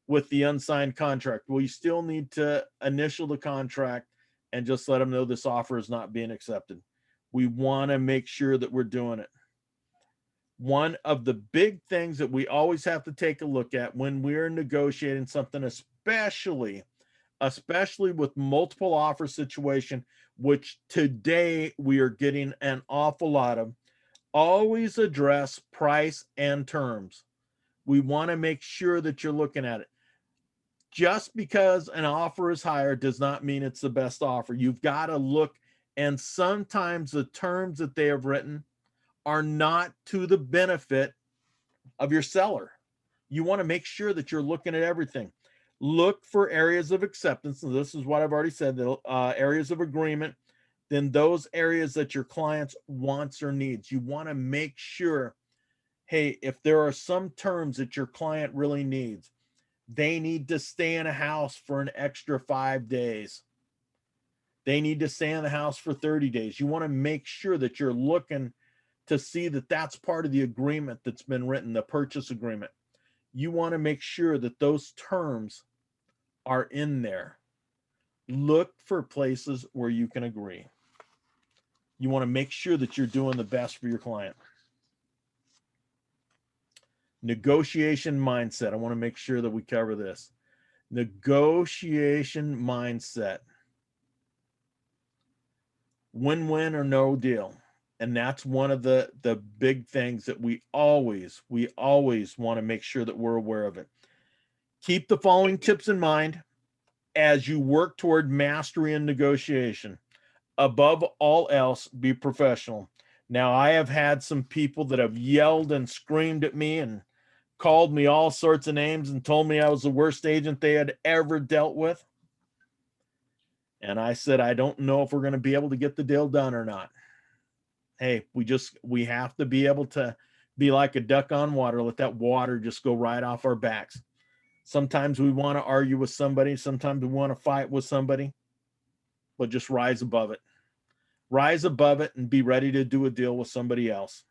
[SPEAKER 1] with the unsigned contract. Well, you still need to initial the contract and just let them know this offer is not being accepted. We want to make sure that we're doing it. One of the big things that we always have to take a look at when we're negotiating something, especially with multiple offer situation, which today we are getting an awful lot of, always address price and terms. We want to make sure that you're looking at it. Just because an offer is higher does not mean it's the best offer. You've got to look, and sometimes the terms that they have written are not to the benefit of your seller. You want to make sure that you're looking at everything. Look for areas of acceptance. And this is what I've already said, the areas of agreement, then those areas that your clients wants or needs. You want to make sure, hey, if there are some terms that your client really needs, they need to stay in a house for an extra 5 days. They need to stay in the house for 30 days. You want to make sure that you're looking to see that that's part of the agreement that's been written, the purchase agreement. You want to make sure that those terms are in there. Look for places where you can agree. You want to make sure that you're doing the best for your client. Negotiation mindset. I want to make sure that we cover this. Negotiation mindset. Win-win or no deal. And that's one of the big things that we always want to make sure that we're aware of it. Keep the following tips in mind as you work toward mastery in negotiation. Above all else, be professional. Now, I have had some people that have yelled and screamed at me and called me all sorts of names and told me I was the worst agent they had ever dealt with. And I said, I don't know if we're going to be able to get the deal done or not. Hey, we have to be able to be like a duck on water. Let that water just go right off our backs. Sometimes we want to argue with somebody. Sometimes we want to fight with somebody, but just rise above it. Rise above it and be ready to do a deal with somebody else.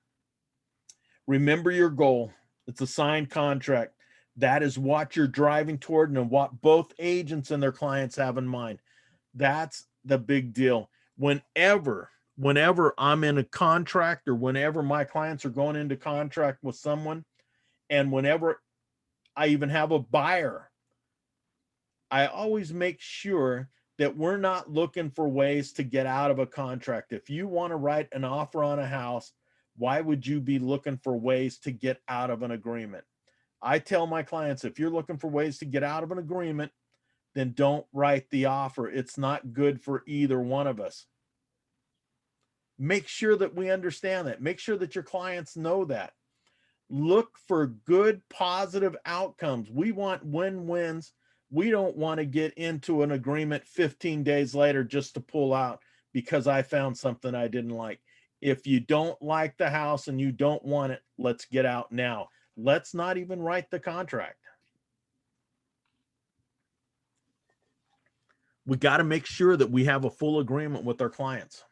[SPEAKER 1] Remember your goal. It's a signed contract. That is what you're driving toward and what both agents and their clients have in mind. That's the big deal. Whenever I'm in a contract, or whenever my clients are going into contract with someone, and whenever I even have a buyer, I always make sure that we're not looking for ways to get out of a contract. If you want to write an offer on a house, why would you be looking for ways to get out of an agreement? I tell my clients, if you're looking for ways to get out of an agreement, then don't write the offer. It's not good for either one of us. Make sure that we understand that. Make sure that your clients know that. Look for good, positive outcomes. We want win-wins. We don't want to get into an agreement 15 days later just to pull out because I found something I didn't like. If you don't like the house and you don't want it, let's get out now. Let's not even write the contract. We got to make sure that we have a full agreement with our clients.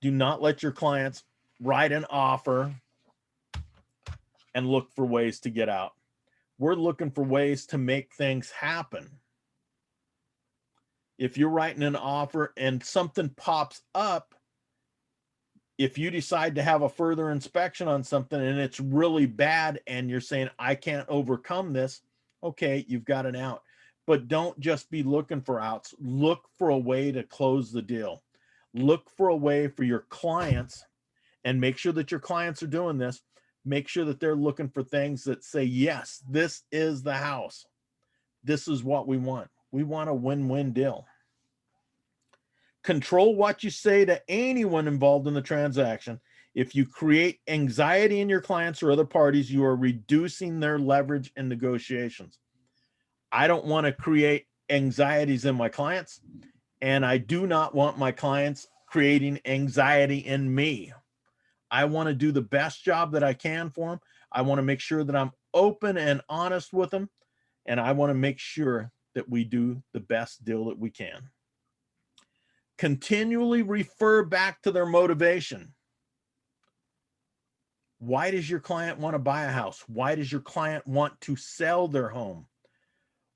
[SPEAKER 1] Do not let your clients write an offer and look for ways to get out. We're looking for ways to make things happen. If you're writing an offer and something pops up, if you decide to have a further inspection on something and it's really bad and you're saying, I can't overcome this, okay, you've got an out. But don't just be looking for outs. Look for a way to close the deal. Look for a way for your clients, and make sure that your clients are doing this. Make sure that they're looking for things that say, yes, this is the house. This is what we want. We want a win-win deal. Control what you say to anyone involved in the transaction. If you create anxiety in your clients or other parties, you are reducing their leverage in negotiations. I don't want to create anxieties in my clients, and I do not want my clients creating anxiety in me. I want to do the best job that I can for them. I want to make sure that I'm open and honest with them, and I want to make sure that we do the best deal that we can. Continually refer back to their motivation. Why does your client want to buy a house? Why does your client want to sell their home?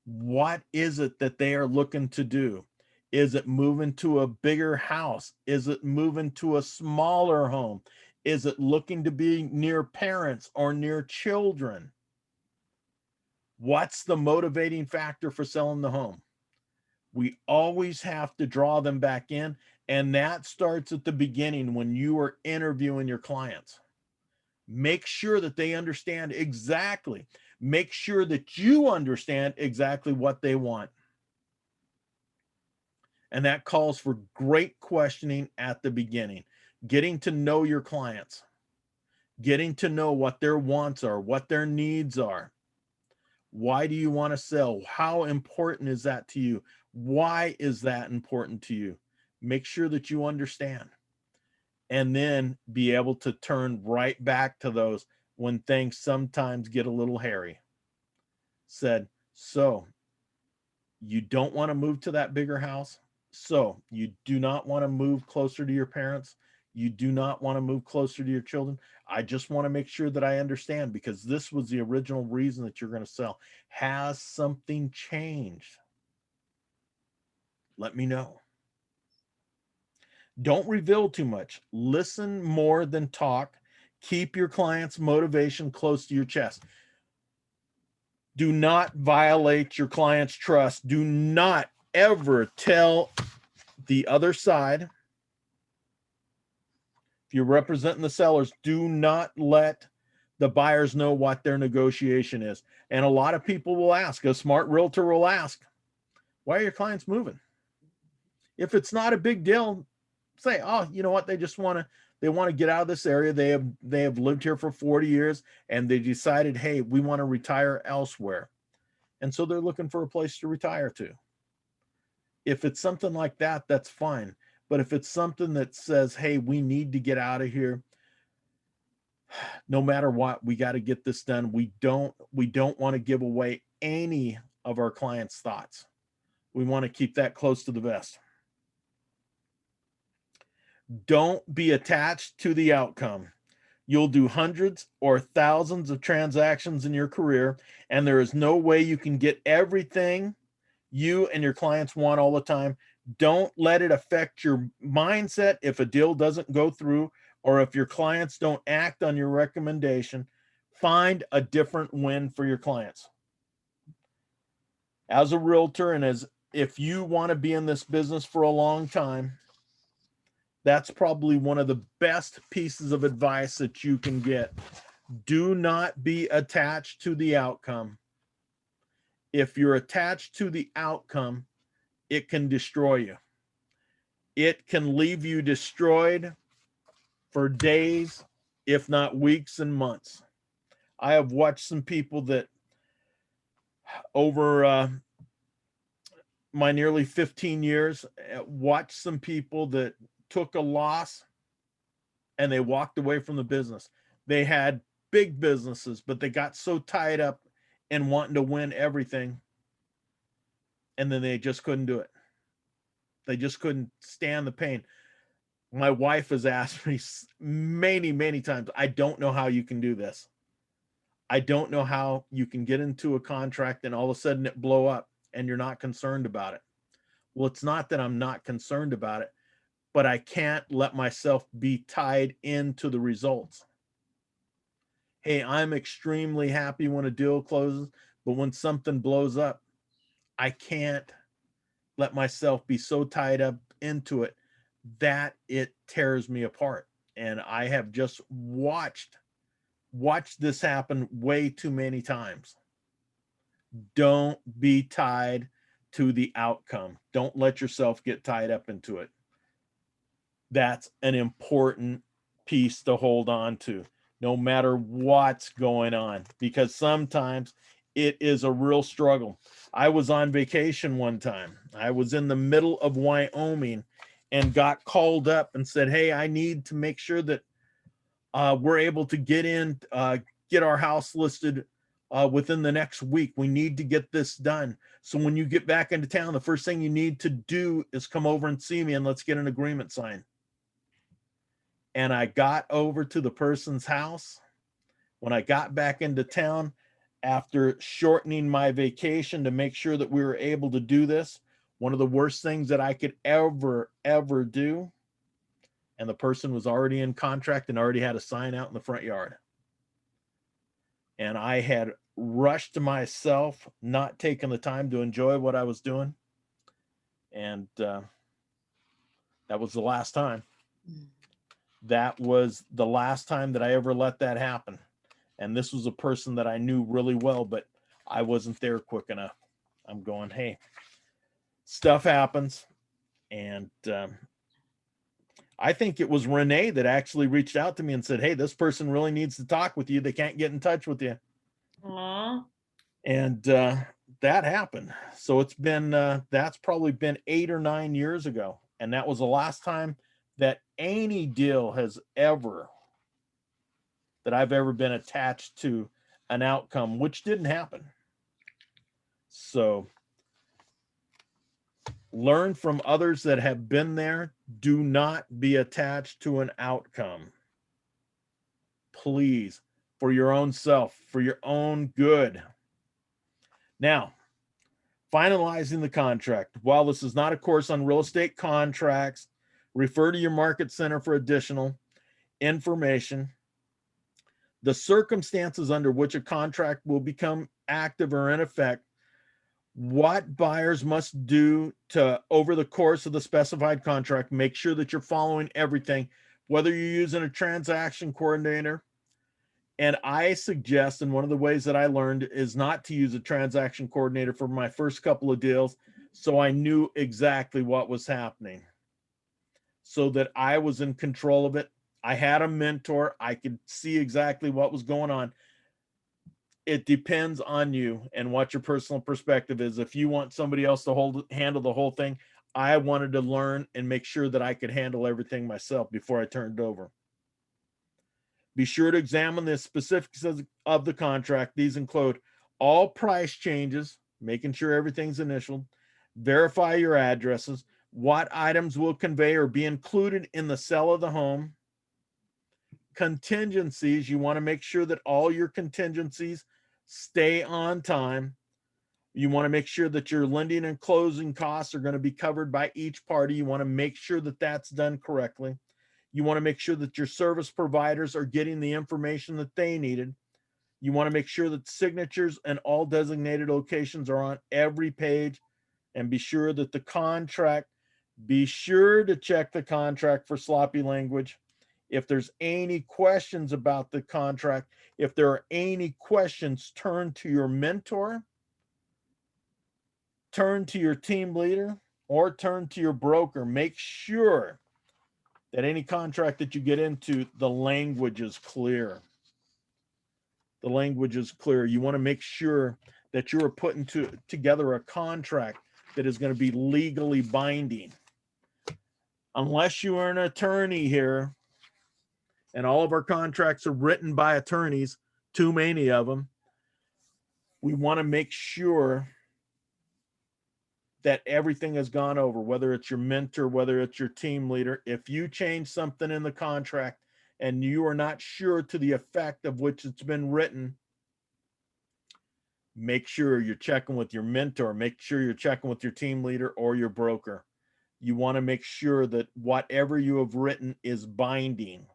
[SPEAKER 1] What is it that they are looking to do? Is it moving to a bigger house? Is it moving to a smaller home? Is it looking to be near parents or near children? What's the motivating factor for selling the home? We always have to draw them back in, and that starts at the beginning when you are interviewing your clients. Make sure that they understand exactly. Make sure that you understand exactly what they want. And that calls for great questioning at the beginning, getting to know your clients, getting to know what their wants are, what their needs are. Why do you want to sell? How important is that to you? Why is that important to you? Make sure that you understand, and then be able to turn right back to those when things sometimes get a little hairy. Said, so you don't want to move to that bigger house? So you do not want to move closer to your parents? You do not want to move closer to your children? I just want to make sure that I understand, because this was the original reason that you're going to sell. Has something changed? Let me know. Don't reveal too much. Listen more than talk. Keep your client's motivation close to your chest. Do not violate your client's trust. Do not ever tell the other side. If you're representing the sellers, do not let the buyers know what their negotiation is. And a lot of people will ask, a smart realtor will ask, why are your clients moving? If it's not a big deal, say, oh, you know what? They want to get out of this area. They have lived here for 40 years and they decided, hey, we want to retire elsewhere. And so they're looking for a place to retire to. If it's something like that, that's fine. But if it's something that says, hey, we need to get out of here, no matter what, we got to get this done. We don't want to give away any of our clients' thoughts. We want to keep that close to the vest. Don't be attached to the outcome. You'll do hundreds or thousands of transactions in your career, and there is no way you can get everything you and your clients want all the time. Don't let it affect your mindset if a deal doesn't go through or if your clients don't act on your recommendation. Find a different win for your clients. As a realtor, and as if you want to be in this business for a long time, that's probably one of the best pieces of advice that you can get. Do not be attached to the outcome. If you're attached to the outcome, it can destroy you. It can leave you destroyed for days, if not weeks and months. I have watched some people that over my nearly 15 years, watched some people that took a loss and they walked away from the business. They had big businesses, but they got so tied up in wanting to win everything, and then they just couldn't do it. They just couldn't stand the pain. My wife has asked me many, many times, I don't know how you can do this. I don't know how you can get into a contract and all of a sudden it blow up and you're not concerned about it. Well, it's not that I'm not concerned about it, but I can't let myself be tied into the results. Hey, I'm extremely happy when a deal closes, but when something blows up, I can't let myself be so tied up into it that it tears me apart. And I have just watched this happen way too many times. Don't be tied to the outcome. Don't let yourself get tied up into it. That's an important piece to hold on to, no matter what's going on, because sometimes it is a real struggle. I was on vacation one time. I was in the middle of Wyoming and got called up and said, hey, I need to make sure that we're able to get our house listed within the next week. We need to get this done. So when you get back into town, the first thing you need to do is come over and see me and let's get an agreement signed. And I got over to the person's house. When I got back into town, after shortening my vacation to make sure that we were able to do this, one of the worst things that I could ever do, and the person was already in contract and already had a sign out in the front yard. And I had rushed myself, not taking the time to enjoy what I was doing. And that was the last time. That was the last time that I ever let that happen. And this was a person that I knew really well, but I wasn't there quick enough. I'm going, hey, stuff happens. And I think it was Renee that actually reached out to me and said, hey, this person really needs to talk with you. They can't get in touch with you.
[SPEAKER 2] Aww.
[SPEAKER 1] And that happened. So it's been, that's probably been 8 or 9 years ago. And that was the last time that any deal that I've ever been attached to an outcome, which didn't happen. So learn from others that have been there. Do not be attached to an outcome. Please, for your own self, for your own good. Now, finalizing the contract. While this is not a course on real estate contracts, refer to your market center for additional information. The circumstances under which a contract will become active or in effect, what buyers must do to, over the course of the specified contract, make sure that you're following everything, whether you're using a transaction coordinator. And I suggest, and one of the ways that I learned is not to use a transaction coordinator for my first couple of deals. So I knew exactly what was happening so that I was in control of it. I had a mentor. I could see exactly what was going on. It depends on you and what your personal perspective is. If you want somebody else to handle the whole thing, I wanted to learn and make sure that I could handle everything myself before I turned it over. Be sure to examine the specifics of the contract. These include all price changes, making sure everything's initialed, verify your addresses, what items will convey or be included in the sale of the home, contingencies, you want to make sure that all your contingencies stay on time. You want to make sure that your lending and closing costs are going to be covered by each party. You want to make sure that that's done correctly. You want to make sure that your service providers are getting the information that they needed. You want to make sure that signatures and all designated locations are on every page, and be sure that the contract, be sure to check the contract for sloppy language. If there's any questions about the contract, if there are any questions, turn to your mentor, turn to your team leader, or turn to your broker. Make sure that any contract that you get into, the language is clear. The language is clear. You want to make sure that you are putting together a contract that is going to be legally binding. Unless you are an attorney here, and all of our contracts are written by attorneys, too many of them, we want to make sure that everything has gone over, whether it's your mentor, whether it's your team leader. If you change something in the contract and you are not sure to the effect of which it's been written, make sure you're checking with your mentor, make sure you're checking with your team leader or your broker. You want to make sure that whatever you have written is binding.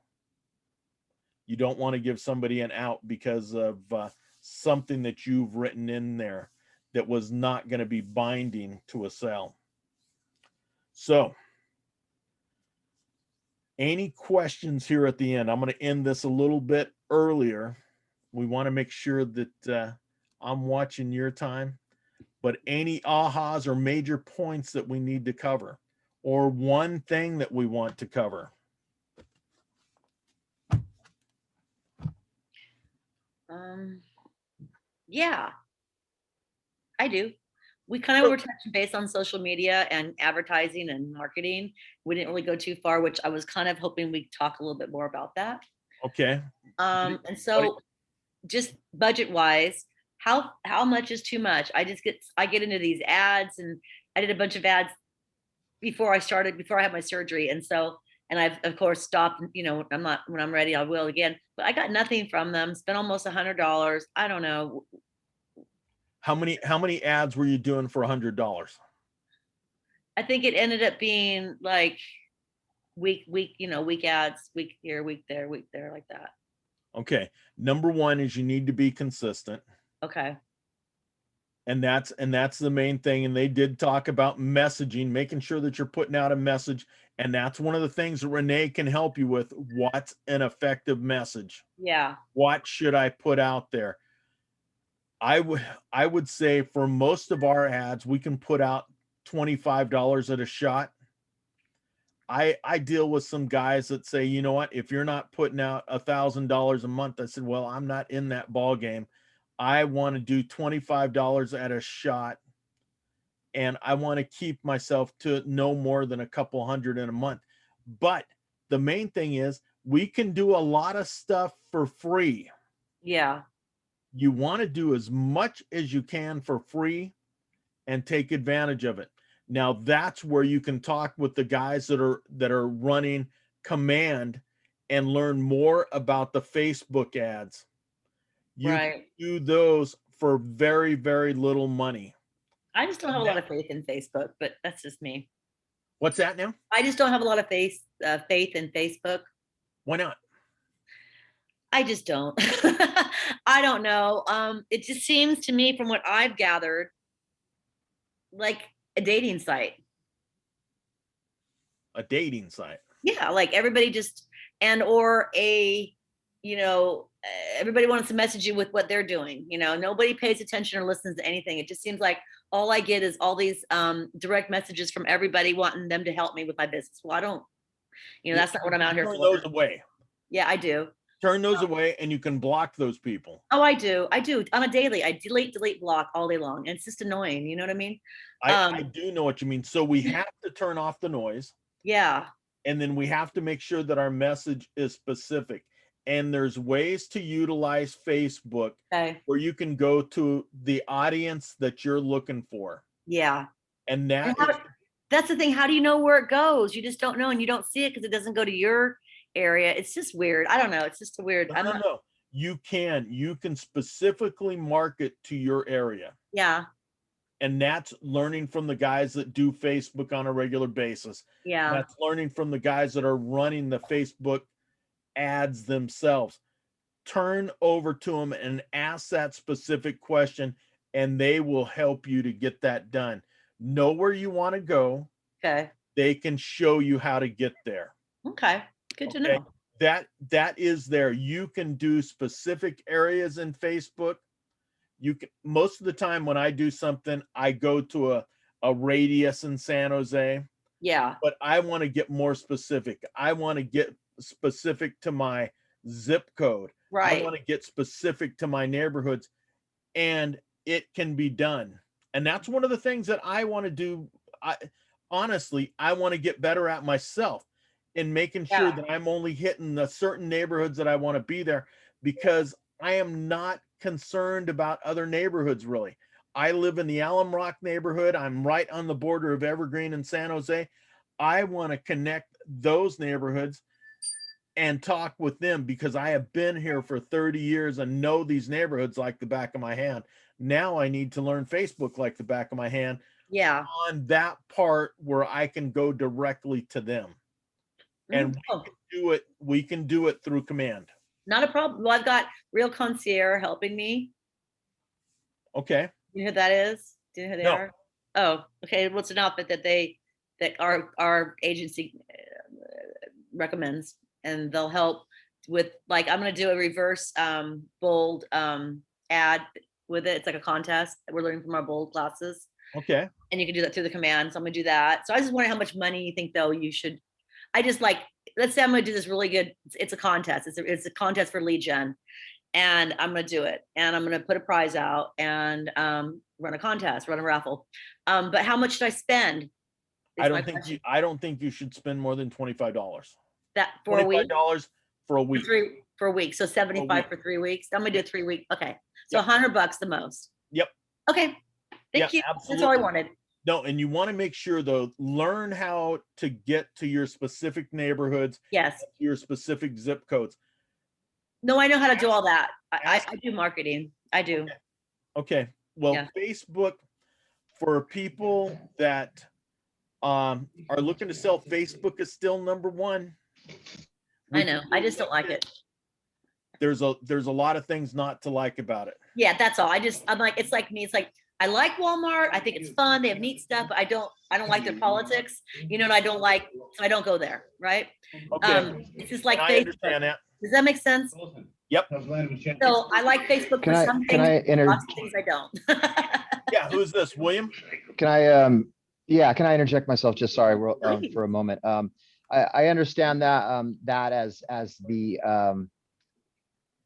[SPEAKER 1] You don't want to give somebody an out because of something that you've written in there that was not going to be binding to a sale. So, any questions here at the end? I'm going to end this a little bit earlier. We want to make sure that I'm watching your time, but any ahas or major points that we need to cover, or one thing that we want to cover.
[SPEAKER 2] Yeah, I do. We kind of were touching base on social media and advertising and marketing. We didn't really go too far, which I was kind of hoping we'd talk a little bit more about that.
[SPEAKER 1] Okay.
[SPEAKER 2] And so just budget wise, how much is too much? I get into these ads, and I did a bunch of ads before I had my surgery. And I've of course stopped, when I'm ready, I will again, but I got nothing from them, spent almost $100. I don't know.
[SPEAKER 1] How many ads were you doing for $100?
[SPEAKER 2] I think it ended up being like week ads, week here, week there, like that.
[SPEAKER 1] Okay. Number one is you need to be consistent.
[SPEAKER 2] Okay.
[SPEAKER 1] And that's the main thing. And they did talk about messaging, making sure that you're putting out a message. And that's one of the things that Renee can help you with. What's an effective message?
[SPEAKER 2] Yeah.
[SPEAKER 1] What should I put out there? I would say for most of our ads, we can put out $25 at a shot. I deal with some guys that say, you know what, if you're not putting out $1,000 a month, I said, well, I'm not in that ball game. I want to do $25 at a shot, and I want to keep myself to no more than a couple hundred in a month. But the main thing is we can do a lot of stuff for free.
[SPEAKER 2] Yeah.
[SPEAKER 1] You want to do as much as you can for free and take advantage of it. Now that's where you can talk with the guys that are running Command and learn more about the Facebook ads. You can do those for very, very little money.
[SPEAKER 2] I just don't have a lot of faith in Facebook, but that's just me.
[SPEAKER 1] What's that now?
[SPEAKER 2] I just don't have a lot of faith in Facebook.
[SPEAKER 1] Why not?
[SPEAKER 2] I just don't. I don't know. It just seems to me, from what I've gathered, like a dating site.
[SPEAKER 1] A dating site.
[SPEAKER 2] Yeah, like everybody just, or everybody wants to message you with what they're doing. Nobody pays attention or listens to anything. It just seems like all I get is all these direct messages from everybody wanting them to help me with my business. Well, I don't, that's not what I'm out here for.
[SPEAKER 1] Turn those away.
[SPEAKER 2] Yeah, I do.
[SPEAKER 1] Turn those away, and you can block those people.
[SPEAKER 2] Oh, I do on a daily. I delete, block all day long, and it's just annoying. You know what I mean?
[SPEAKER 1] I do know what you mean. So we have to turn off the noise.
[SPEAKER 2] Yeah.
[SPEAKER 1] And then we have to make sure that our message is specific. And there's ways to utilize Facebook where you can go to the audience that you're looking for.
[SPEAKER 2] Yeah.
[SPEAKER 1] And
[SPEAKER 2] that's the thing. How do you know where it goes? You just don't know, and you don't see it because it doesn't go to your area. It's just weird. I don't know. It's just a weird. I'm not,
[SPEAKER 1] No. You can specifically market to your area.
[SPEAKER 2] yeah.
[SPEAKER 1] And that's learning from the guys that do Facebook on a regular basis.
[SPEAKER 2] Yeah.
[SPEAKER 1] That's learning from the guys that are running the Facebook ads themselves. Turn over to them and ask that specific question, and they will help you to get that done. Know where you want to go.
[SPEAKER 2] Okay.
[SPEAKER 1] They can show you how to get there.
[SPEAKER 2] Okay. Good to know.
[SPEAKER 1] That is there. You can do specific areas in Facebook. You can, most of the time when I do something, I go to a radius in San Jose.
[SPEAKER 2] Yeah.
[SPEAKER 1] But I want to get more specific. I want to get specific to my zip code.
[SPEAKER 2] Right.
[SPEAKER 1] I want to get specific to my neighborhoods, and it can be done. And that's one of the things that I want to do. Honestly, I want to get better at myself in making sure that I'm only hitting the certain neighborhoods that I want to be there, because I am not concerned about other neighborhoods really. I live in the Alum Rock neighborhood. I'm right on the border of Evergreen and San Jose. I want to connect those neighborhoods and talk with them, because I have been here for 30 years and know these neighborhoods like the back of my hand. Now I need to learn Facebook like the back of my hand.
[SPEAKER 2] Yeah.
[SPEAKER 1] On that part where I can go directly to them. And we can do it through command.
[SPEAKER 2] Not a problem. Well, I've got Real Concierge helping me.
[SPEAKER 1] Okay.
[SPEAKER 2] You know who that is? Do you know who they are? Oh, okay. Well, it's an outfit that our agency recommends, and they'll help with, like, I'm going to do a reverse bold ad with it. It's like a contest that we're learning from our bold classes.
[SPEAKER 1] Okay.
[SPEAKER 2] And you can do that through the command. So I'm going to do that. So I just wonder how much money you think though you should. I just, like, let's say I'm going to do this really good. It's a contest. It's a contest for lead gen, and I'm going to do it, and I'm going to put a prize out and run a contest, run a raffle. But how much should I spend?
[SPEAKER 1] I don't think you should spend more than $25.
[SPEAKER 2] That for a week?
[SPEAKER 1] $25 for a week.
[SPEAKER 2] For a week. So 75 for 3 weeks. I'm going to do 3 weeks. Okay. So $100 the most.
[SPEAKER 1] Yep.
[SPEAKER 2] Okay. Thank you. Absolutely. That's all I wanted.
[SPEAKER 1] No, and you want to make sure though, learn how to get to your specific neighborhoods.
[SPEAKER 2] Yes.
[SPEAKER 1] Your specific zip codes.
[SPEAKER 2] No, I know how to do all that. I do marketing. I do.
[SPEAKER 1] Okay. Well, Facebook, for people that are looking to sell, Facebook is still number one.
[SPEAKER 2] I know. I just don't like it.
[SPEAKER 1] There's a lot of things not to like about it.
[SPEAKER 2] Yeah, that's all. I'm like, it's like me. It's like, I like Walmart. I think it's fun. They have neat stuff, but I don't like their politics. You know, and I don't like, so I don't go there. Right.
[SPEAKER 1] Okay.
[SPEAKER 2] It's just like
[SPEAKER 1] I understand that.
[SPEAKER 2] Does that make sense?
[SPEAKER 1] Yep.
[SPEAKER 2] So I like Facebook for some things, lots of things I don't.
[SPEAKER 1] Yeah. Who's this? William?
[SPEAKER 9] Can I interject myself? Just sorry for a moment. I understand that that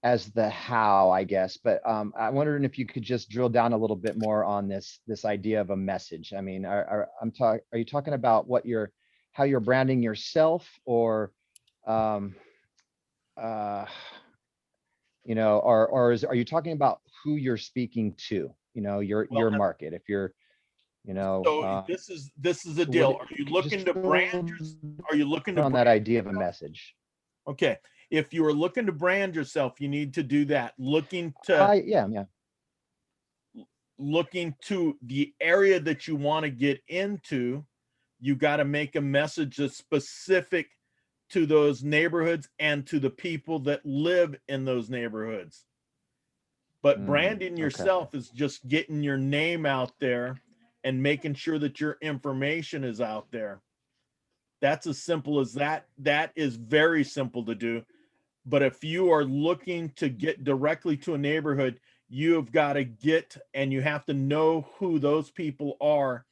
[SPEAKER 9] as the how, I guess, but I'm wondering if you could just drill down a little bit more on this idea of a message. I mean, are you talking about how you're branding yourself, or you know, or are you talking about who you're speaking to? You know, your market. If you're, you know,
[SPEAKER 1] so this is a deal. Are you looking to brand? Are you looking to
[SPEAKER 9] on that idea of a message?
[SPEAKER 1] Okay. If you are looking to brand yourself, you need to do that. Looking to looking to the area that you want to get into, you got to make a message that's specific to those neighborhoods and to the people that live in those neighborhoods. But branding yourself is just getting your name out there and making sure that your information is out there. That's as simple as that. That is very simple to do. But if you are looking to get directly to a neighborhood, you have got to get, and you have to know who those people are,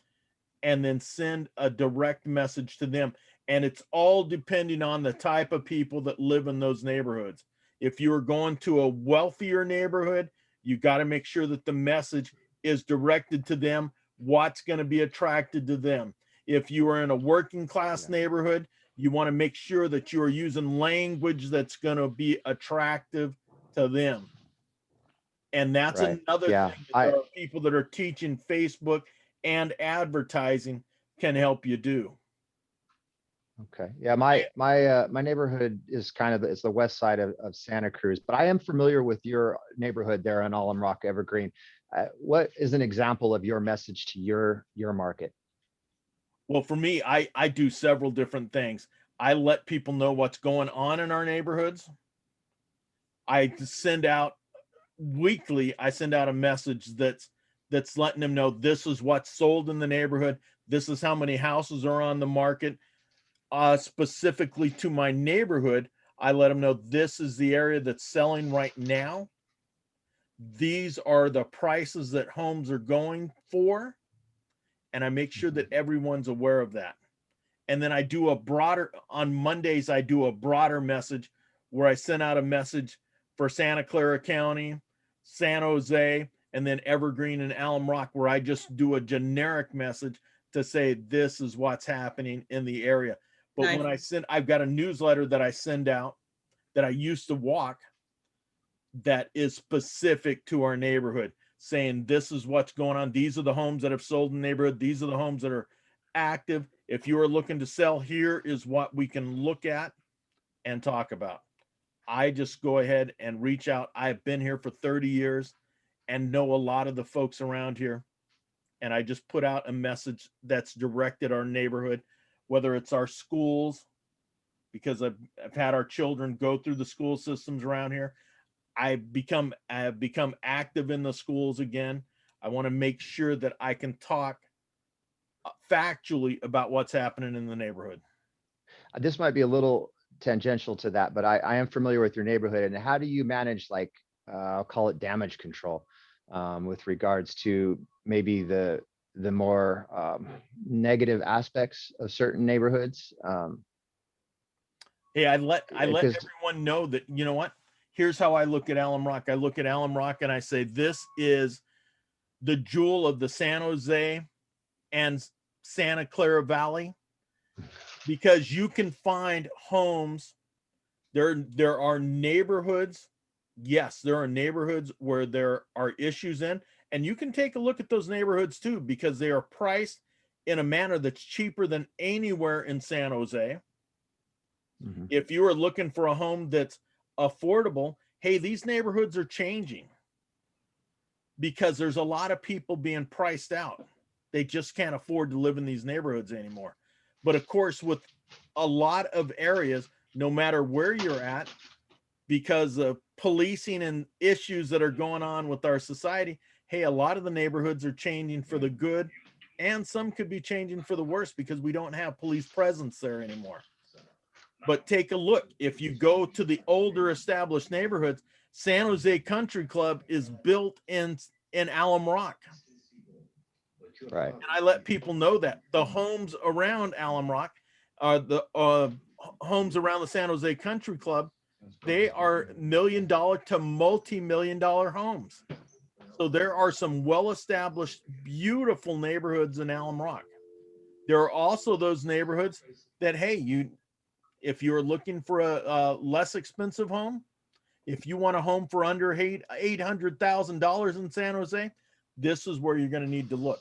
[SPEAKER 1] and then send a direct message to them. And it's all depending on the type of people that live in those neighborhoods. If you are going to a wealthier neighborhood, you got to make sure that the message is directed to them, what's going to be attracted to them. If you are in a working class neighborhood, you want to make sure that you are using language that's going to be attractive to them. And that's another thing that there are people that are teaching Facebook and advertising can help you do.
[SPEAKER 9] Okay. Yeah, my neighborhood is kind of, it's the west side of Santa Cruz, but I am familiar with your neighborhood there in Alum Rock Evergreen. What is an example of your message to your market?
[SPEAKER 1] Well, for me, I do several different things. I let people know what's going on in our neighborhoods. I send out weekly, I send out a message that's letting them know this is what's sold in the neighborhood. This is how many houses are on the market. Specifically to my neighborhood, I let them know this is the area that's selling right now. These are the prices that homes are going for. And I make sure that everyone's aware of that. And then I do a broader, on Mondays, I do a broader message where I send out a message for Santa Clara County, San Jose, and then Evergreen and Alum Rock, where I just do a generic message to say, this is what's happening in the area. But
[SPEAKER 4] Nice.
[SPEAKER 1] when I send, I've got a newsletter that I send out that I used to walk that is specific to our neighborhood, saying this is what's going on. These are the homes that have sold in the neighborhood. These are the homes that are active. If you are looking to sell, here is what we can look at and talk about. I just go ahead and reach out. I've been here for 30 years and know a lot of the folks around here. And I just put out a message that's directed our neighborhood, whether it's our schools, because I've had our children go through the school systems around here. I have become active in the schools again. I want to make sure that I can talk factually about what's happening in the neighborhood.
[SPEAKER 9] This might be a little tangential to that, but I am familiar with your neighborhood. And how do you manage, like, I'll call it damage control, with regards to maybe the more negative aspects of certain neighborhoods?
[SPEAKER 1] Hey, I let
[SPEAKER 9] Because
[SPEAKER 1] everyone know that, you know what? Here's how I look at Alum Rock. I look at Alum Rock and I say, this is the jewel of the San Jose and Santa Clara Valley, because you can find homes. There are neighborhoods. Yes, there are neighborhoods where there are issues in, and you can take a look at those neighborhoods too, because they are priced in a manner that's cheaper than anywhere in San Jose.
[SPEAKER 9] Mhm.
[SPEAKER 1] If you are looking for a home that's affordable, hey, these neighborhoods are changing because there's a lot of people being priced out. They just can't afford to live in these neighborhoods anymore. But of course, with a lot of areas, no matter where you're at, because of policing and issues that are going on with our society, hey, a lot of the neighborhoods are changing for the good, and some could be changing for the worse because we don't have police presence there anymore. But take a look. If you go to the older established neighborhoods, San Jose Country Club is built in Alum Rock.
[SPEAKER 9] Right.
[SPEAKER 1] And I let people know that the homes around Alum Rock are the homes around the San Jose Country Club. They are $1 million to multi-million-dollar homes. So there are some well-established, beautiful neighborhoods in Alum Rock. There are also those neighborhoods that, hey, if you're looking for a less expensive home, if you want a home for under $800,000 in San Jose, this is where you're going to need to look.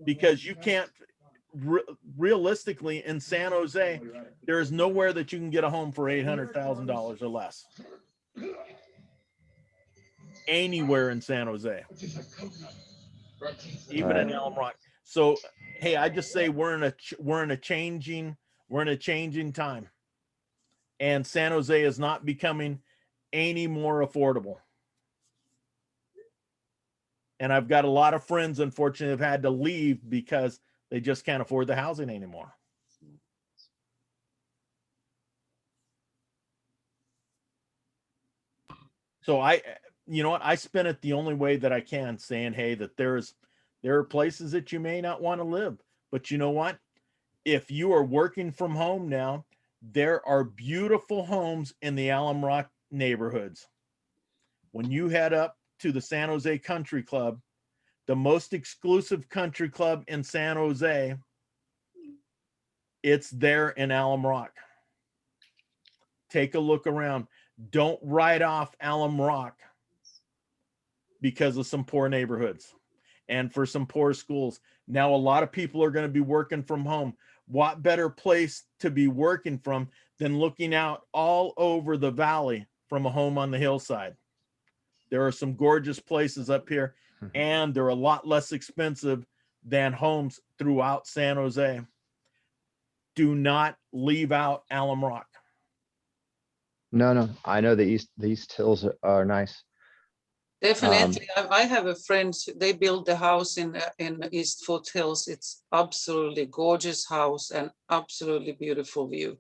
[SPEAKER 1] Because you can't, realistically, in San Jose, there is nowhere that you can get a home for $800,000 or less. Anywhere in San Jose, even in Alum Rock. So, hey, I just say we're in a changing time, and San Jose is not becoming any more affordable. And I've got a lot of friends, unfortunately, have had to leave because they just can't afford the housing anymore. So you know what? I spin it the only way that I can, saying, hey, that there are places that you may not want to live, but you know what? If you are working from home now, there are beautiful homes in the Alum Rock neighborhoods. When you head up to the San Jose Country Club, the most exclusive country club in San Jose, it's there in Alum Rock. Take a look around. Don't write off Alum Rock because of some poor neighborhoods and for some poor schools. Now, a lot of people are going to be working from home. what better place to be working from than looking out all over the valley from a home on the hillside? There are some gorgeous places up here, and they're a lot less expensive than homes throughout San Jose. Do not leave out Alum Rock.
[SPEAKER 9] No, I know the East Hills are nice.
[SPEAKER 4] Definitely. I have a friend, they built the house in East Foothills. It's absolutely gorgeous house and absolutely beautiful view.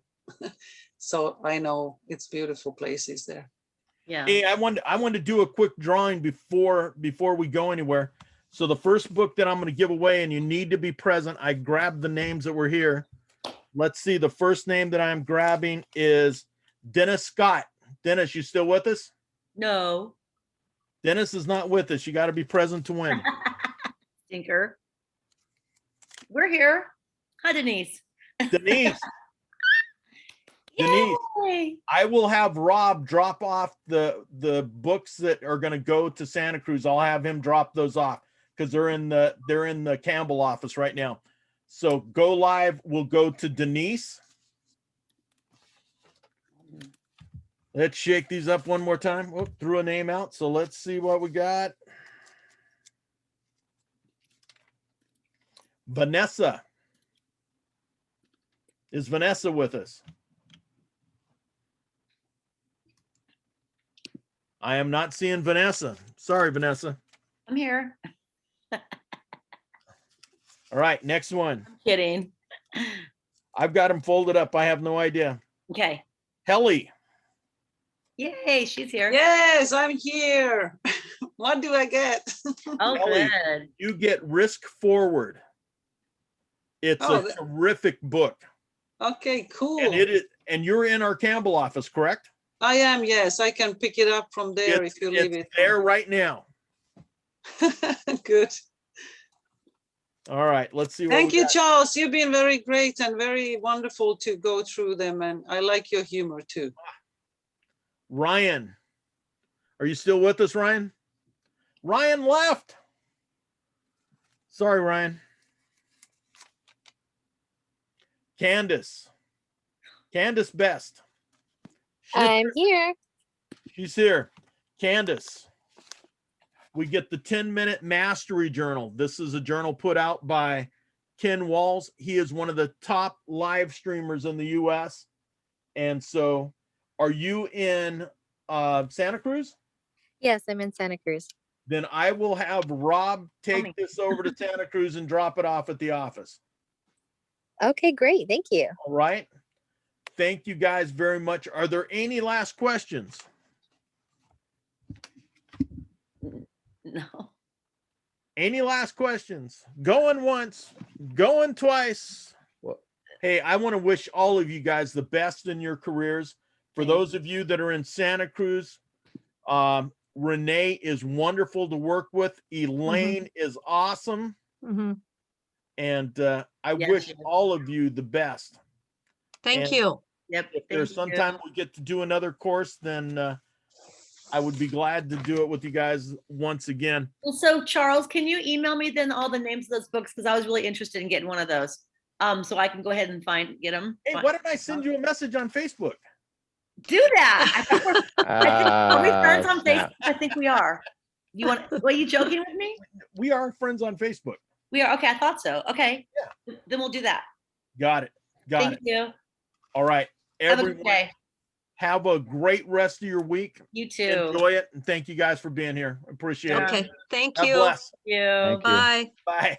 [SPEAKER 4] So I know it's beautiful places there.
[SPEAKER 2] Yeah.
[SPEAKER 1] Hey, I want to do a quick drawing before we go anywhere. So the first book that I'm going to give away, and you need to be present. I grabbed the names that were here. Let's see. The first name that I'm grabbing is Dennis Scott. Dennis, you still with us?
[SPEAKER 2] No.
[SPEAKER 1] Dennis is not with us. You got to be present to win.
[SPEAKER 2] Stinker. We're here. Hi, Denise.
[SPEAKER 1] Denise.
[SPEAKER 2] Yay!
[SPEAKER 1] Denise, I will have Rob drop off the books that are going to go to Santa Cruz. I'll have him drop those off because they're in the Campbell office right now. So go live. We'll go to Denise. Let's shake these up one more time. Oh, threw a name out. So let's see what we got. Vanessa. Is Vanessa with us? I am not seeing Vanessa. Sorry, Vanessa.
[SPEAKER 2] I'm here.
[SPEAKER 1] All right, next one.
[SPEAKER 2] I'm kidding.
[SPEAKER 1] I've got them folded up. I have no idea.
[SPEAKER 2] Okay.
[SPEAKER 1] Helly.
[SPEAKER 2] Yay, she's here.
[SPEAKER 4] Yes, I'm here. What do I get?
[SPEAKER 2] Oh,
[SPEAKER 1] Ellie,
[SPEAKER 2] good.
[SPEAKER 1] You get Risk Forward. It's a terrific book.
[SPEAKER 4] Okay, cool.
[SPEAKER 1] And it is, and you're in our Campbell office, correct?
[SPEAKER 4] I am, yes. I can pick it up from there if you leave it.
[SPEAKER 1] There right now.
[SPEAKER 4] Good.
[SPEAKER 1] All right, let's see.
[SPEAKER 4] Thank you, Charles. You've been very great and very wonderful to go through them. And I like your humor too.
[SPEAKER 1] Ryan, are you still with us, Ryan? Ryan left. Sorry, Ryan. Candace Best.
[SPEAKER 10] I'm here.
[SPEAKER 1] She's here. Candace, we get the 10-minute mastery journal. This is a journal put out by Ken Walls. He is one of the top live streamers in the US. And so are you in Santa Cruz?
[SPEAKER 10] Yes, I'm in Santa Cruz.
[SPEAKER 1] Then I will have Rob take this over to Santa Cruz and drop it off at the office.
[SPEAKER 10] Okay, great. Thank you.
[SPEAKER 1] All right. Thank you guys very much. Are there any last questions?
[SPEAKER 2] No.
[SPEAKER 1] Any last questions? Going once, going twice. Well, hey, I want to wish all of you guys the best in your careers. For those of you that are in Santa Cruz, Renee is wonderful to work with. Elaine is awesome. And I wish all of you the best.
[SPEAKER 3] Thank you.
[SPEAKER 2] Yep.
[SPEAKER 1] If there's sometime we get to do another course, then I would be glad to do it with you guys once again.
[SPEAKER 2] Well, so Charles, can you email me then all the names of those books? Because I was really interested in getting one of those. So I can go ahead and get them.
[SPEAKER 1] Hey, why don't I send you a message on Facebook?
[SPEAKER 2] Do that. Are we friends on Facebook? I think we are. Were you joking with me?
[SPEAKER 1] We are friends on Facebook.
[SPEAKER 2] We are. Okay, I thought so. Okay.
[SPEAKER 1] Yeah.
[SPEAKER 2] Then we'll do that.
[SPEAKER 1] Got it.
[SPEAKER 2] Thank you.
[SPEAKER 1] All right.
[SPEAKER 2] Have a good day.
[SPEAKER 1] Have a great rest of your week.
[SPEAKER 2] You too.
[SPEAKER 1] Enjoy it. And thank you guys for being here. Appreciate it.
[SPEAKER 3] Okay. Thank
[SPEAKER 1] God
[SPEAKER 3] you.
[SPEAKER 1] bless.
[SPEAKER 2] Thank you.
[SPEAKER 9] Thank you.
[SPEAKER 3] Bye.
[SPEAKER 1] Bye.